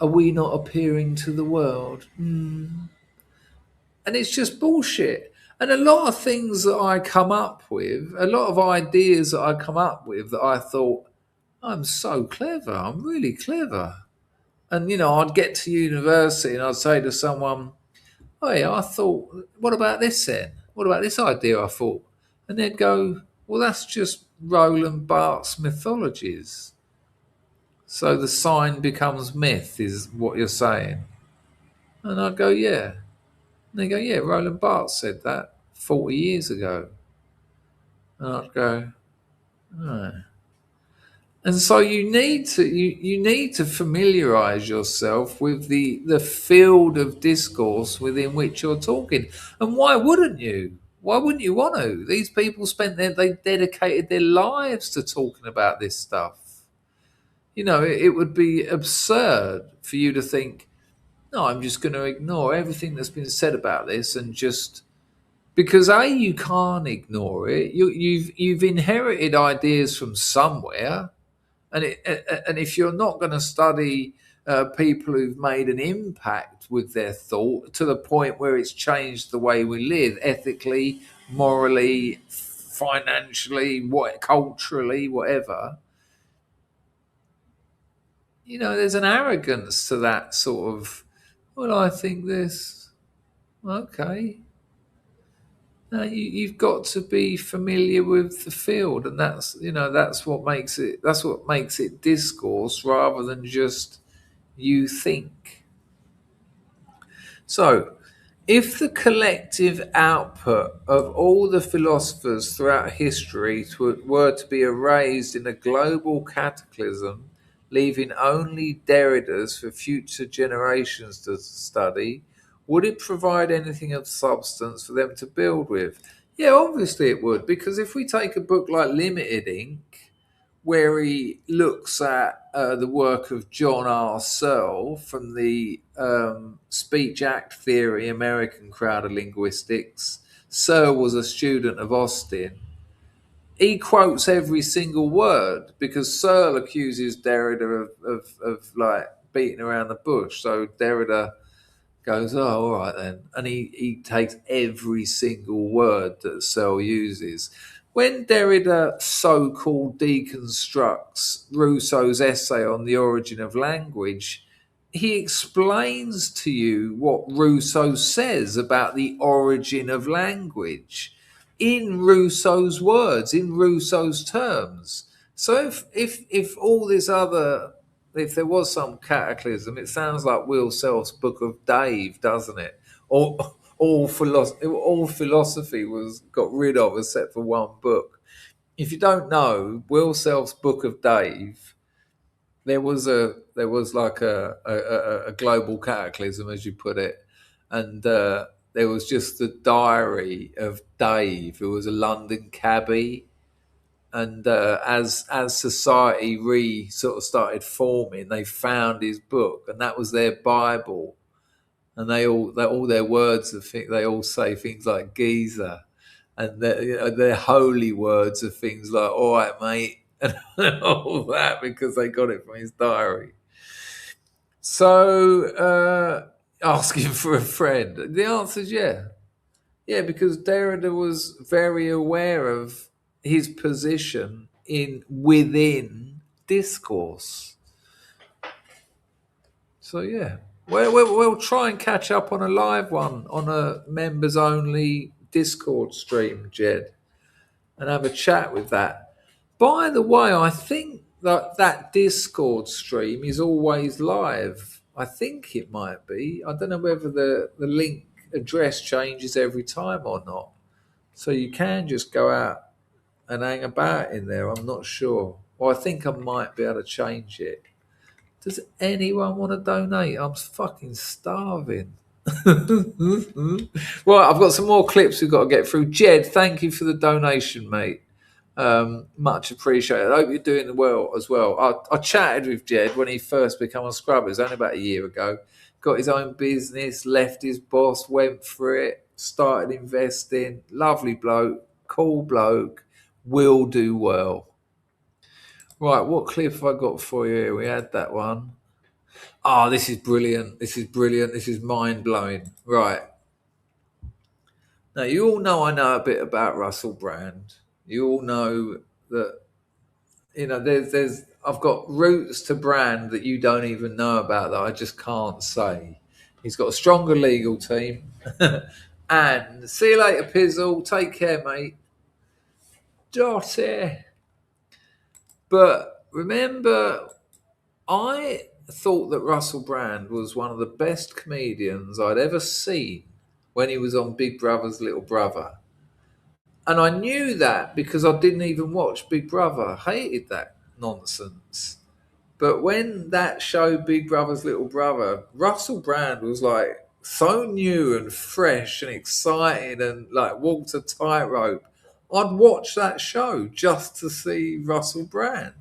are we not appearing to the world? And it's just bullshit. And a lot of things that I come up with, a lot of ideas that I come up with that I thought, I'm so clever, I'm really clever. And, I'd get to university and I'd say to someone, oh yeah, I thought, what about this then? What about this idea I thought? And they'd go, well, that's just Roland Barthes' mythologies. So the sign becomes myth, is what you're saying. And I'd go, yeah. And they go, yeah, Roland Barthes said that 40 years ago. And I'd go, oh. And so you need to familiarise yourself with the field of discourse within which you're talking. And why wouldn't you? Why wouldn't you want to? These people they dedicated their lives to talking about this stuff. It would be absurd for you to think, no, I'm just going to ignore everything that's been said about this and just because you can't ignore it. You've inherited ideas from somewhere. And if you're not going to study people who've made an impact with their thought to the point where it's changed the way we live, ethically, morally, financially, culturally, whatever, there's an arrogance to that sort of, well, I think this, okay. No, you've got to be familiar with the field, and that's what makes it discourse rather than just you think. So, if the collective output of all the philosophers throughout history were to be erased in a global cataclysm, leaving only Derrida's for future generations to study, would it provide anything of substance for them to build with? Yeah, obviously it would, because if we take a book like Limited Ink, where he looks at the work of John R. Searle from the speech act theory American crowd of linguistics, Searle was a student of Austin. he quotes every single word because Searle accuses Derrida of like beating around the bush. So Derrida goes, oh, all right then. And he takes every single word that Searle uses. When Derrida so-called deconstructs Rousseau's essay on the origin of language, he explains to you what Rousseau says about the origin of language in Rousseau's words, in Rousseau's terms. So if all this other, if there was some cataclysm, it sounds like Will Self's Book of Dave, doesn't it? All philosophy was got rid of except for one book. If you don't know, Will Self's Book of Dave, there was like a global cataclysm, as you put it, and there was just the diary of Dave, who was a London cabbie. And as society sort of started forming, they found his book, and that was their Bible. And all their words they all say things like geezer, and their holy words are things like all right, mate, and all that because they got it from his diary. So asking for a friend, the answer is yeah, because Derrida was very aware of his position within discourse. So yeah, we'll try and catch up on a live one on a members only Discord stream, Jed, and have a chat with that. By the way, I think that Discord stream is always live. I think it might be. I don't know whether the link address changes every time or not. So you can just go out and hang about in there. I'm not sure. Well, I think I might be able to change it. Does anyone want to donate? I'm fucking starving. Right, I've got some more clips we've got to get through. Jed, thank you for the donation, mate. Much appreciated. I hope you're doing well as well. I chatted with Jed when he first became a scrubber. It was only about a year ago. Got his own business, left his boss, went for it, started investing. Lovely bloke, cool bloke, will do well. Right, what clip have I got for you here? We had that one. Oh, this is brilliant. This is mind-blowing. Right. Now, you all know I know a bit about Russell Brand. You all know that, there's I've got roots to Brand that you don't even know about that I just can't say. He's got a stronger legal team. And see you later, Pizzle. Take care, mate. Dotty. But remember, I thought that Russell Brand was one of the best comedians I'd ever seen when he was on Big Brother's Little Brother. And I knew that because I didn't even watch Big Brother. I hated that nonsense. But when that show, Big Brother's Little Brother, Russell Brand was like so new and fresh and exciting and like walked a tightrope. I'd watch that show just to see Russell Brand.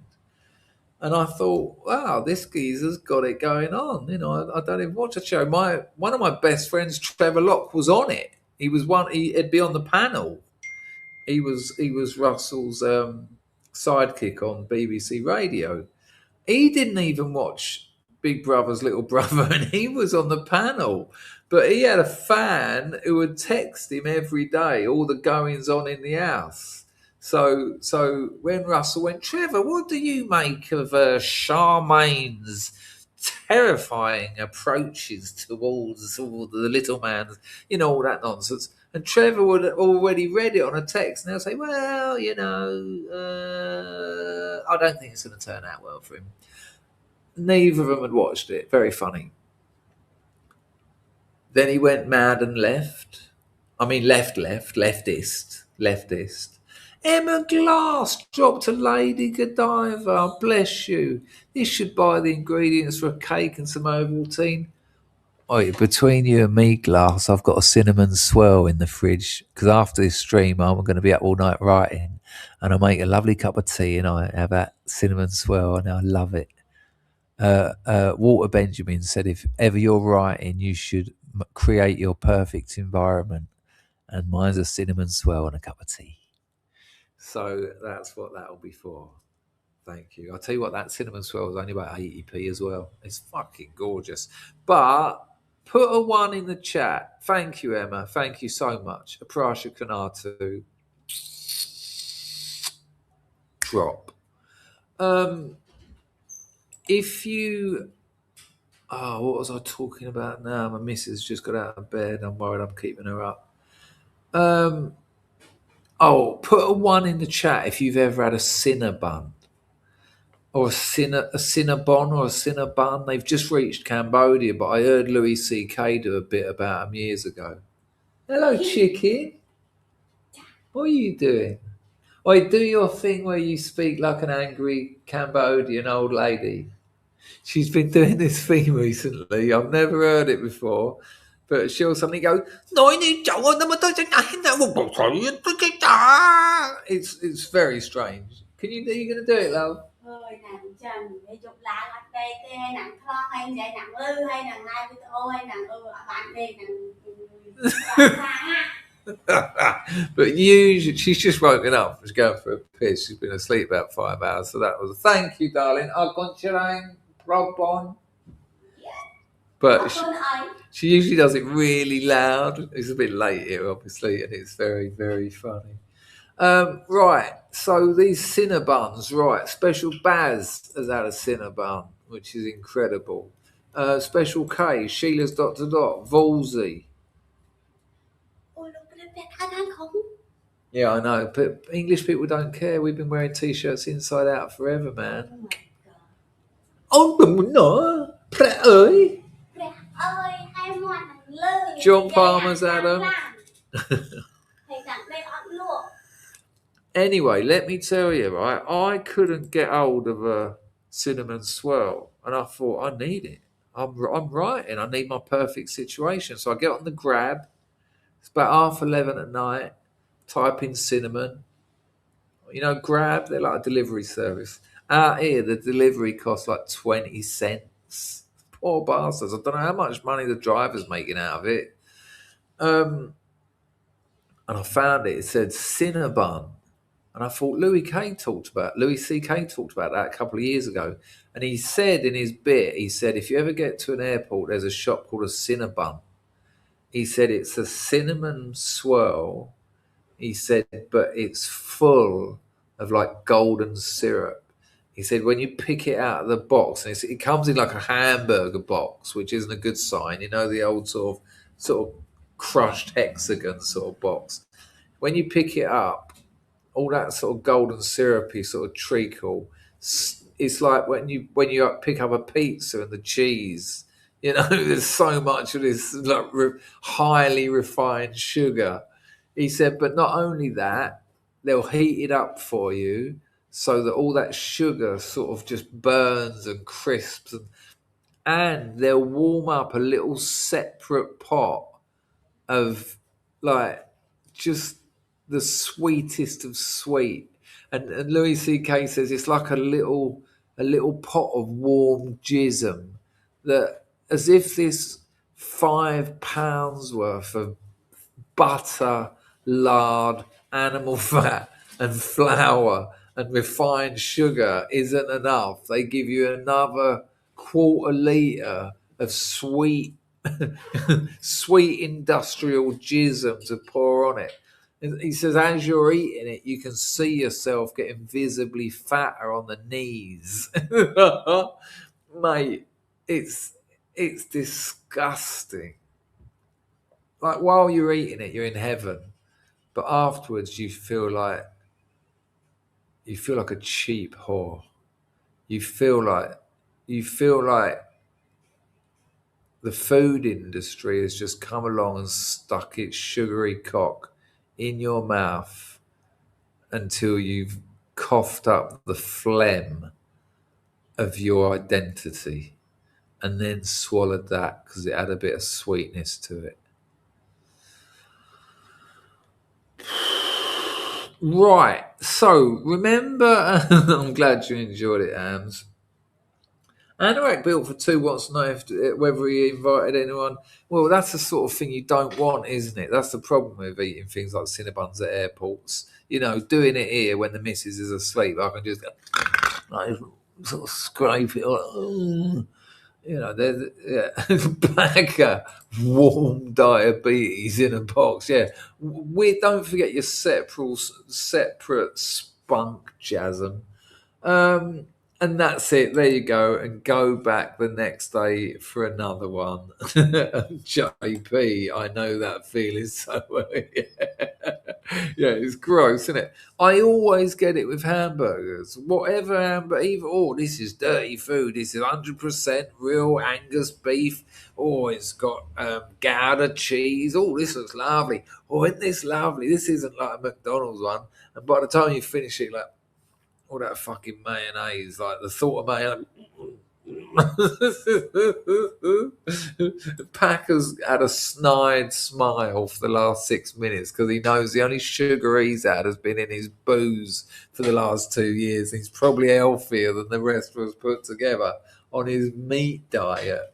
And I thought, wow, this geezer's got it going on. I don't even watch a show. One of my best friends, Trevor Locke, was on it. He'd be on the panel. He was Russell's sidekick on BBC Radio. He didn't even watch Big Brother's Little Brother, and he was on the panel. But he had a fan who would text him every day all the goings on in the house. So when Russell went, Trevor, what do you make of Charmaine's terrifying approaches towards all the little man, all that nonsense? And Trevor would have already read it on a text, and they'll say, well, I don't think it's going to turn out well for him. Neither of them had watched it. Very funny. Then he went mad and left. I mean, leftist. Emma Glass dropped a Lady Godiva. Bless you. This should buy the ingredients for a cake and some Ovaltine. Oh, between you and me, Glass, I've got a cinnamon swirl in the fridge because after this stream, I'm going to be up all night writing, and I make a lovely cup of tea and I have that cinnamon swirl, and I love it. Walter Benjamin said, if ever you're writing, you should create your perfect environment, and mine's a cinnamon swirl and a cup of tea. So that's what that'll be for. Thank you. I'll tell you what, that cinnamon swirl is only about 80p as well. It's fucking gorgeous. But put a 1 in the chat. Thank you, Emma. Thank you so much. Aprasha Kanatu. Drop. If you... Oh, what was I talking about now? My missus just got out of bed. I'm worried I'm keeping her up. Put a 1 in the chat if you've ever had a Cinnabon. Or a Cinnabon or a Cinnabon. They've just reached Cambodia, but I heard Louis C.K. do a bit about them years ago. Hello, chicken. What are you doing? Do your thing where you speak like an angry Cambodian old lady. She's been doing this thing recently. I've never heard it before. But she'll suddenly go, it's very strange. Are you going to do it, love? But usually she's just woken up. She's going for a piss. She's been asleep about 5 hours. So that was thank you, darling. But she usually does it really loud. It's a bit late here, obviously, and it's very, very funny. Right, so these Cinnabons, right. Special Baz has had a Cinnabon, which is incredible. Special K, Sheila's ... Volsey. Yeah, I know, but English people don't care. We've been wearing T-shirts inside out forever, man. Oh no, pretty. John Palmer's had them. Anyway, let me tell you, right, I couldn't get hold of a cinnamon swirl, and I thought, I need it. I'm writing. I need my perfect situation. So I get on the Grab. It's about 11:30 at night. Type in cinnamon. Grab, they're like a delivery service. Out here, the delivery costs like 20 cents. Poor bastards. I don't know how much money the driver's making out of it. And I found it. It said Cinnabon. And I thought Louis C.K. talked about that a couple of years ago. And he said in his bit, if you ever get to an airport, there's a shop called a Cinnabon. He said it's a cinnamon swirl. He said, but it's full of like golden syrup. He said when you pick it out of the box, and it comes in like a hamburger box, which isn't a good sign. The old sort of crushed hexagon sort of box. When you pick it up, all that sort of golden syrupy sort of treacle. It's like when you pick up a pizza and the cheese. There's so much of this like highly refined sugar. He said, but not only that, they'll heat it up for you so that all that sugar sort of just burns and crisps, and they'll warm up a little separate pot of like just the sweetest of sweet. And Louis C.K. says it's like a little pot of warm jism, that as if this £5 worth of butter, lard, animal fat and flour and refined sugar isn't enough. They give you another quarter litre of sweet industrial jism to pour on it. He says, as you're eating it, you can see yourself getting visibly fatter on the knees. Mate, it's disgusting. Like while you're eating it, you're in heaven, but afterwards you feel like a cheap whore. You feel like the food industry has just come along and stuck its sugary cock in your mouth until you've coughed up the phlegm of your identity and then swallowed that because it had a bit of sweetness to it. Right, so remember, I'm glad you enjoyed it, Ams. Anorak built for two wants to know whether he invited anyone. Well, that's the sort of thing you don't want, isn't it? That's the problem with eating things like Cinnabons at airports. Doing it here when the missus is asleep, I can just go, like, sort of scrape it. There's Backer, warm diabetes in a box. Yeah, don't forget your separate spunk jasm. And that's it. There you go. And go back the next day for another one. JP, I know that feeling so well. Yeah, it's gross, isn't it? I always get it with hamburgers. Whatever hamburger, this is dirty food. This is 100% real Angus beef. Oh, it's got Gouda cheese. Oh, this looks lovely. Oh, isn't this lovely? This isn't like a McDonald's one. And by the time you finish it, like, all that fucking mayonnaise, like the thought of mayonnaise. Packer's had a snide smile for the last 6 minutes because he knows the only sugar he's had has been in his booze for the last 2 years. He's probably healthier than the rest of us put together on his meat diet.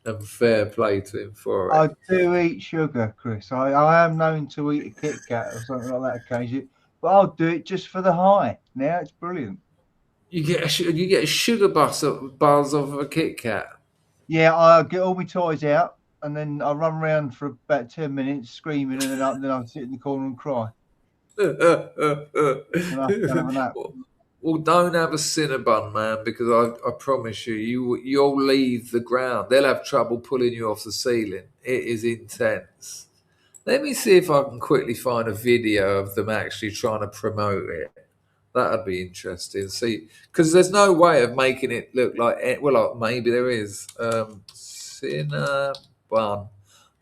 And fair play to him for it. I do eat sugar, Chris. I am known to eat a Kit Kat or something like that occasionally. But I'll do it just for the high. Now it's brilliant. You get a sugar buzz off of a Kit Kat. Yeah, I get all my toys out and then I run around for about 10 minutes screaming, and then I sit in the corner and cry. Well, don't have a Cinnabon, man, because I promise you'll leave the ground. They'll have trouble pulling you off the ceiling. It is intense. Let me see if I can quickly find a video of them actually trying to promote it. That'd be interesting. See, because there's no way of making it look like it. Well, maybe there is. Cinnabon.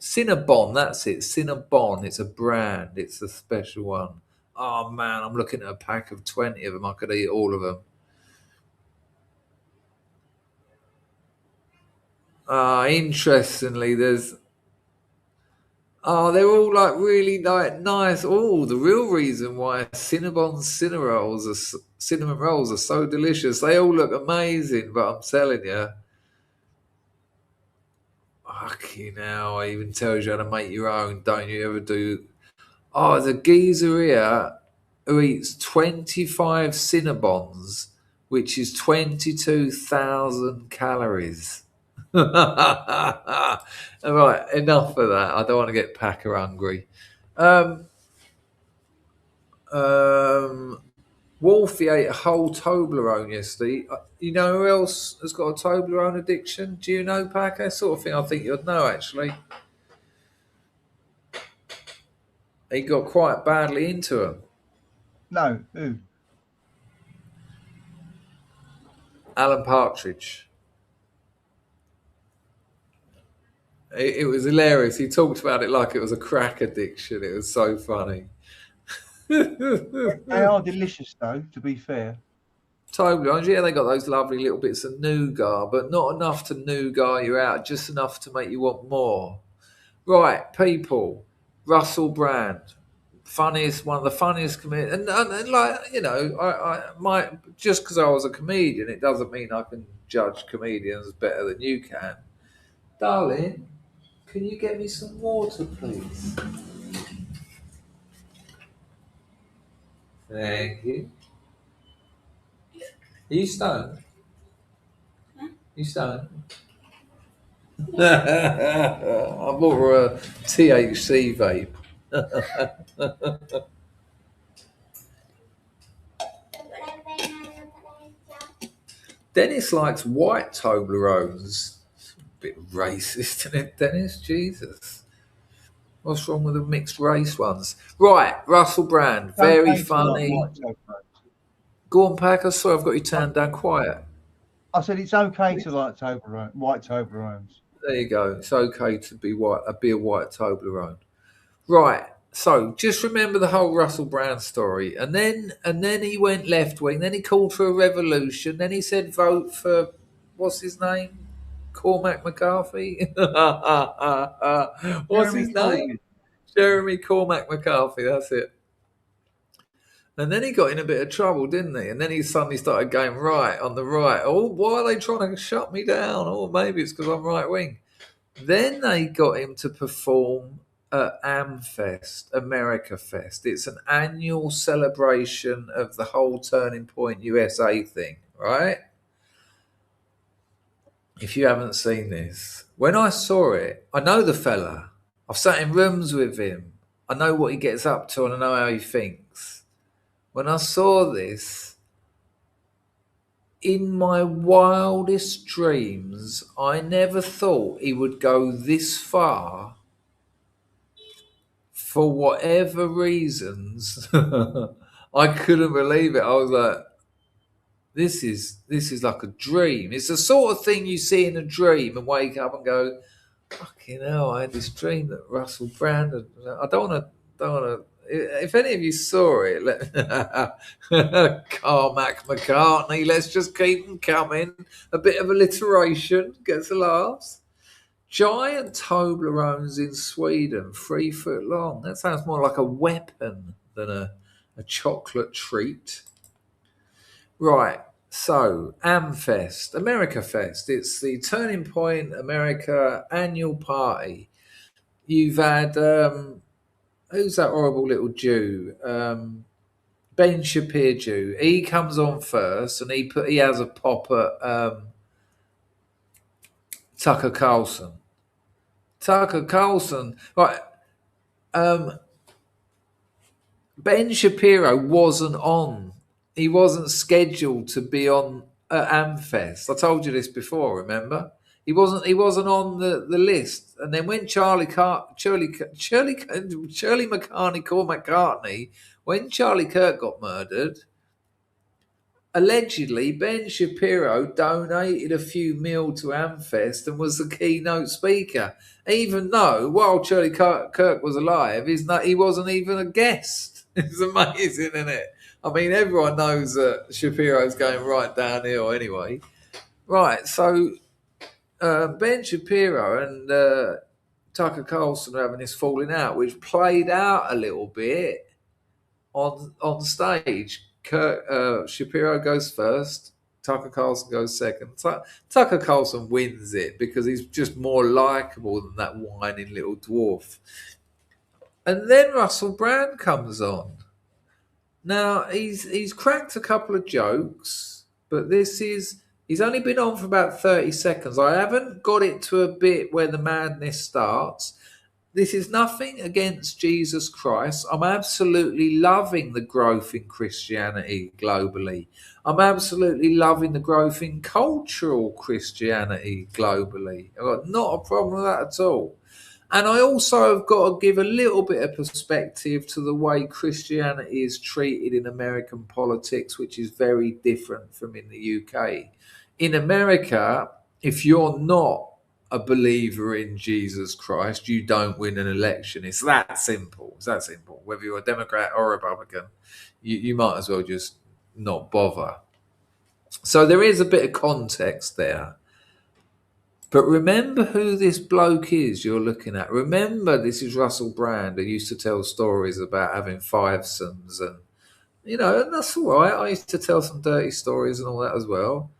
Cinnabon, that's it. Cinnabon. It's a brand. It's a special one. Oh, man, I'm looking at a pack of 20 of them. I could eat all of them. Interestingly, there's... they're all like really nice. Oh, the real reason why Cinnabon cinnamon rolls are so delicious. They all look amazing, but I'm telling you, fucking hell, I even tells you how to make your own. Don't you ever do? Oh, the geezer here who eats 25 Cinnabons, which is 22,000 calories. All right, enough of that. I don't want to get Packer hungry. Wolfie ate a whole Toblerone yesterday. You know who else has got a Toblerone addiction? Do you know, Packer? Sort of thing I think you'd know, actually. He got quite badly into them. No, who? Alan Partridge. It was hilarious. He talked about it like it was a crack addiction. It was so funny. They are delicious, though, to be fair. Toblerones, yeah, they got those lovely little bits of nougat, but not enough to nougat you out, just enough to make you want more. Right, people, Russell Brand, one of the funniest comedians, and like, you know, I might, just because I was a comedian, it doesn't mean I can judge comedians better than you can. Darling, can you get me some water, please? Thank you. Are you stoned? You stoned? I bought her a THC vape. Dennis likes white Toblerones. Bit racist, isn't it, Dennis? Jesus. What's wrong with the mixed race ones? Right, Russell Brand, very funny. Go on, Packer. Sorry, I've got you turned down quiet. I said it's okay to like white Toblerones. There you go. It's okay to be white, be a white Toblerone. Right. So just remember the whole Russell Brand story, and then he went left wing. Then he called for a revolution. Then he said vote for what's his name, Cormac McCarthy. What's his name? Jeremy Cormac McCarthy. That's it. And then he got in a bit of trouble, didn't he? And then he suddenly started going right on the right. Oh, why are they trying to shut me down? Oh, maybe it's because I'm right wing. Then they got him to perform at AmFest, America Fest. It's an annual celebration of the whole Turning Point USA thing, right? If you haven't seen this, when I saw it, I know the fella. I've sat in rooms with him. I know what he gets up to and I know how he thinks. When I saw this, in my wildest dreams, I never thought he would go this far for whatever reasons. I couldn't believe it. I was like, this is like a dream. It's the sort of thing you see in a dream and wake up and go, fucking hell, I had this dream that Russell Brand. I don't want to. If any of you saw it, Carmack McCartney, let's just keep them coming. A bit of alliteration gets the laughs. Giant Toblerones in Sweden, 3 foot long. That sounds more like a weapon than a chocolate treat. Right, so AmFest, America Fest. It's the Turning Point America annual party. You've had, who's that horrible little Jew? Ben Shapiro Jew. He comes on first and he has a pop at Tucker Carlson. Tucker Carlson, right? Ben Shapiro wasn't on. He wasn't scheduled to be on at AmFest. I told you this before. Remember, he wasn't on the list. And then when Shirley McCartney, when Charlie Kirk got murdered, allegedly Ben Shapiro donated a few mil to AmFest and was the keynote speaker, even though while Charlie Kirk was alive, he wasn't even a guest. It's amazing, isn't it? I mean, everyone knows that Shapiro's going right downhill anyway. Right, so Ben Shapiro and Tucker Carlson are having this falling out, which played out a little bit on stage. Shapiro goes first, Tucker Carlson goes second. Tucker Carlson wins it because he's just more likable than that whining little dwarf. And then Russell Brand comes on. Now, he's cracked a couple of jokes, but he's only been on for about 30 seconds. I haven't got it to a bit where the madness starts. This is nothing against Jesus Christ. I'm absolutely loving the growth in Christianity globally. I'm absolutely loving the growth in cultural Christianity globally. I've got not a problem with that at all. And I also have got to give a little bit of perspective to the way Christianity is treated in American politics, which is very different from in the UK. In America, if you're not a believer in Jesus Christ, you don't win an election. It's that simple. It's that simple. Whether you're a Democrat or a Republican, you might as well just not bother. So there is a bit of context there. But remember who this bloke is you're looking at. Remember, this is Russell Brand, who used to tell stories about having fivesomes and, and that's all right. I used to tell some dirty stories and all that as well.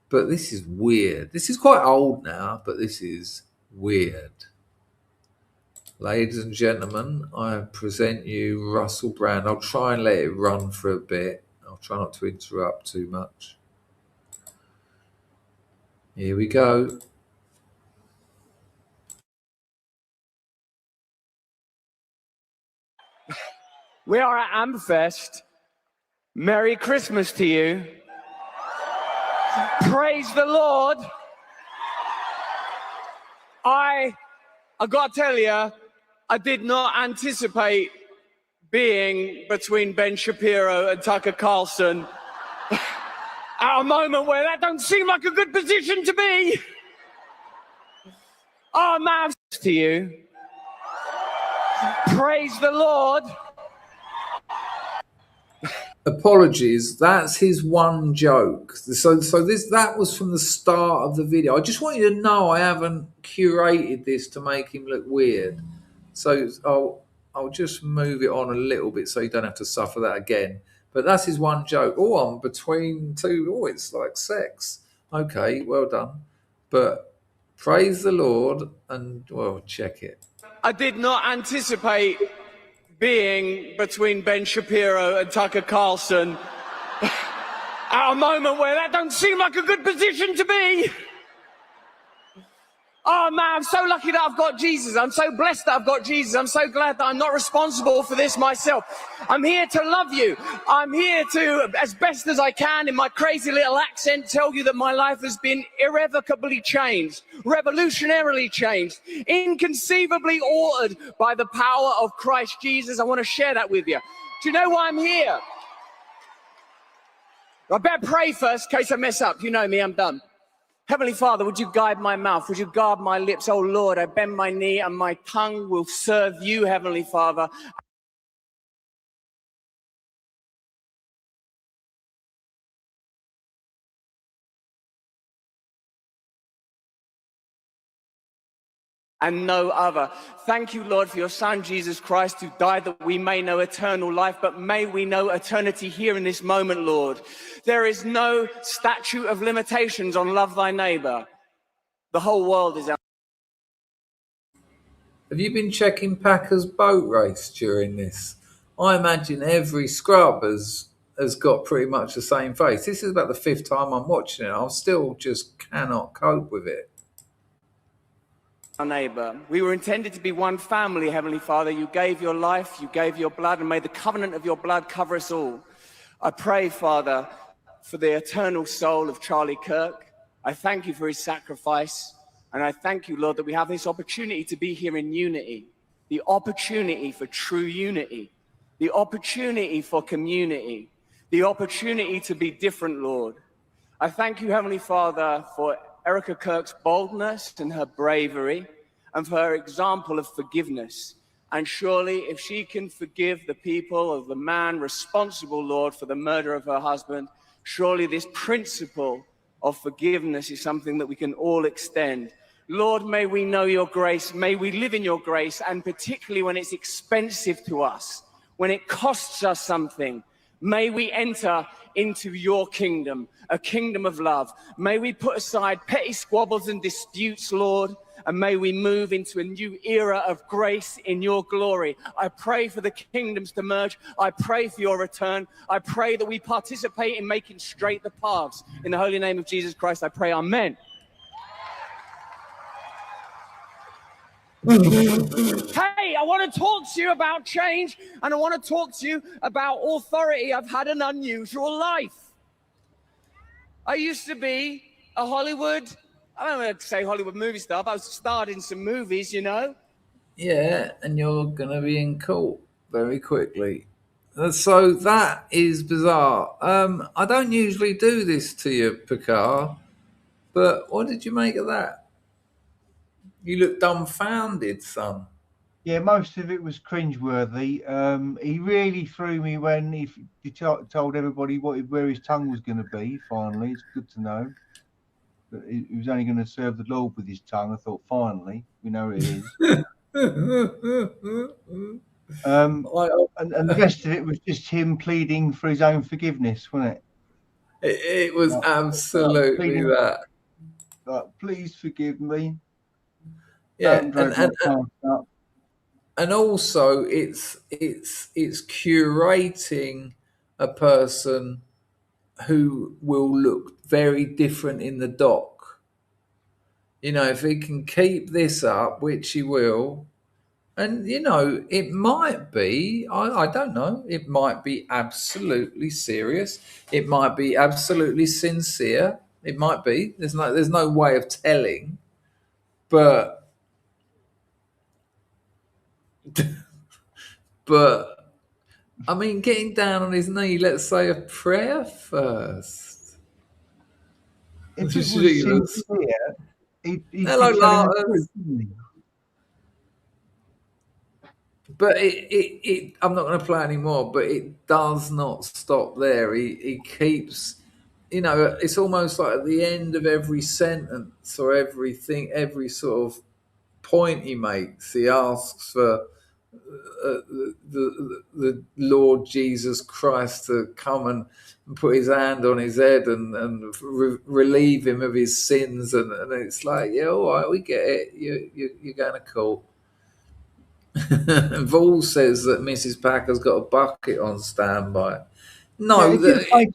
But this is weird. This is quite old now, but this is weird. Ladies and gentlemen, I present you Russell Brand. I'll try and let it run for a bit. I'll try not to interrupt too much. Here we go. We are at AmFest. Merry Christmas to you. Praise the Lord. I got to tell you, I did not anticipate being between Ben Shapiro and Tucker Carlson at a moment where that don't seem like a good position to be. Oh, man, to you. Praise the Lord. Apologies, that's his one joke. So that was from the start of the video. I just want you to know I haven't curated this to make him look weird. So I'll just move it on a little bit so you don't have to suffer that again. But that's his one joke. Oh, I'm between two. Oh, it's like sex. Okay, well done. But praise the Lord and, well, check it. I did not anticipate being between Ben Shapiro and Tucker Carlson at a moment where that don't seem like a good position to be. Oh man, I'm so lucky that I've got Jesus. I'm so blessed that I've got Jesus. I'm so glad that I'm not responsible for this myself. I'm here to love you. I'm here to, as best as I can, in my crazy little accent, tell you that my life has been irrevocably changed, revolutionarily changed, inconceivably altered by the power of Christ Jesus. I want to share that with you. Do you know why I'm here? I better pray first in case I mess up. You know me, I'm done. Heavenly Father, would you guide my mouth? Would you guard my lips? Oh Lord, I bend my knee and my tongue will serve you, Heavenly Father. And no other. Thank you, Lord, for your Son, Jesus Christ, who died that we may know eternal life, but may we know eternity here in this moment, Lord. There is no statute of limitations on love thy neighbor. The whole world is out. Have you been checking Packer's boat race during this? I imagine every scrub has got pretty much the same face. This is about the 5th time I'm watching it. I still just cannot cope with it. Our neighbor. We were intended to be one family, Heavenly Father. You gave your life, you gave your blood, and may the covenant of your blood cover us all. I pray, Father, for the eternal soul of Charlie Kirk. I thank you for his sacrifice, and I thank you, Lord, that we have this opportunity to be here in unity, the opportunity for true unity, the opportunity for community, the opportunity to be different, Lord. I thank you, Heavenly Father, for Erica Kirk's boldness and her bravery and for her example of forgiveness. And surely if she can forgive the people of the man responsible, Lord, for the murder of her husband, surely this principle of forgiveness is something that we can all extend. Lord, may we know your grace, may we live in your grace, and particularly when it's expensive to us, when it costs us something, may we enter into your kingdom, a kingdom of love. May we put aside petty squabbles and disputes, Lord, and may we move into a new era of grace in your glory. I pray for the kingdoms to merge. I pray for your return. I pray that we participate in making straight the paths. In the holy name of Jesus Christ, I pray, amen. Hey, I want to talk to you about change, and I want to talk to you about authority. I've had an unusual life. I used to be a Hollywood, I don't want to say Hollywood movie star, but I was starred in some movies, you know. Yeah, and you're going to be in court very quickly. So that is bizarre. I don't usually do this to you, Picard, but what did you make of that? You look dumbfounded, son. Yeah, most of it was cringeworthy. He really threw me when he told everybody where his tongue was going to be. Finally, it's good to know that he was only going to serve the Lord with his tongue. I thought, finally, we know where it is. And the rest of it was just him pleading for his own forgiveness, wasn't it? It was absolutely that. Like, please forgive me. Yeah, and also it's curating a person who will look very different in the dock. You know, if he can keep this up, which he will, and you know, it might be, I don't know, it might be absolutely serious. It might be absolutely sincere. It might be. There's no way of telling, but but I mean, getting down on his knee, let's say a prayer first. If it was sincere, he'd hello, be telling the Lars. truth, wouldn't he? But I'm not going to play anymore, but it does not stop there. He keeps, you know, it's almost like at the end of every sentence or everything, every sort of point he makes, he asks for the Lord Jesus Christ to come and put his hand on his head and relieve him of his sins, and it's like, yeah, all right, we get it. You're going to court. Vol says that Mrs. Packer's got a bucket on standby. No, Yeah,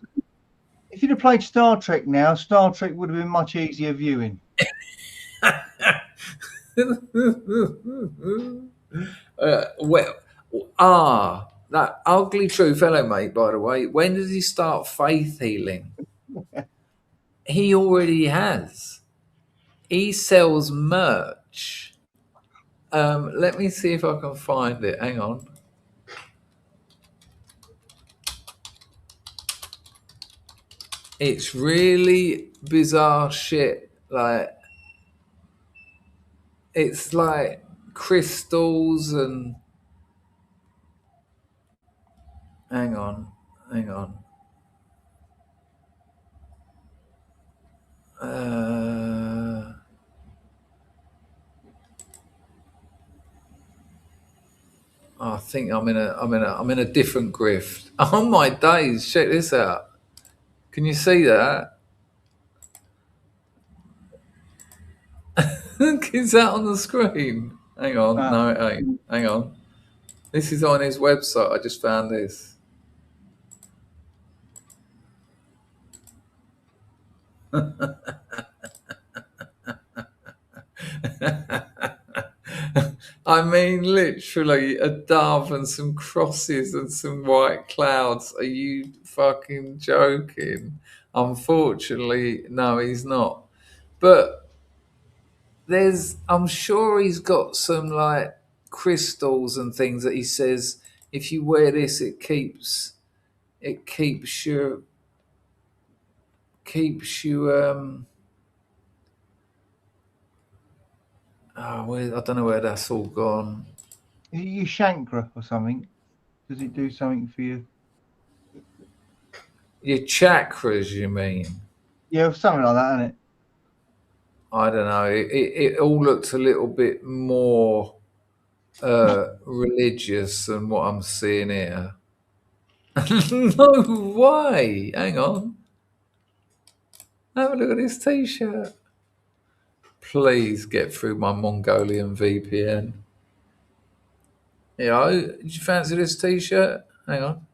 if you'd have played Star Trek now, Star Trek would have been much easier viewing. That ugly true fellow, mate, by the way, when does he start faith healing? He already has. He sells merch. Let me see if I can find it. Hang on. It's really bizarre shit. Like, it's like crystals and... Hang on. I think I'm in a different grift. Oh my days! Check this out. Can you see that? Is that on the screen? Hang on. No, it ain't. Hang on. This is on his website. I just found this. I mean, literally a dove and some crosses and some white clouds. Are you fucking joking? Unfortunately, no, he's not. But I'm sure he's got some like crystals and things that he says if you wear this, it keeps you I don't know where that's all gone. Is it your chankra or something? Does it do something for you? Your chakras, you mean? Yeah, something like that, isn't it? I don't know. It all looks a little bit more religious than what I'm seeing here. No way. Hang on. Have a look at this t-shirt. Please get through my Mongolian VPN. Yeah, did you fancy this t-shirt? Hang on,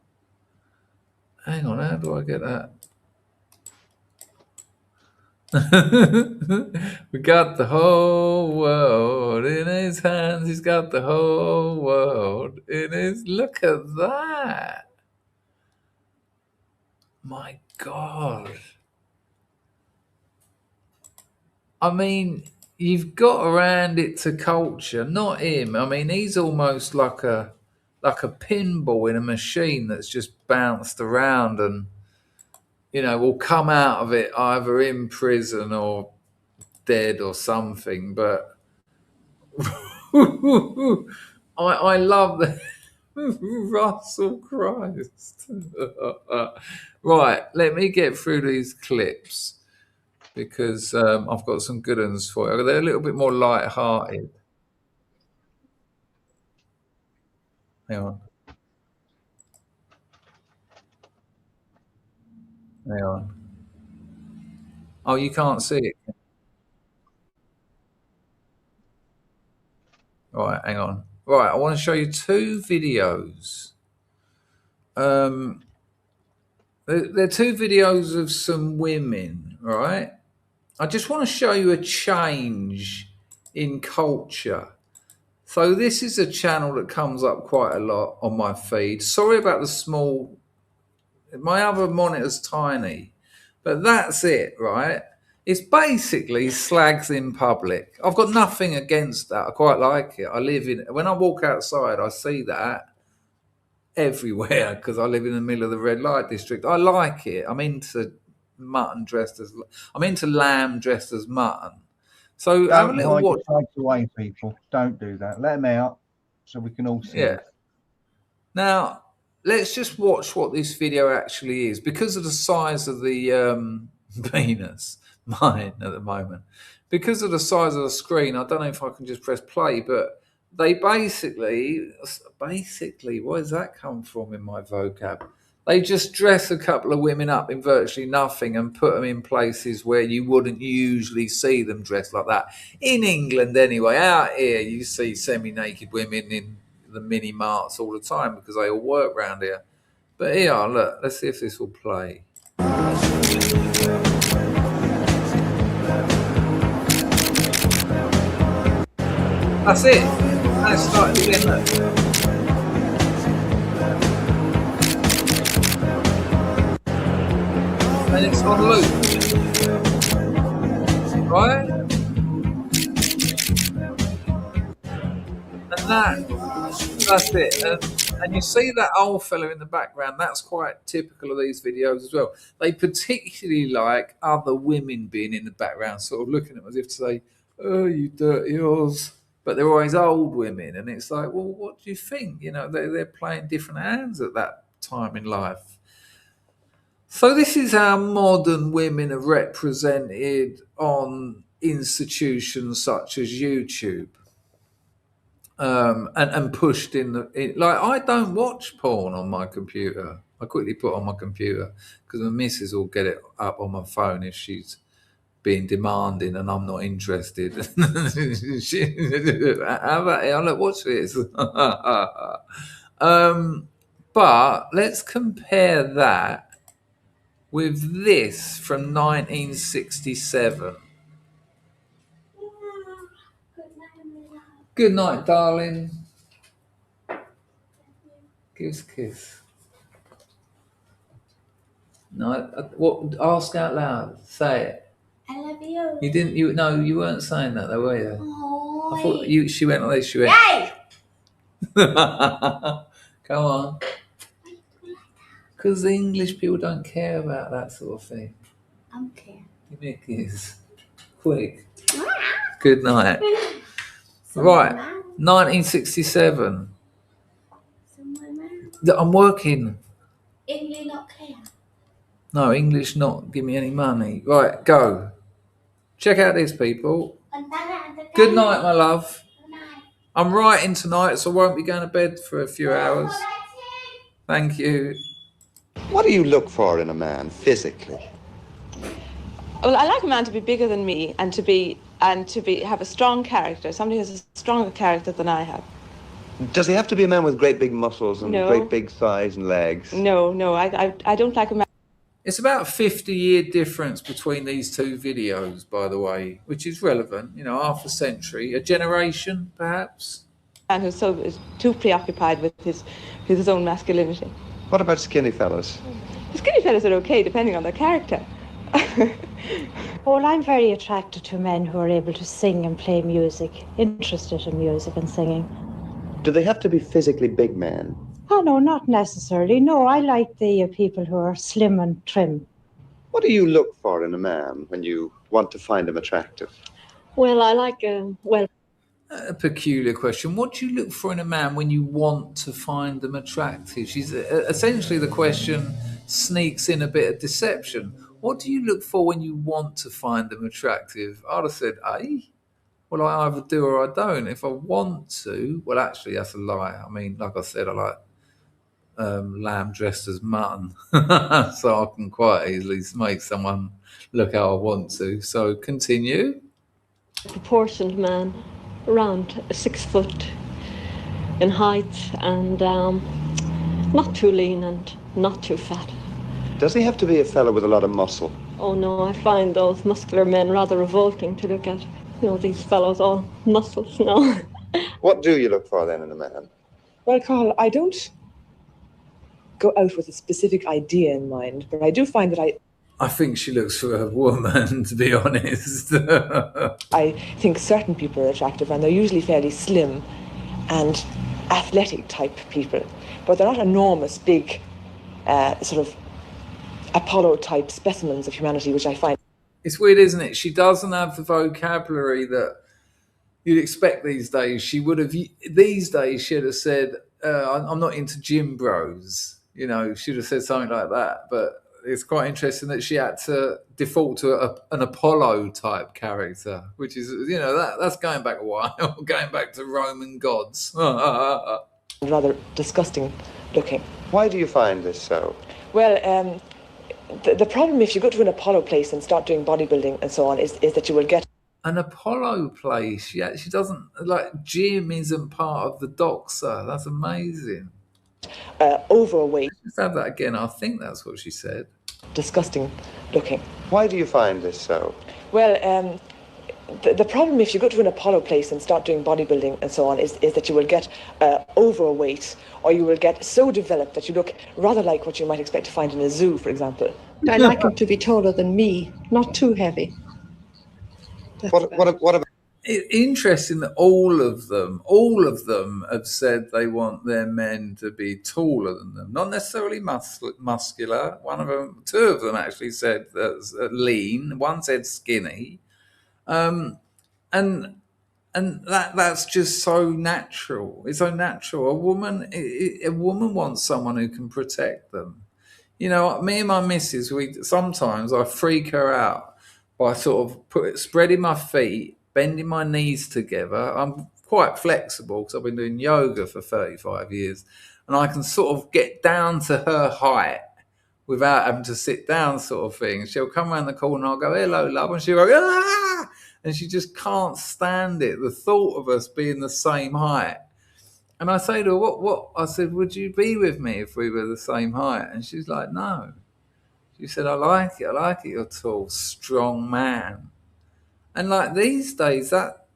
how do I get that? We got the whole world in his hands. He's got the whole world in his... Look at that. My God. I mean, you've got around it to culture, not him. I mean, he's almost like a pinball in a machine that's just bounced around and, will come out of it either in prison or dead or something. But I love the Russell Christ. Right, let me get through these clips because I've got some good ones for you. They're a little bit more light-hearted. Hang on. Oh, you can't see it. Right, hang on. Right, I want to show you two videos. They're two videos of some women, right? I just want to show you a change in culture. So this is a channel that comes up quite a lot on my feed. Sorry about the small... My other monitor's tiny, but that's it, right? It's basically slags in public. I've got nothing against that. I quite like it. When I walk outside, I see that everywhere because I live in the middle of the red light district. I like it. I'm into lamb dressed as mutton. So have a little watch. Away, people. Don't do that. Let them out so we can all see. Yeah. Now, let's just watch what this video actually is. Because of the size of the penis, mine at the moment, because of the size of the screen, I don't know if I can just press play, but they basically, where does that come from in my vocab? They just dress a couple of women up in virtually nothing and put them in places where you wouldn't usually see them dressed like that. In England, anyway, out here, you see semi-naked women in the mini marts all the time because they all work round here. But here, look, let's see if this will play. That's it. And it started again, look. And it's on loop, right? And that's it. And you see that old fella in the background, that's quite typical of these videos as well. They particularly like other women being in the background, sort of looking at them as if to say, oh, you dirty horse. But they're always old women. And it's like, well, what do you think? You know, they're playing different hands at that time in life. So this is how modern women are represented on institutions such as YouTube, and pushed in like I don't watch porn on my computer. I quickly put it on my computer because my missus will get it up on my phone if she's being demanding and I'm not interested. How about it? Look, watch this. But let's compare that with this from 1967. Good night, darling. Give us a kiss. No, what? Ask out loud. Say it. I love you. You didn't. You weren't saying that, though, were you? Oh, I thought you. She went like this. She went. Yay! Come on. Because the English people don't care about that sort of thing. I don't care. Give me a kiss. Quick. Good night. Right. 1967. I'm working. English not care. No, English not. Give me any money. Right, go. Check out this, people. Good night, my love. I'm writing tonight, so I won't be going to bed for a few hours. Thank you. What do you look for in a man physically? Well, I like a man to be bigger than me and to have a strong character. Somebody who has a stronger character than I have. Does he have to be a man with great big muscles and No. great big thighs and legs? No, I don't like a man. It's about a 50-year difference between these two videos, by the way, which is relevant. You know, half a century, a generation, perhaps. Man who's too preoccupied with his own masculinity. What about skinny fellas? The skinny fellas are okay, depending on their character. Well, I'm very attracted to men who are able to sing and play music, interested in music and singing. Do they have to be physically big men? Oh, no, not necessarily. No, I like the people who are slim and trim. What do you look for in a man when you want to find him attractive? Well, I like, A peculiar question. What do you look for in a man when you want to find them attractive? She's essentially the question sneaks in a bit of deception. What do you look for when you want to find them attractive? I'd have said, well, I either do or I don't. If I want to, well, actually, that's a lie. I mean, like I said, I like lamb dressed as mutton, so I can quite easily make someone look how I want to. So continue. Proportioned man, around 6 foot in height, and not too lean and not too fat. Does he have to be a fellow with a lot of muscle? Oh no, I find those muscular men rather revolting to look at. You know, these fellows all muscles now. What do you look for then in a man? Well, Carl, I don't go out with a specific idea in mind, but I do find that I think she looks for a woman, to be honest. I think certain people are attractive, and they're usually fairly slim and athletic type people, but they're not enormous, big, sort of Apollo type specimens of humanity, which I find. It's weird, isn't it? She doesn't have the vocabulary that you'd expect these days. These days, she'd have said, I'm not into gym bros. You know, she'd have said something like that. But it's quite interesting that she had to default to an Apollo type character, which is, that's going back a while, going back to Roman gods. Rather disgusting looking. Why do you find this so? Well, the problem if you go to an Apollo place and start doing bodybuilding and so on is that you will get an Apollo place. She actually doesn't, like, gym isn't part of the doxa. That's amazing. Overweight. Let's have that again. I think that's what she said. Disgusting looking. Why do you find this so? Well, the problem if you go to an Apollo place and start doing bodybuilding and so on is that you will get overweight, or you will get so developed that you look rather like what you might expect to find in a zoo, for example. I like him to be taller than me, not too heavy. What about? Interesting that all of them have said they want their men to be taller than them, not necessarily muscular. Two of them actually said lean. One said skinny, and that's just so natural. It's so natural. A woman wants someone who can protect them. Me and my missus, sometimes I freak her out by sort of spreading my feet, bending my knees together. I'm quite flexible because I've been doing yoga for 35 years, and I can sort of get down to her height without having to sit down, sort of thing. She'll come around the corner and I'll go, "Hello, love," and she'll go, "Ah!" And she just can't stand it, the thought of us being the same height. And I say to her, what? I said, "Would you be with me if we were the same height?" And she's like, "No." She said, I like it. You're a tall, strong man." And like these days, that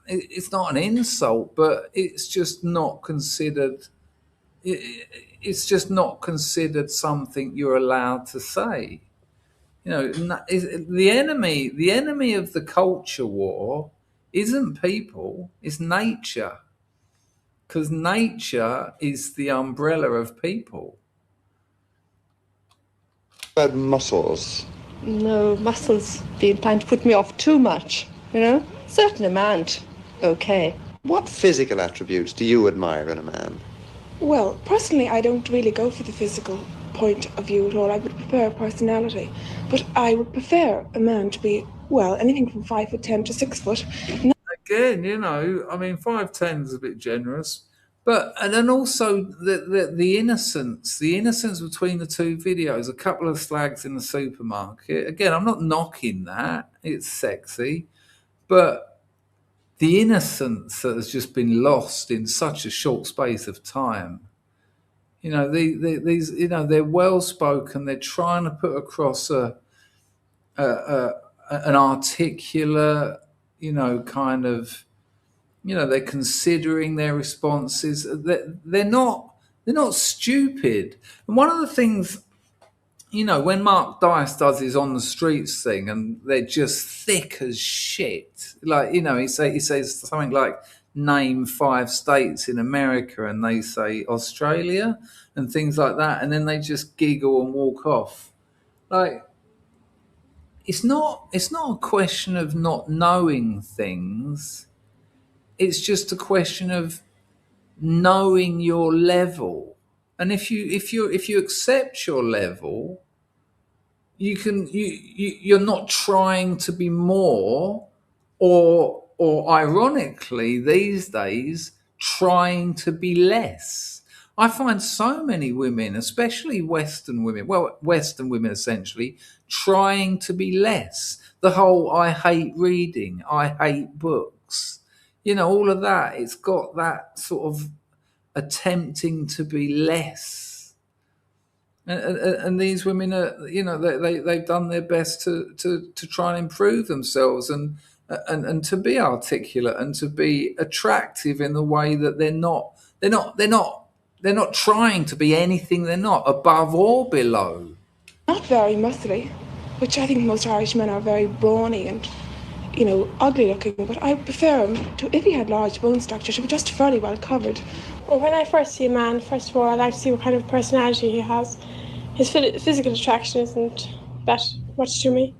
it's not an insult, but it's just not considered. It's just not considered something you're allowed to say. The enemy of the culture war isn't people, it's nature. Because nature is the umbrella of people. About muscles? No, muscles being trying to put me off too much, certain amount. Okay. What physical attributes do you admire in a man? Well, personally, I don't really go for the physical point of view at all. I would prefer personality. But I would prefer a man to be, well, anything from 5'10" to 6 foot. Again, 5'10" is a bit generous. But, and then also the innocence between the two videos, a couple of slags in the supermarket. Again, I'm not knocking that. It's sexy. But the innocence that has just been lost in such a short space of time. These, they're well spoken. They're trying to put across an articulate, kind of, they're considering their responses. They're not stupid. And one of the things, when Mark Dice does his on the streets thing, and they're just thick as shit. Like, he says something like, name 5 states in America, and they say Australia and things like that, and then they just giggle and walk off. Like, it's not a question of not knowing things. It's just a question of knowing your level. And if you accept your level, you're not trying to be more, or ironically these days trying to be less. I find so many women, especially Western women essentially, trying to be less. The whole I hate reading, I hate books, all of that. It's got that sort of attempting to be less. And these women are, they've done their best to try and improve themselves and to be articulate and to be attractive in the way that they're not trying to be anything they're not, above or below. Not very muscly, which I think most Irish men are very brawny and, ugly looking. But I prefer him to, if he had large bone structure, to be just fairly well covered. Well, when I first see a man, first of all, I like to see what kind of personality he has. His physical attraction isn't that much to me.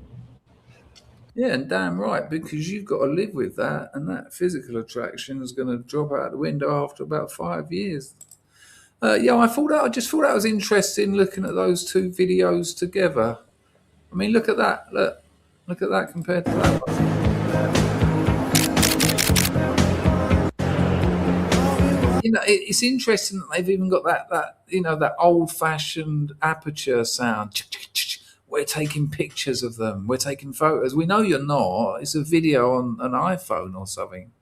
Yeah, and damn right, because you've got to live with that, and that physical attraction is going to drop out the window after about 5 years. Yeah, I just thought that was interesting looking at those two videos together. I mean, look at that. Look at that compared to that one. You know, it's interesting that they've even got that old-fashioned aperture sound. We're taking pictures of them. We're taking photos. We know you're not. It's a video on an iPhone or something.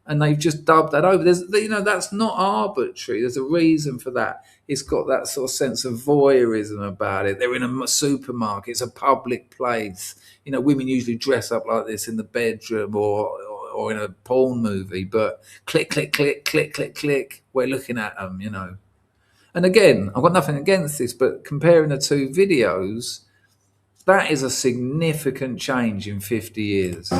And they've just dubbed that over. That's not arbitrary. There's a reason for that. It's got that sort of sense of voyeurism about it. They're in a supermarket. It's a public place. Women usually dress up like this in the bedroom or in a porn movie. But click, click, click, click, click, click. We're looking at them. And again, I've got nothing against this, but comparing the two videos, that is a significant change in 50 years.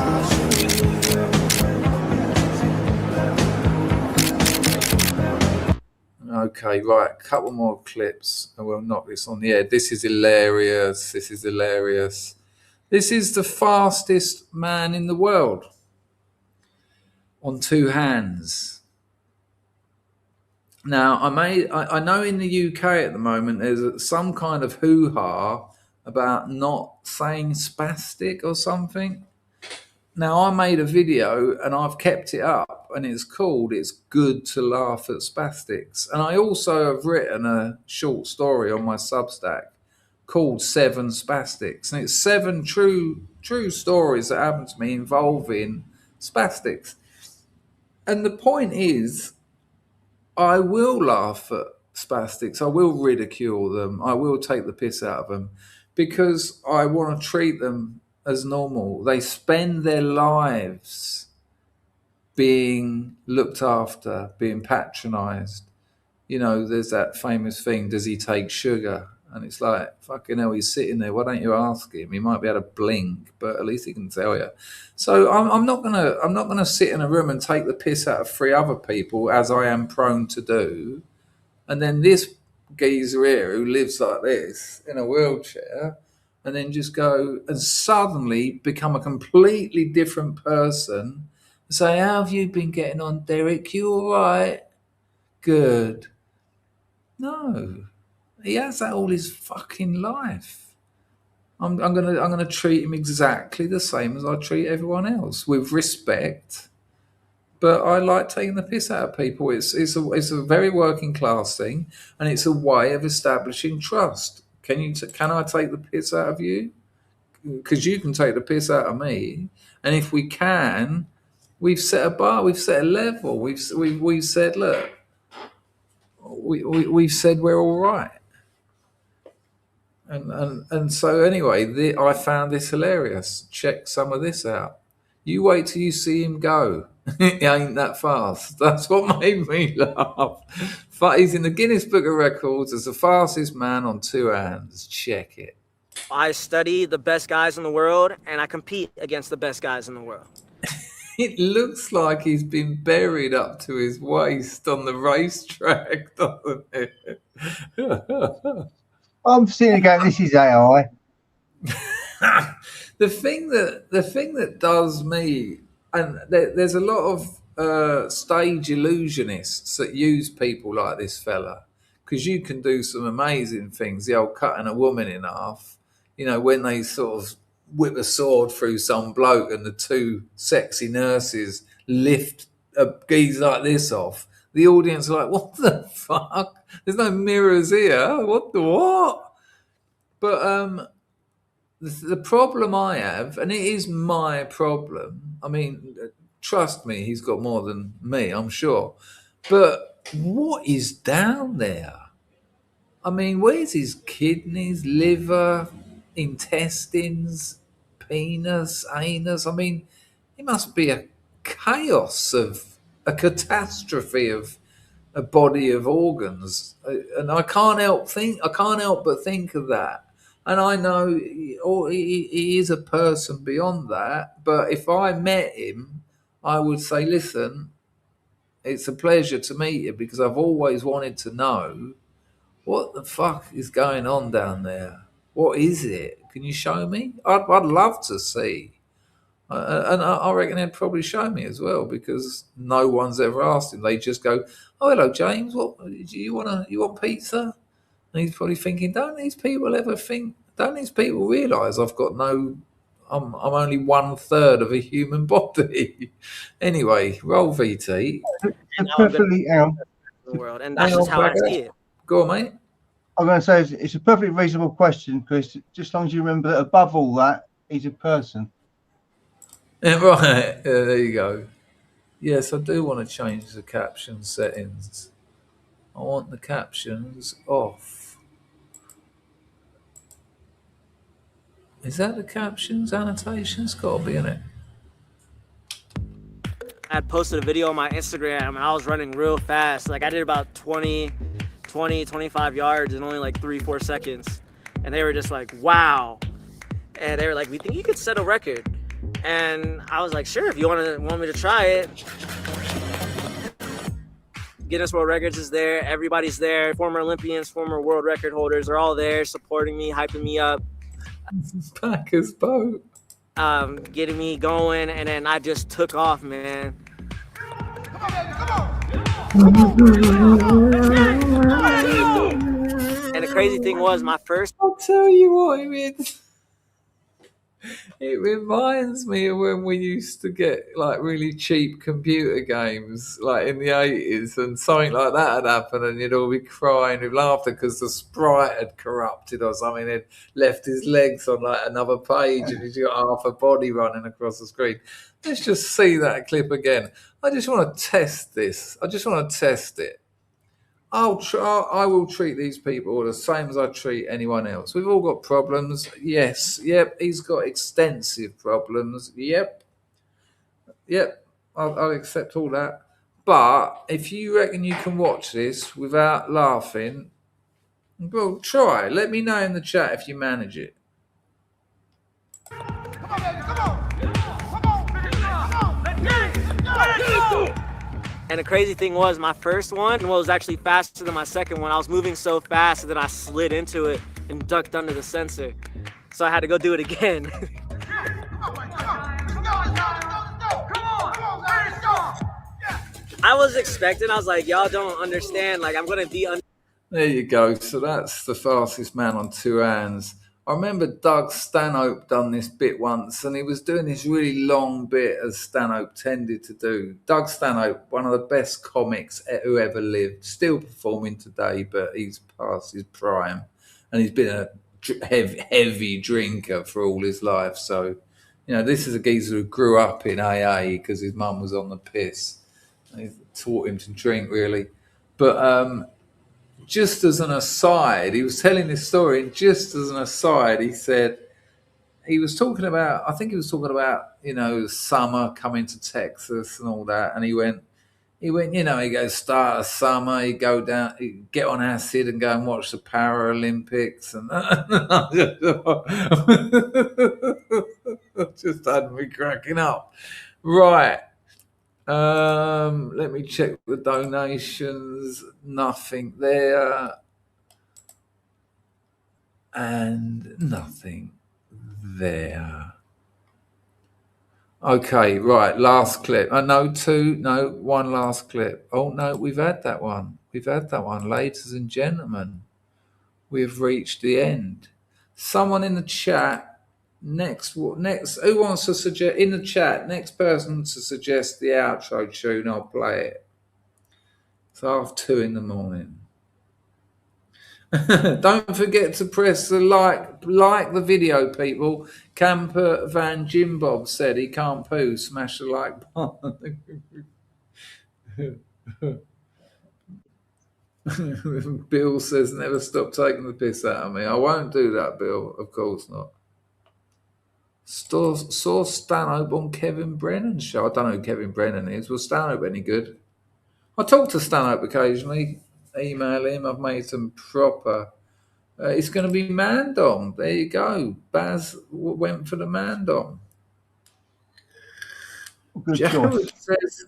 Okay, right, a couple more clips and we'll knock this on the head. This is hilarious. This is hilarious. This is the fastest man in the world on two hands. Now, I know in the UK at the moment there's some kind of hoo-ha about not saying spastic or something. Now, I made a video and I've kept it up and it's called It's Good to Laugh at Spastics. And I also have written a short story on my Substack called 7 Spastics. And it's 7 true stories that happened to me involving spastics. And the point is, I will laugh at spastics. I will ridicule them. I will take the piss out of them because I want to treat them as normal. They spend their lives being looked after, being patronized. There's that famous thing, does he take sugar? And it's like, fucking hell, he's sitting there. Why don't you ask him? He might be able to blink, but at least he can tell you. So I'm not gonna sit in a room and take the piss out of 3 other people, as I am prone to do. And then this geezer here who lives like this in a wheelchair, and then just go and suddenly become a completely different person and say, how have you been getting on, Derek? You all right? Good. No. He has that all his fucking life. I'm gonna treat him exactly the same as I treat everyone else, with respect. But I like taking the piss out of people. It's a very working class thing, and it's a way of establishing trust. Can I take the piss out of you? Because you can take the piss out of me, and if we can, we've set a bar, we've set a level, we've said, look, we've said we're all right. And so anyway, I found this hilarious. Check some of this out. You wait till you see him go. He ain't that fast. That's what made me laugh. He's in the Guinness Book of Records as the fastest man on 2 hands. Check it. I study the best guys in the world, and I compete against the best guys in the world. It looks like he's been buried up to his waist on the racetrack, doesn't it? I'm sitting going, this is AI. The thing that does me, and there's a lot of stage illusionists that use people like this fella, because you can do some amazing things. The old cutting a woman in half, when they sort of whip a sword through some bloke and the 2 sexy nurses lift a geezer like this off. The audience are like, what the fuck? There's no mirrors here. What the what? But the problem I have, and it is my problem, I mean, trust me, he's got more than me, I'm sure. But what is down there? I mean, where's his kidneys, liver, intestines, penis, anus? I mean, it must be a chaos a catastrophe of a body of organs, and I can't help but think of that. And I know he is a person beyond that, but if I met him, I would say, listen, it's a pleasure to meet you because I've always wanted to know what the fuck is going on down there. What is it? Can you show me? I'd love to see. And I reckon they'd probably show me as well, because no one's ever asked him. They just go, "Oh, hello, James. What do you want pizza?" And he's probably thinking, "Don't these people ever think? Don't these people realise I've got no? I'm only 1/3 of a human body." Anyway, roll VT. It's perfectly in the world, and that's just how I see it. Go on, mate. I'm going to say it's a perfectly reasonable question, because just as long as you remember that above all that, he's a person. Yeah, right. There you go. Yes, I do want to change the caption settings. I want the captions off. Is that the captions? Annotations? Got to be in it. I had posted a video on my Instagram and I was running real fast. Like I did about 25 yards in only like 3-4 seconds. And they were just like, wow. And they were like, we think you could set a record. And I was like, sure, if you want me to try it. Guinness World Records is there. Everybody's there. Former Olympians, former world record holders are all there supporting me, hyping me up. Packers boat. Getting me going, and then I just took off, man. And the crazy thing was, my first... I'll tell you what it means. It reminds me of when we used to get like really cheap computer games, like in the 80s, and something like that had happened, and you'd all be crying with laughter because the sprite had corrupted or something. He'd left his legs on like another page, and he's got half a body running across the screen. Let's just see that clip again. I just want to test this. I just want to test it. I will treat these people the same as I treat anyone else. We've all got problems. Yes. Yep. He's got extensive problems. Yep. I'll accept all that. But if you reckon you can watch this without laughing, well, try. Let me know in the chat if you manage it. And the crazy thing was, my first one was actually faster than my second one. I was moving so fast that I slid into it and ducked under the sensor. So I had to go do it again. I was expecting, I was like, y'all don't understand. Like, I'm going to be... There you go. So that's the fastest man on two hands. I remember Doug Stanhope done this bit once, and he was doing this really long bit as Stanhope tended to do. Doug Stanhope, one of the best comics who ever lived, still performing today, but he's past his prime, and he's been a heavy drinker for all his life. So, you know, this is a geezer who grew up in AA because his mum was on the piss. They taught him to drink, really. But just as an aside, he was telling this story, and just as an aside, he said, he was talking about, I think he was talking about, you know, summer, coming to Texas and all that. And he went, you know, he goes, start of summer, you go down, you get on acid and go and watch the Paralympics. And just had me cracking up. Right. Let me check the donations. Nothing there. And nothing there. Okay, right. Last clip. One last clip. Oh, no, we've had that one. Ladies and gentlemen, we've reached the end. Someone in the chat. Next, who wants to suggest in the chat? Next person to suggest the outro tune, I'll play it. It's 2:30 a.m. Don't forget to press the like the video, people. Camper Van Jim Bob said he can't poo. Smash the like button. Bill says never stop taking the piss out of me. I won't do that, Bill. Of course not. Saw Stanhope on Kevin Brennan's show. I don't know who Kevin Brennan is. Was Stanhope any good? I talk to Stanhope occasionally. Email him. I've made some proper. It's going to be Mandom. There you go. Baz went for the Mandom. Good Jared choice. says,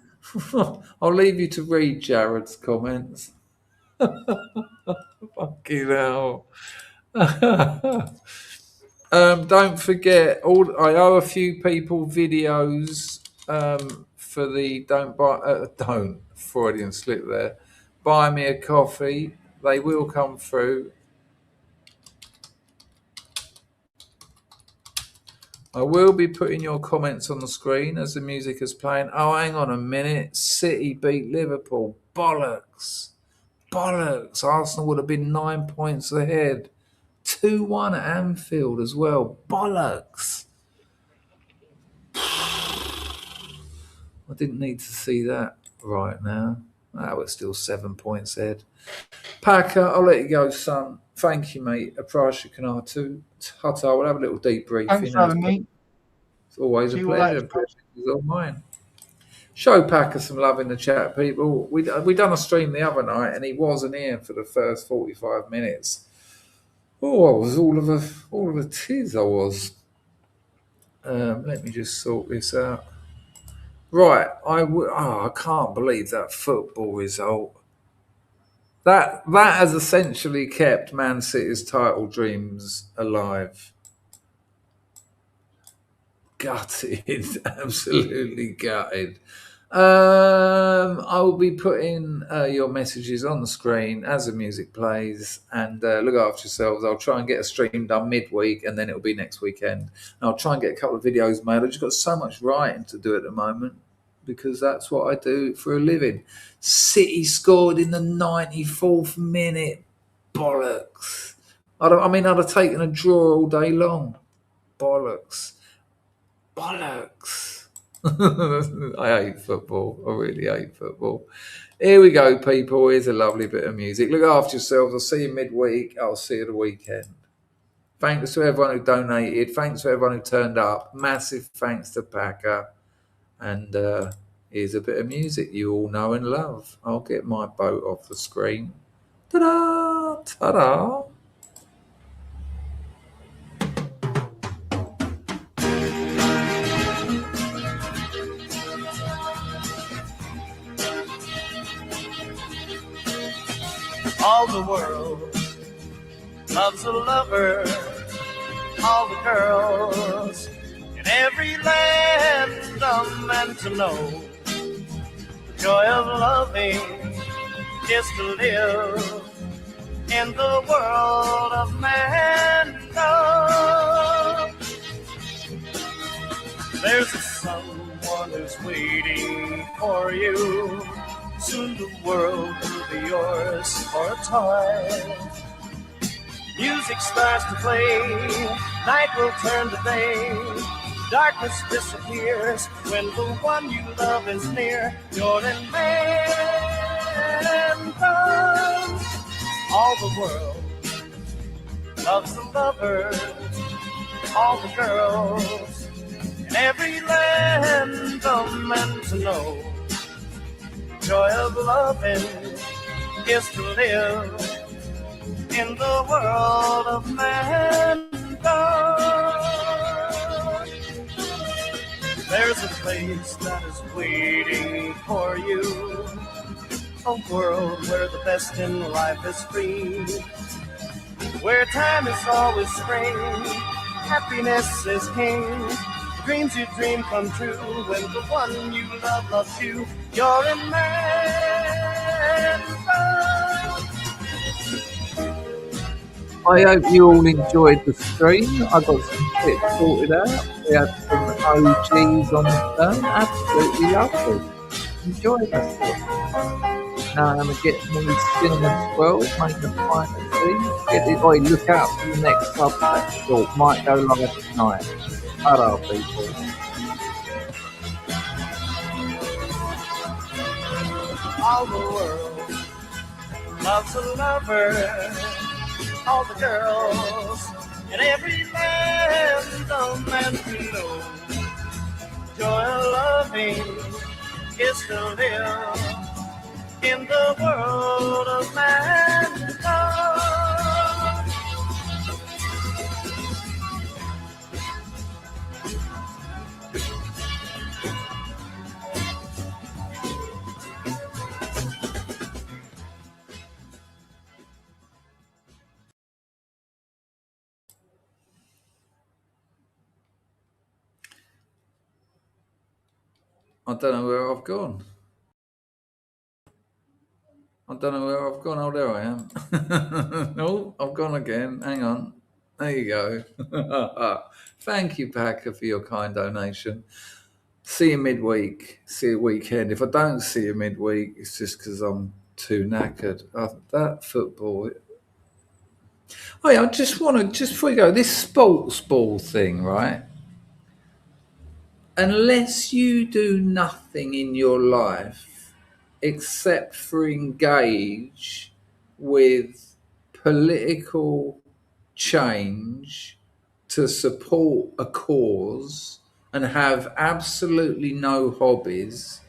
I'll leave you to read Jared's comments. Fucking hell. Don't forget, I owe a few people videos for the don't Freudian slip there. Buy me a coffee. They will come through. I will be putting your comments on the screen as the music is playing. Oh, hang on a minute. City beat Liverpool. Bollocks. Bollocks. Arsenal would have been 9 points ahead. 2-1 at Anfield as well. Bollocks. I didn't need to see that right now. We're still 7 points ahead. Packer, I'll let you go, son. Thank you, mate. Aprasha Kanatu. Tata, we'll have a little debrief. Thanks for having me. It's always a See you all later. pleasure. It's all mine. Show Packer some love in the chat, people. We done a stream the other night, and he wasn't here for the first 45 minutes. Oh, I was all of a tiz. I was. Let me just sort this out. Right, I can't believe that football result. That has essentially kept Man City's title dreams alive. Gutted, absolutely gutted. I will be putting your messages on the screen as the music plays, and look after yourselves. I'll try and get a stream done midweek, and then it'll be next weekend. And I'll try and get a couple of videos made. I've just got so much writing to do at the moment, because that's what I do for a living. City scored in the 94th minute. Bollocks. I'd have taken a draw all day long. Bollocks. Bollocks. I hate football. I really hate football. Here we go, people. Here's a lovely bit of music. Look after yourselves. I'll see you midweek. I'll see you the weekend. Thanks to everyone who donated. Thanks to everyone who turned up. Massive thanks to Packer. And here's a bit of music you all know and love. I'll get my boat off the screen. Ta-da! Ta-da! All the world loves a lover. All the girls in every land are meant to know. The joy of loving is to live in the world of man. There's someone who's waiting for you. Soon the world will be yours for a time. Music starts to play, night will turn to day. Darkness disappears when the one you love is near. You're in man. All the world loves a lover. All the girls in every land are meant to know. Joy of loving is to live in the world of mankind. There's a place that is waiting for you, a world where the best in life is free, where time is always spring, happiness is king. Dreams you dream come true when the one you love loves you. You're in man. I hope you all enjoyed the stream. I got some bits sorted out. We had some OGs on the phone. Absolutely lovely. Enjoyed myself. Now I'm going to get more cinnamon swirls, make them fine and see. Look out for the next Substack talk. Might go live tonight. Hello, people. All the world loves a lover. All the girls in every land are meant to know. Joy of loving is to live in the world of mankind. I don't know where I've gone. I don't know where I've gone. Oh, there I am. Oh, I've gone again. Hang on. There you go. Thank you, Packer, for your kind donation. See you midweek. See you weekend. If I don't see you midweek, it's just because I'm too knackered. That football. Oh yeah, I just want to, just before you go, this sports ball thing, right? Unless you do nothing in your life except for engage with political change to support a cause and have absolutely no hobbies.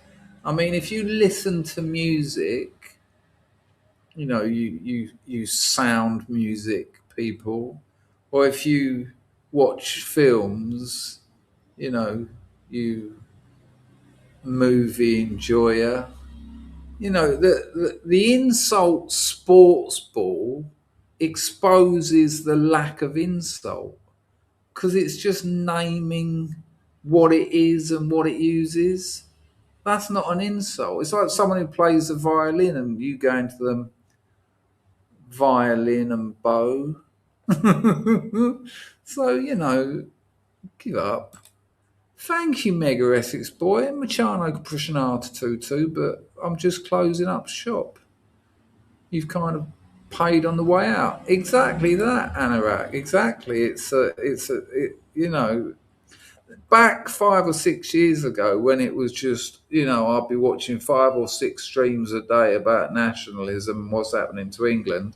I mean, if you listen to music, you know, you sound music people, or if you watch films, you know, you movie enjoyer. You know, the insult sports ball exposes the lack of insult because it's just naming what it is and what it uses. That's not an insult. It's like someone who plays the violin and you go into them violin and bow. So, you know, give up. Thank you, Mega Essex Boy. Machano Prashanata Tutu, but I'm just closing up shop. You've kind of paid on the way out. Exactly that, Anorak. Exactly. You know, back 5 or 6 years ago when it was just, you know, I'd be watching 5 or 6 streams a day about nationalism and what's happening to England.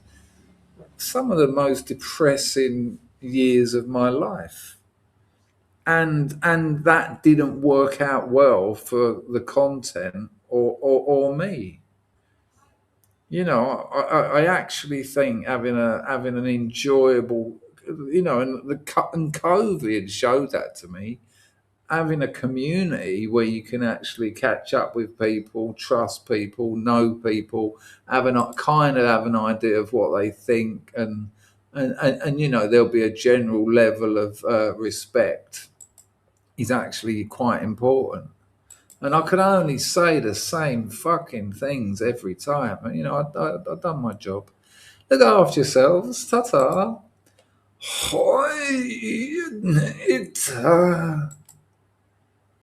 Some of the most depressing years of my life. And that didn't work out well for the content or me. You know, I actually think having an enjoyable, you know, and COVID showed that to me. Having a community where you can actually catch up with people, trust people, know people, have an idea of what they think, and you know, there'll be a general level of respect is actually quite important. And I could only say the same fucking things every time. You know, I've done my job. Look after yourselves. Ta-ta. Hoi,